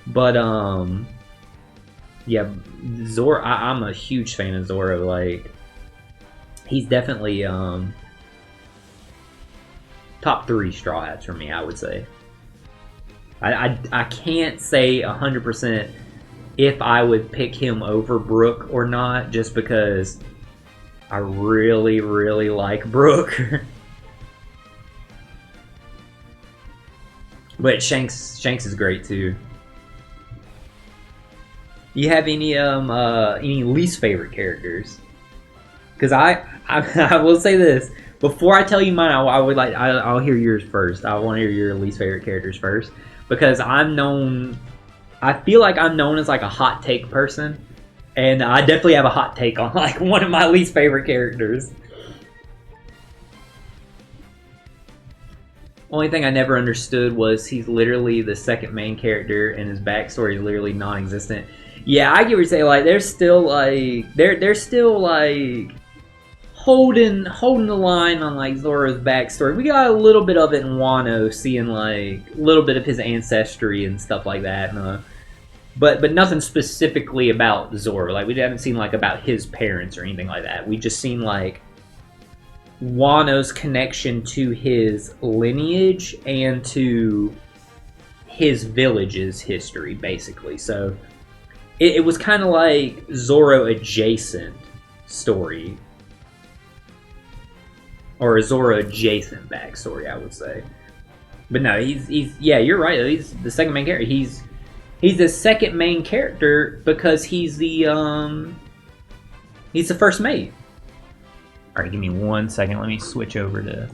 But, yeah, Zoro, I'm a huge fan of Zoro. Like, he's definitely top 3 Straw Hats for me, I would say. I can't say 100% if I would pick him over Brook or not, just because I really, really like Brook. But Shanks is great too. You have any least favorite characters? Because I will say this before I tell you mine. I'll hear yours first. I want to hear your least favorite characters first, because I feel like I'm known as like a hot take person, and I definitely have a hot take on like one of my least favorite characters. Only thing I never understood was he's literally the second main character and his backstory is literally non-existent. Yeah, I get what you're saying. Like they're still like holding the line on like Zoro's backstory. We got a little bit of it in Wano, seeing like a little bit of his ancestry and stuff like that. But nothing specifically about Zoro. Like we haven't seen like about his parents or anything like that. We just seen like Wano's connection to his lineage and to his village's history, basically. So it was kind of like Zoro adjacent story, or a Zoro adjacent backstory, I would say. But no, he's yeah, you're right. He's the second main character. He's the second main character because he's the first mate. All right, give me 1 second. Let me switch over to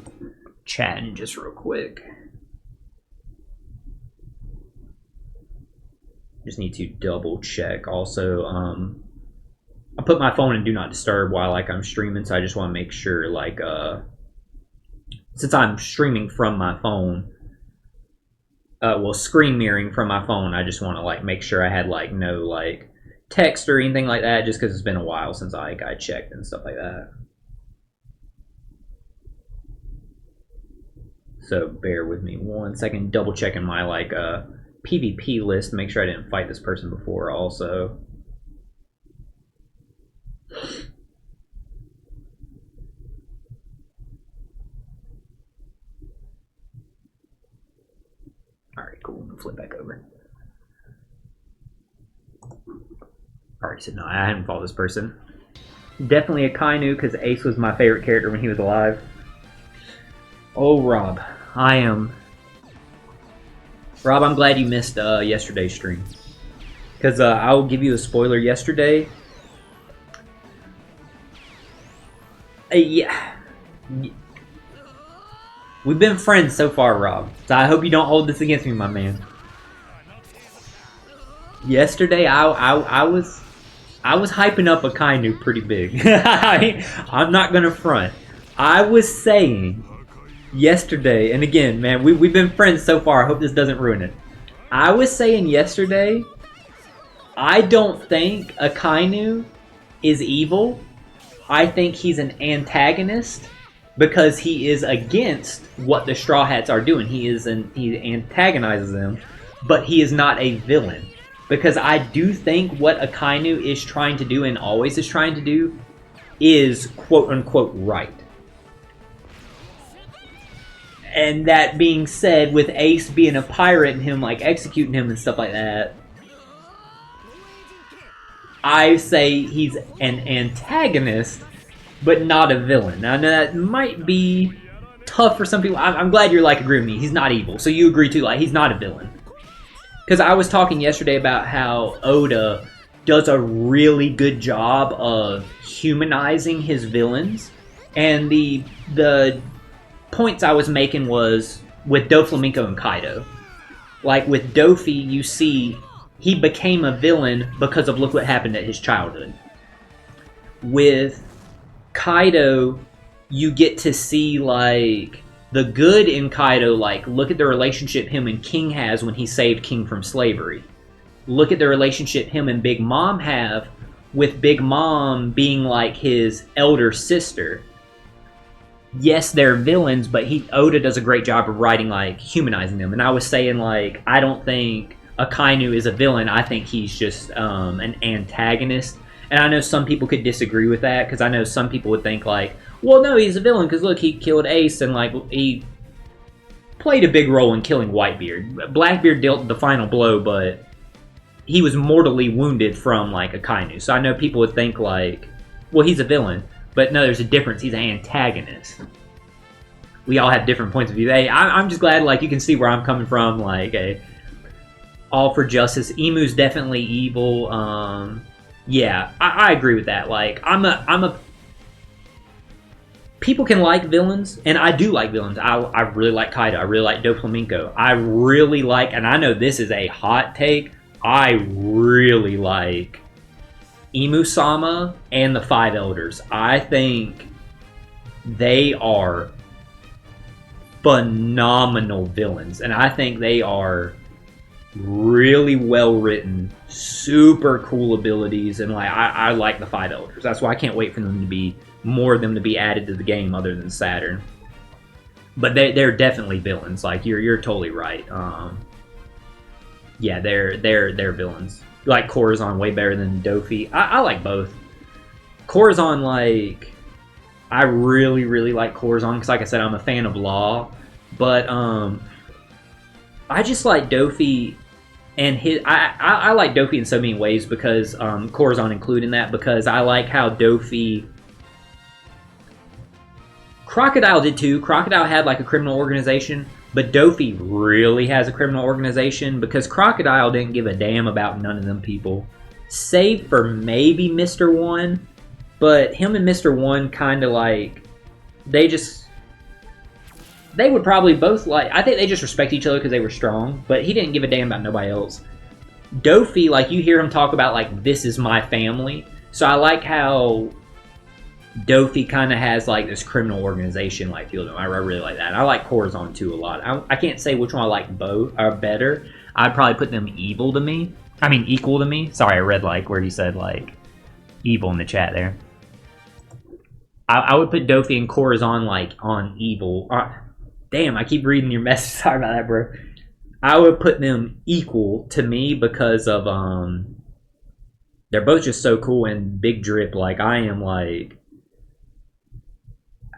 chatting just real quick. Just need to double check. Also, I put my phone in Do Not Disturb while like I'm streaming, so I just want to make sure like since I'm streaming from my phone, well, screen mirroring from my phone, I just want to like make sure I had like no like text or anything like that, just because it's been a while since I checked and stuff like that. So bear with me 1 second, double checking my like PvP list to make sure I didn't fight this person before also. Alright, cool. I'm gonna flip back over. Alright, so no, I hadn't fought this person. Definitely a Kainu, because Ace was my favorite character when he was alive. Oh, Rob. Rob, I'm glad you missed yesterday's stream. Because I will give you a spoiler. Yesterday, Yeah. We've been friends so far, Rob. So I hope you don't hold this against me, my man. Yesterday, I was hyping up Akainu pretty big. I'm not gonna front. I was saying yesterday, and again, man, we've been friends so far. I hope this doesn't ruin it. I was saying yesterday, I don't think Akainu is evil. I think he's an antagonist because he is against what the Straw Hats are doing. He antagonizes them, but he is not a villain. Because I do think what Akainu is trying to do and always is trying to do is quote-unquote right. And that being said, with Ace being a pirate and him like executing him and stuff like that, I say he's an antagonist, but not a villain. Now, that might be tough for some people. I'm glad you're like agreeing with me. He's not evil, so you agree too. Like he's not a villain. Because I was talking yesterday about how Oda does a really good job of humanizing his villains, and the points I was making was with Doflamingo and Kaido. Like with Dofi, you see he became a villain because of look what happened at his childhood. With Kaido, you get to see like the good in Kaido, like look at the relationship him and King has when he saved King from slavery. Look at the relationship him and Big Mom have, with Big Mom being like his elder sister. Yes, they're villains, but Oda does a great job of writing, like, humanizing them. And I was saying, like, I don't think Akainu is a villain. I think he's just an antagonist. And I know some people could disagree with that, because I know some people would think, like, well, no, he's a villain, because look, he killed Ace, and, like, he played a big role in killing Whitebeard. Blackbeard dealt the final blow, but he was mortally wounded from, like, Akainu. So I know people would think, like, well, he's a villain. But no, there's a difference. He's an antagonist. We all have different points of view. Hey, I'm just glad, like, you can see where I'm coming from. Like, all for justice. Emu's definitely evil. Yeah, I agree with that. Like, I'm a. People can like villains, and I do like villains. I really like Kaido. I really like Doflamingo. I really like, and I know this is a hot take, I really like Imu-sama and the Five Elders. I think they are phenomenal villains, and I think they are really well written, super cool abilities, and like I like the Five Elders. That's why I can't wait for them to be more of them to be added to the game other than Saturn. But they're definitely villains. Like you're totally right. Yeah, they're villains. Like Corazon way better than Dofi. I like both. Corazon, like, I really like Corazon because, like I said, I'm a fan of Law. But I just like Dofi and his. I like Dofi in so many ways because Corazon included in that, because I like how Dofi. Crocodile did too. Crocodile had like a criminal organization. But Dofi really has a criminal organization because Crocodile didn't give a damn about none of them people. Save for maybe Mr. One. But him and Mr. One kind of like... They would probably both like... I think they just respect each other because they were strong. But he didn't give a damn about nobody else. Dofi, like you hear him talk about like, this is my family. So I like how... Dofi kind of has like this criminal organization like feel to him. I really like that. And I like Corazon too a lot. I can't say which one I like both or better. I'd probably put them equal to me. Sorry, I read like where you said like evil in the chat there. I would put Dofi and Corazon like on evil. Damn, I keep reading your message. Sorry about that, bro. I would put them equal to me because of they're both just so cool. And Big Drip, like I am like.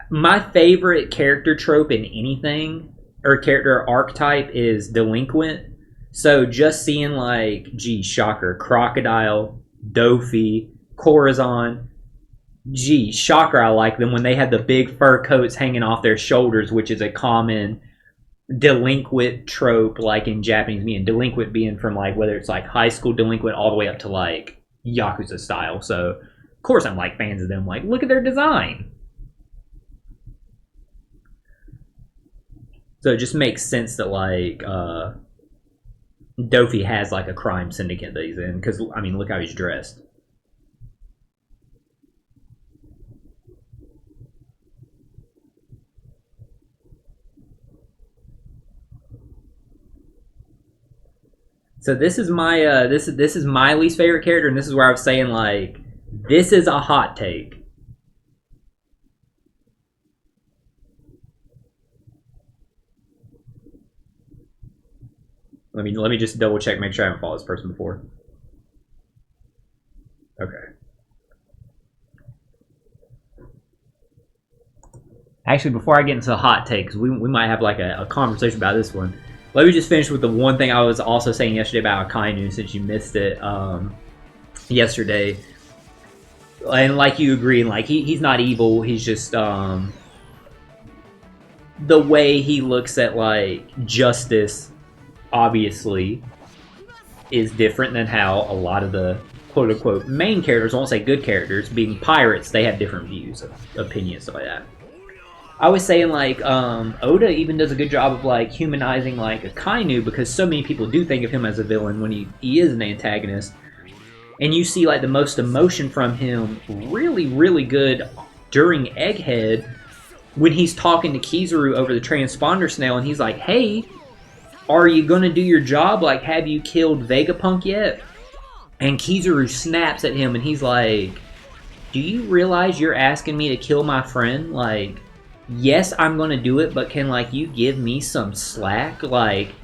My favorite character trope in anything, or character archetype, is delinquent. So just seeing like, gee, shocker, Crocodile, Dofi, Corazon, gee, shocker, I like them when they had the big fur coats hanging off their shoulders, which is a common delinquent trope like in Japanese media. Delinquent being from like, whether it's like high school delinquent all the way up to like Yakuza style. So of course I'm like fans of them. Like, look at their design. So it just makes sense that like Dofi has like a crime syndicate that he's in, because I mean, look how he's dressed. So this is my this is my least favorite character, and this is where I was saying like this is a hot take. Let me just double check, make sure I haven't followed this person before. Okay. Actually, before I get into the hot takes, we might have like a conversation about this one. Let me just finish with the one thing I was also saying yesterday about Akainu, since you missed it yesterday. And like you agree, like he's not evil. He's just the way he looks at like justice, obviously, is different than how a lot of the quote unquote main characters, I won't say good characters, being pirates, they have different views, opinions, stuff like that. I was saying like Oda even does a good job of like humanizing like Akainu, because so many people do think of him as a villain when he is an antagonist, and you see like the most emotion from him really good during Egghead when he's talking to Kizaru over the transponder snail, and he's like, hey, are you gonna do your job? Like, have you killed Vegapunk yet? And Kizaru snaps at him and he's like, do you realize you're asking me to kill my friend? Like, yes, I'm gonna do it, but can, like, you give me some slack? Like,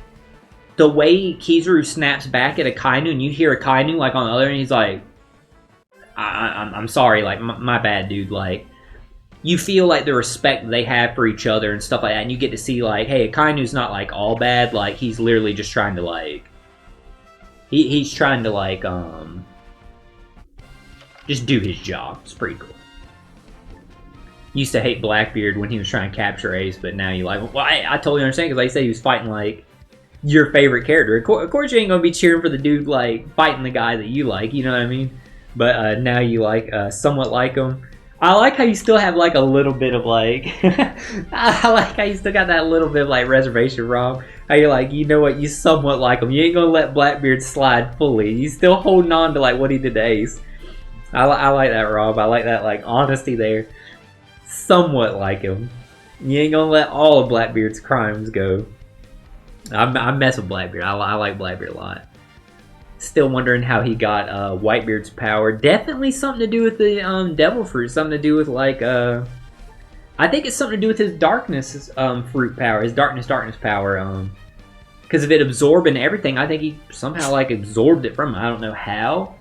the way Kizaru snaps back at Akainu, and you hear Akainu, like, on the other end, he's like, I'm sorry, like, my bad, dude. Like, you feel, like, the respect they have for each other and stuff like that, and you get to see, like, hey, Akainu's not, like, all bad. Like, he's literally just trying to, like, he's trying to, like, just do his job. It's pretty cool. Used to hate Blackbeard when he was trying to capture Ace, but now you like, well, I totally understand, because like I said, he was fighting like your favorite character. Of course you ain't gonna be cheering for the dude like fighting the guy that you like, you know what I mean? But now you like somewhat like him. I like how you still have like a little bit of like I like how you still got that little bit of like reservation, Rob. How you're like, you know what, you somewhat like him. You ain't gonna let Blackbeard slide fully. You still holding on to like what he did to Ace. I like that, Rob. I like that like honesty there. Somewhat like him. You ain't gonna let all of Blackbeard's crimes go. I mess with Blackbeard. I like Blackbeard a lot. Still wondering how he got Whitebeard's power. Definitely something to do with the Devil Fruit. Something to do with like I think it's something to do with his darkness fruit power. His darkness power. Because of it absorbing everything, I think he somehow like absorbed it from him. I don't know how.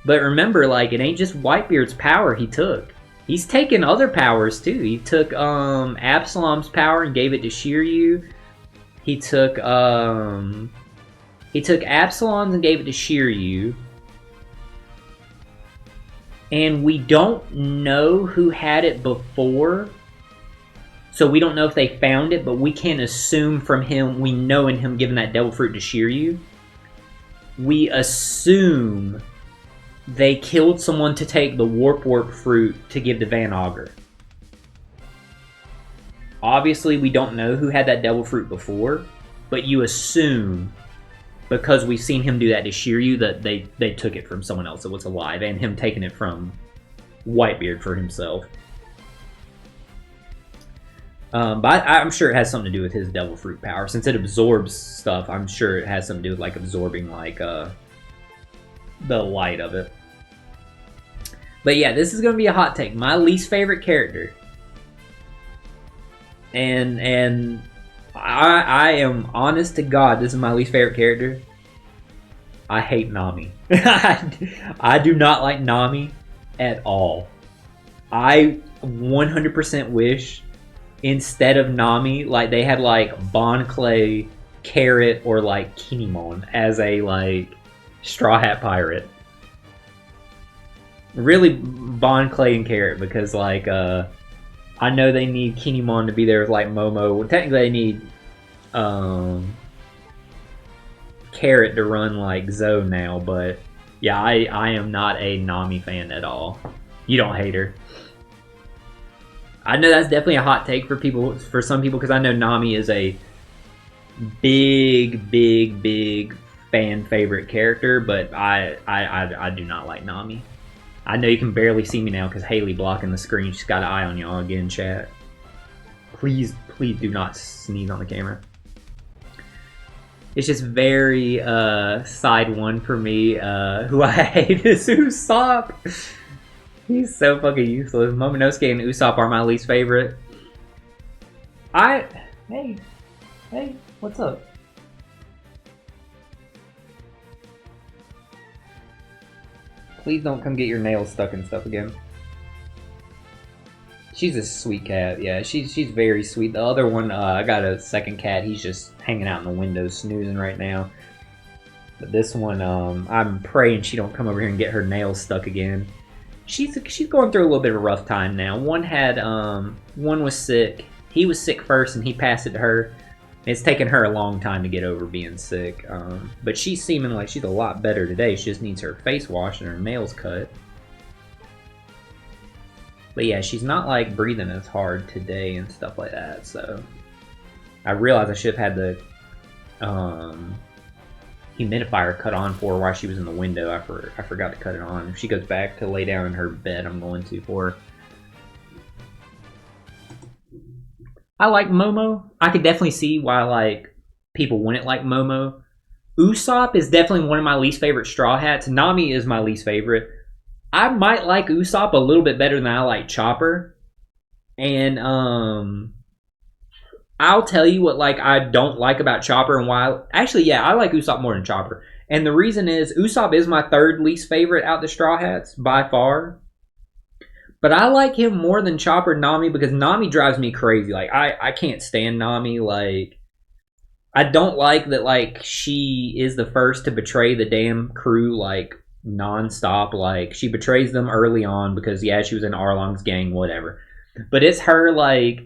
But remember, like, it ain't just Whitebeard's power he took. He's taken other powers too. He took Absalom's power and gave it to Shiryu. He took Absalom's and gave it to Shiryu. And we don't know who had it before. So we don't know if they found it, but we can assume from him, we know in him giving that devil fruit to Shiryu, we assume they killed someone to take the warp fruit to give to Van Augur. Obviously, we don't know who had that devil fruit before, but you assume, because we've seen him do that to Shiryu, that they took it from someone else that was alive, and him taking it from Whitebeard for himself. But I'm sure it has something to do with his devil fruit power. Since it absorbs stuff, I'm sure it has something to do with like absorbing like the light of it. But yeah, this is gonna be a hot take. My least favorite character, and I am honest to God, this is my least favorite character. I hate Nami. I do not like Nami at all. I 100% wish instead of Nami, like they had like Bon Clay, Carrot, or like Kinemon as a like Straw Hat Pirate. Really Bon Clay and Carrot, because like I know they need Kinemon to be there with like Momo. Well, technically they need Carrot to run like Zoe now, but yeah, I am not a Nami fan at all. You don't hate her. I know that's definitely a hot take for people, for some people, because I know Nami is a big fan favorite character, but I do not like Nami. I know you can barely see me now because Haley blocking the screen. She's got an eye on y'all again, chat. Please do not sneeze on the camera. It's just very side one for me. Who I hate is Usopp. He's so fucking useless. Momonosuke and Usopp are my least favorite. Hey, what's up? Please don't come get your nails stuck and stuff again. She's a sweet cat. Yeah, she's very sweet. The other one, I got a second cat. He's just hanging out in the window snoozing right now. But this one, I'm praying she don't come over here and get her nails stuck again. She's going through a little bit of a rough time now. One was sick. He was sick first, and he passed it to her. It's taken her a long time to get over being sick, but she's seeming like she's a lot better today. She just needs her face washed and her nails cut. But yeah, she's not like breathing as hard today and stuff like that. So I realized I should have had the humidifier cut on for her while she was in the window. I forgot to cut it on. If she goes back to lay down in her bed, I'm going to for her. I like Momo. I could definitely see why like people wouldn't like Momo. Usopp is definitely one of my least favorite Straw Hats. Nami is my least favorite. I might like Usopp a little bit better than I like Chopper. And I'll tell you what like I don't like about Chopper and why. Actually, yeah, I like Usopp more than Chopper. And the reason is Usopp is my third least favorite out the Straw Hats by far. But I like him more than Chopper and Nami because Nami drives me crazy. Like, I can't stand Nami. Like, I don't like that, like, she is the first to betray the damn crew, like, nonstop. Like, she betrays them early on because, yeah, she was in Arlong's gang, whatever. But it's her, like,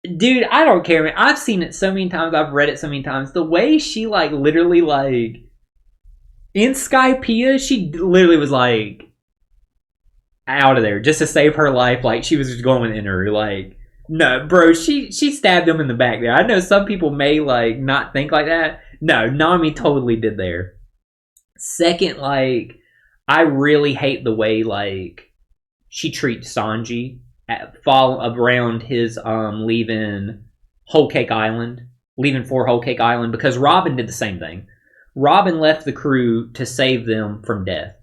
dude, I don't care, man. I've seen it so many times. I've read it so many times. The way she, like, literally, like, in Skypiea, she literally was, like, out of there just to save her life. Like she was just going with Inaru. Like, no, bro, she stabbed him in the back there. I know some people may like not think like that. No, Nami totally did there. Second, like, I really hate the way like she treats Sanji fall around his leaving Whole Cake Island, leaving for Whole Cake Island because Robin did the same thing. Robin left the crew to save them from death.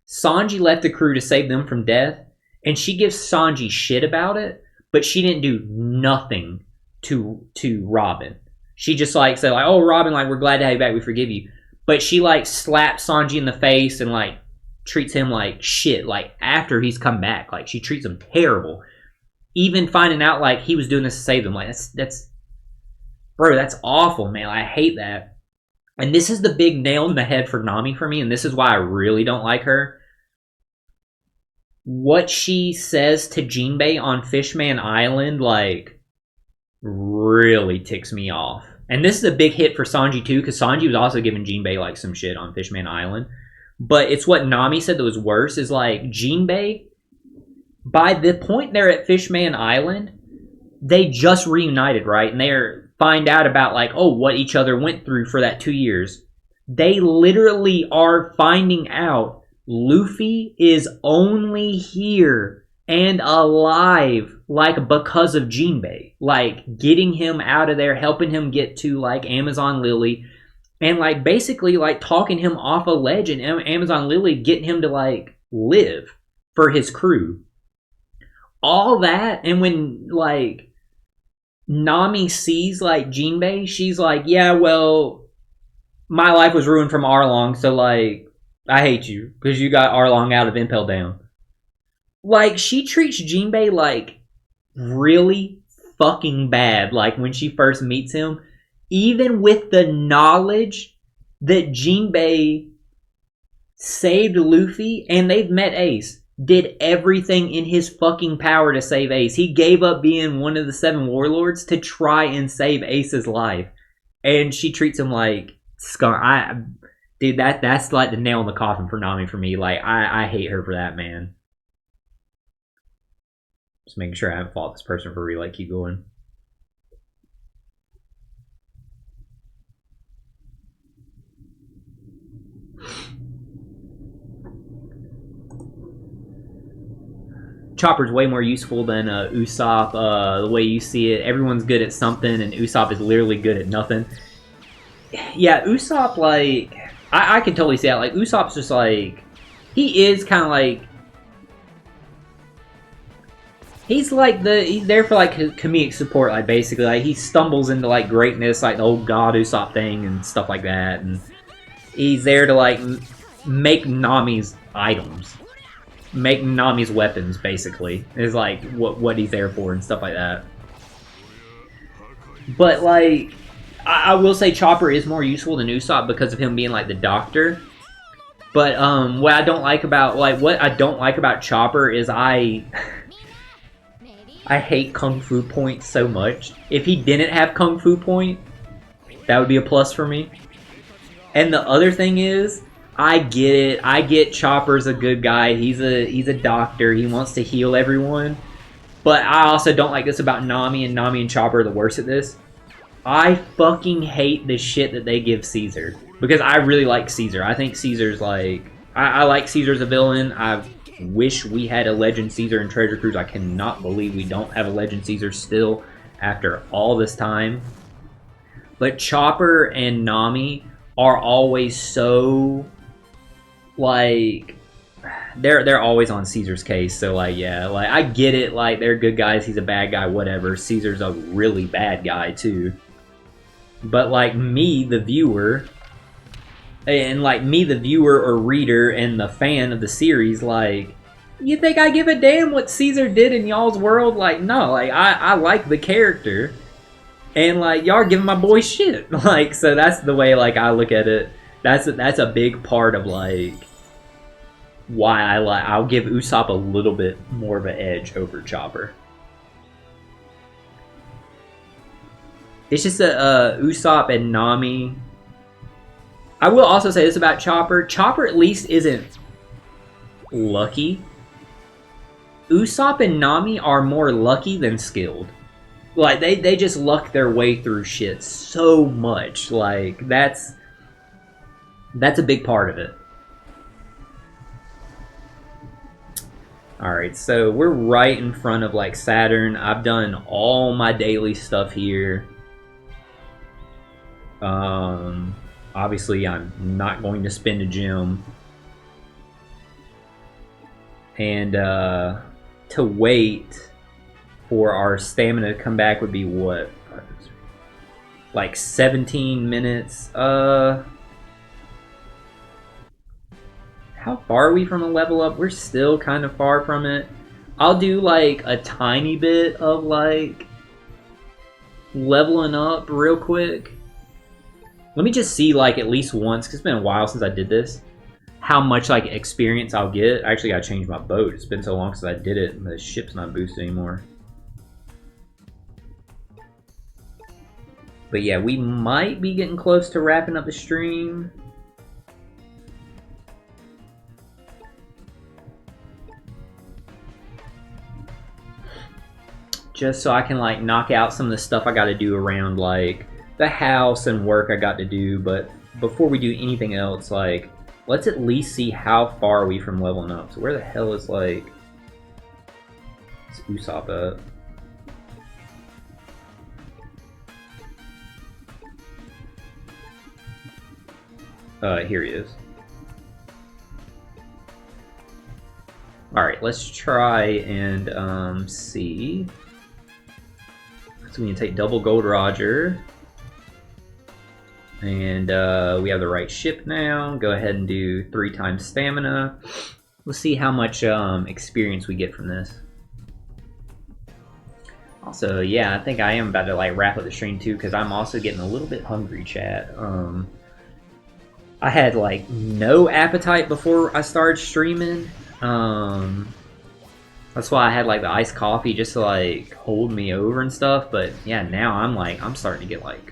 Sanji left the crew to save them from death, and she gives Sanji shit about it, but she didn't do nothing to Robin. She just like said like, "Oh, Robin, like we're glad to have you back. We forgive you." But she like slaps Sanji in the face and like treats him like shit. Like after he's come back, like she treats him terrible. Even finding out like he was doing this to save them, like that's bro, that's awful, man. I hate that. And this is the big nail in the head for Nami for me, and this is why I really don't like her. What she says to Jinbei on Fishman Island, like, really ticks me off. And this is a big hit for Sanji, too, because Sanji was also giving Jinbei, like, some shit on Fishman Island. But it's what Nami said that was worse, is, like, Jinbei, by the point they're at Fishman Island, they just reunited, right? And they're find out about like, oh, what each other went through for that 2 years. They literally are finding out Luffy is only here and alive like because of Jinbei. Like getting him out of there, helping him get to like Amazon Lily, and like basically like talking him off a ledge and Amazon Lily getting him to like live for his crew. All that, and when like Nami sees like Jinbei, she's like, yeah, well, my life was ruined from Arlong, so like, I hate you because you got Arlong out of Impel Down. Like, she treats Jinbei like really fucking bad, like when she first meets him, even with the knowledge that Jinbei saved Luffy and they've met Ace. Did everything in his fucking power to save Ace. He gave up being one of the 7 warlords to try and save Ace's life. And she treats him like scum. Dude, that's like the nail in the coffin for Nami for me. Like, I hate her for that, man. Just making sure I haven't fought this person for real. Like, keep going. Chopper's way more useful than Usopp. The way you see it, everyone's good at something, and Usopp is literally good at nothing. Yeah, Usopp, like, I can totally see that. Like, Usopp's just like, he is kind of like, he's there for like comedic support, like basically, like he stumbles into like greatness, like the old God Usopp thing and stuff like that, and he's there to like make Nami's items, make Nami's weapons, basically, is like what he's there for and stuff like that. But like, I will say Chopper is more useful than Usopp because of him being like the doctor. But what I don't like about Chopper is I hate Kung Fu Point so much. If he didn't have Kung Fu Point, that would be a plus for me. And the other thing is, I get it. I get Chopper's a good guy. He's a doctor. He wants to heal everyone. But I also don't like this about Nami, and Nami and Chopper are the worst at this. I fucking hate the shit that they give Caesar. Because I really like Caesar. I think Caesar's like... I like Caesar as a villain. I wish we had a Legend Caesar in Treasure Cruise. I cannot believe we don't have a Legend Caesar still after all this time. But Chopper and Nami are always so... like... They're always on Caesar's case, so like, yeah, like, I get it, like, they're good guys, he's a bad guy, whatever. Caesar's a really bad guy, too. But, like, me, the viewer, or reader, and the fan of the series, like, you think I give a damn what Caesar did in y'all's world? Like, no, like, I like the character, and, like, y'all are giving my boy shit. Like, so that's the way, like, I look at it. That's a big part of, like, why I'll give Usopp a little bit more of an edge over Chopper. It's just that Usopp and Nami... I will also say this about Chopper. Chopper at least isn't lucky. Usopp and Nami are more lucky than skilled. Like, they just luck their way through shit so much. Like, that's a big part of it. Alright, so we're right in front of, like, Saturn. I've done all my daily stuff here. Obviously, I'm not going to spend a gym. And, to wait for our stamina to come back would be what? Like 17 minutes. How far are we from a level up? We're still kind of far from it. I'll do like a tiny bit of like leveling up real quick. Let me just see like at least once, because it's been a while since I did this, how much like experience I'll get. I actually gotta change my boat. It's been so long since I did it and the ship's not boosted anymore. But yeah, we might be getting close to wrapping up the stream. Just so I can like knock out some of the stuff I gotta do around like the house and work I got to do. But before we do anything else, like, let's at least see how far are we from leveling up. So where the hell is like... It's Usopp up. Here he is. Alright, let's try and see. So we can take double Gold Roger. And we have the right ship now. Go ahead and do 3 times stamina. Let's see how much experience we get from this. Also, yeah, I think I am about to like wrap up the stream too, because I'm also getting a little bit hungry, chat. I had like no appetite before I started streaming. That's why I had like the iced coffee just to like hold me over and stuff. But yeah, now I'm starting to get like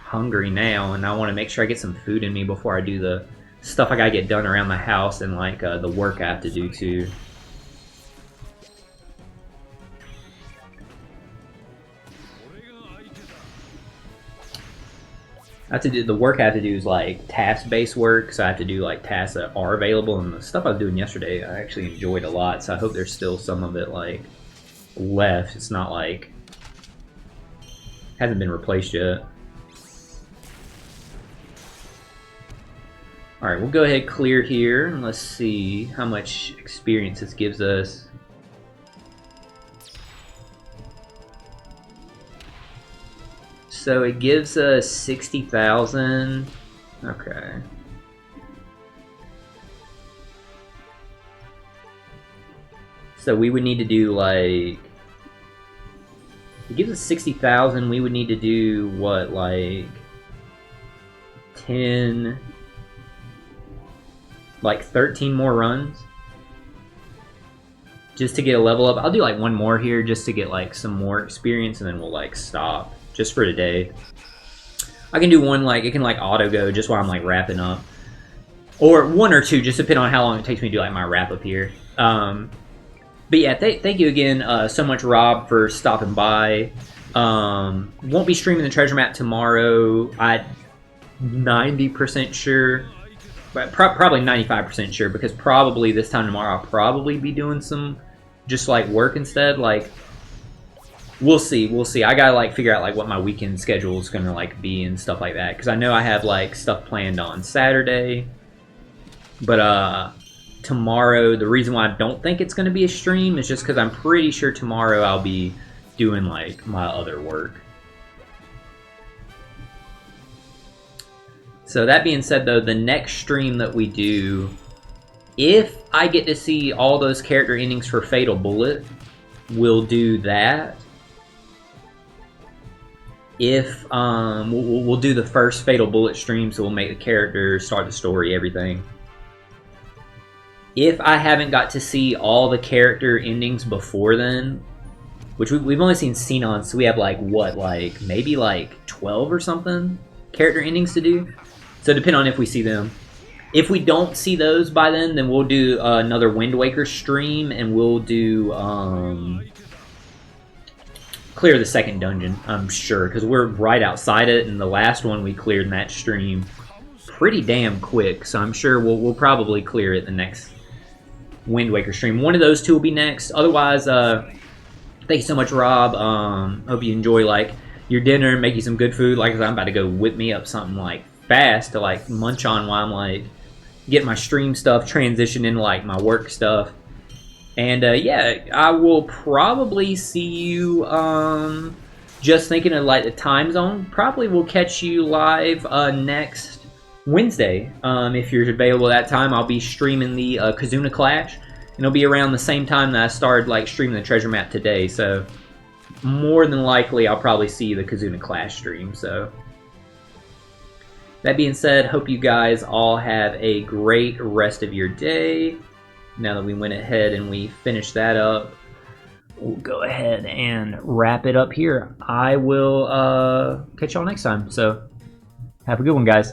hungry now, and I want to make sure I get some food in me before I do the stuff I gotta get done around the house and like the work I have to do too. I have to do the work I have to do is like task-based work, so I have to do like tasks that are available. And the stuff I was doing yesterday, I actually enjoyed a lot. So I hope there's still some of it like left. It's not like hasn't been replaced yet. All right, we'll go ahead and clear here, and let's see how much experience this gives us. So it gives us 60,000. Okay. So we would need to do like, it gives us 60,000. We would need to do what, like 10, like 13 more runs just to get a level up. I'll do like one more here just to get like some more experience, and then we'll like stop just for today. I can do one, like it can like auto go just while I'm like wrapping up, or one or two, just depending on how long it takes me to do like my wrap up here. But yeah, thank you again so much, Rob, for stopping by. Won't be streaming the treasure map tomorrow. I'm 90% sure, but probably 95% sure, because probably this time tomorrow I'll probably be doing some just like work instead. Like, we'll see. I gotta like figure out like what my weekend schedule is gonna like be and stuff like that, because I know I have like stuff planned on Saturday, but tomorrow, the reason why I don't think it's gonna be a stream is just because I'm pretty sure tomorrow I'll be doing like my other work. So that being said, though, the next stream that we do, if I get to see all those character endings for Fatal Bullet, we'll do that. If we'll do the first Fatal Bullet stream, so we'll make the character, start the story, everything. If I haven't got to see all the character endings before then, which we've only seen Xenon, so we have like what, like maybe like 12 or something character endings to do. So depending on if we see them. If we don't see those by then we'll do another Wind Waker stream, and we'll do clear the second dungeon, I'm sure, because we're right outside it, and the last one we cleared in that stream pretty damn quick, so I'm sure we'll probably clear it the next Wind Waker stream. One of those two will be next. Otherwise, thank you so much, Rob. Hope you enjoy like your dinner and make you some good food. Like I said, I'm about to go whip me up something like fast to like munch on while I'm like getting my stream stuff transitioned into like my work stuff. And yeah, I will probably see you, just thinking of like the time zone, probably will catch you live next Wednesday. If you're available that time, I'll be streaming the Kizuna Clash, and it'll be around the same time that I started like streaming the treasure map today, so more than likely I'll probably see the Kizuna Clash stream. So that being said, hope you guys all have a great rest of your day. Now that we went ahead and we finished that up, we'll go ahead and wrap it up here. I will catch y'all next time, so have a good one, guys.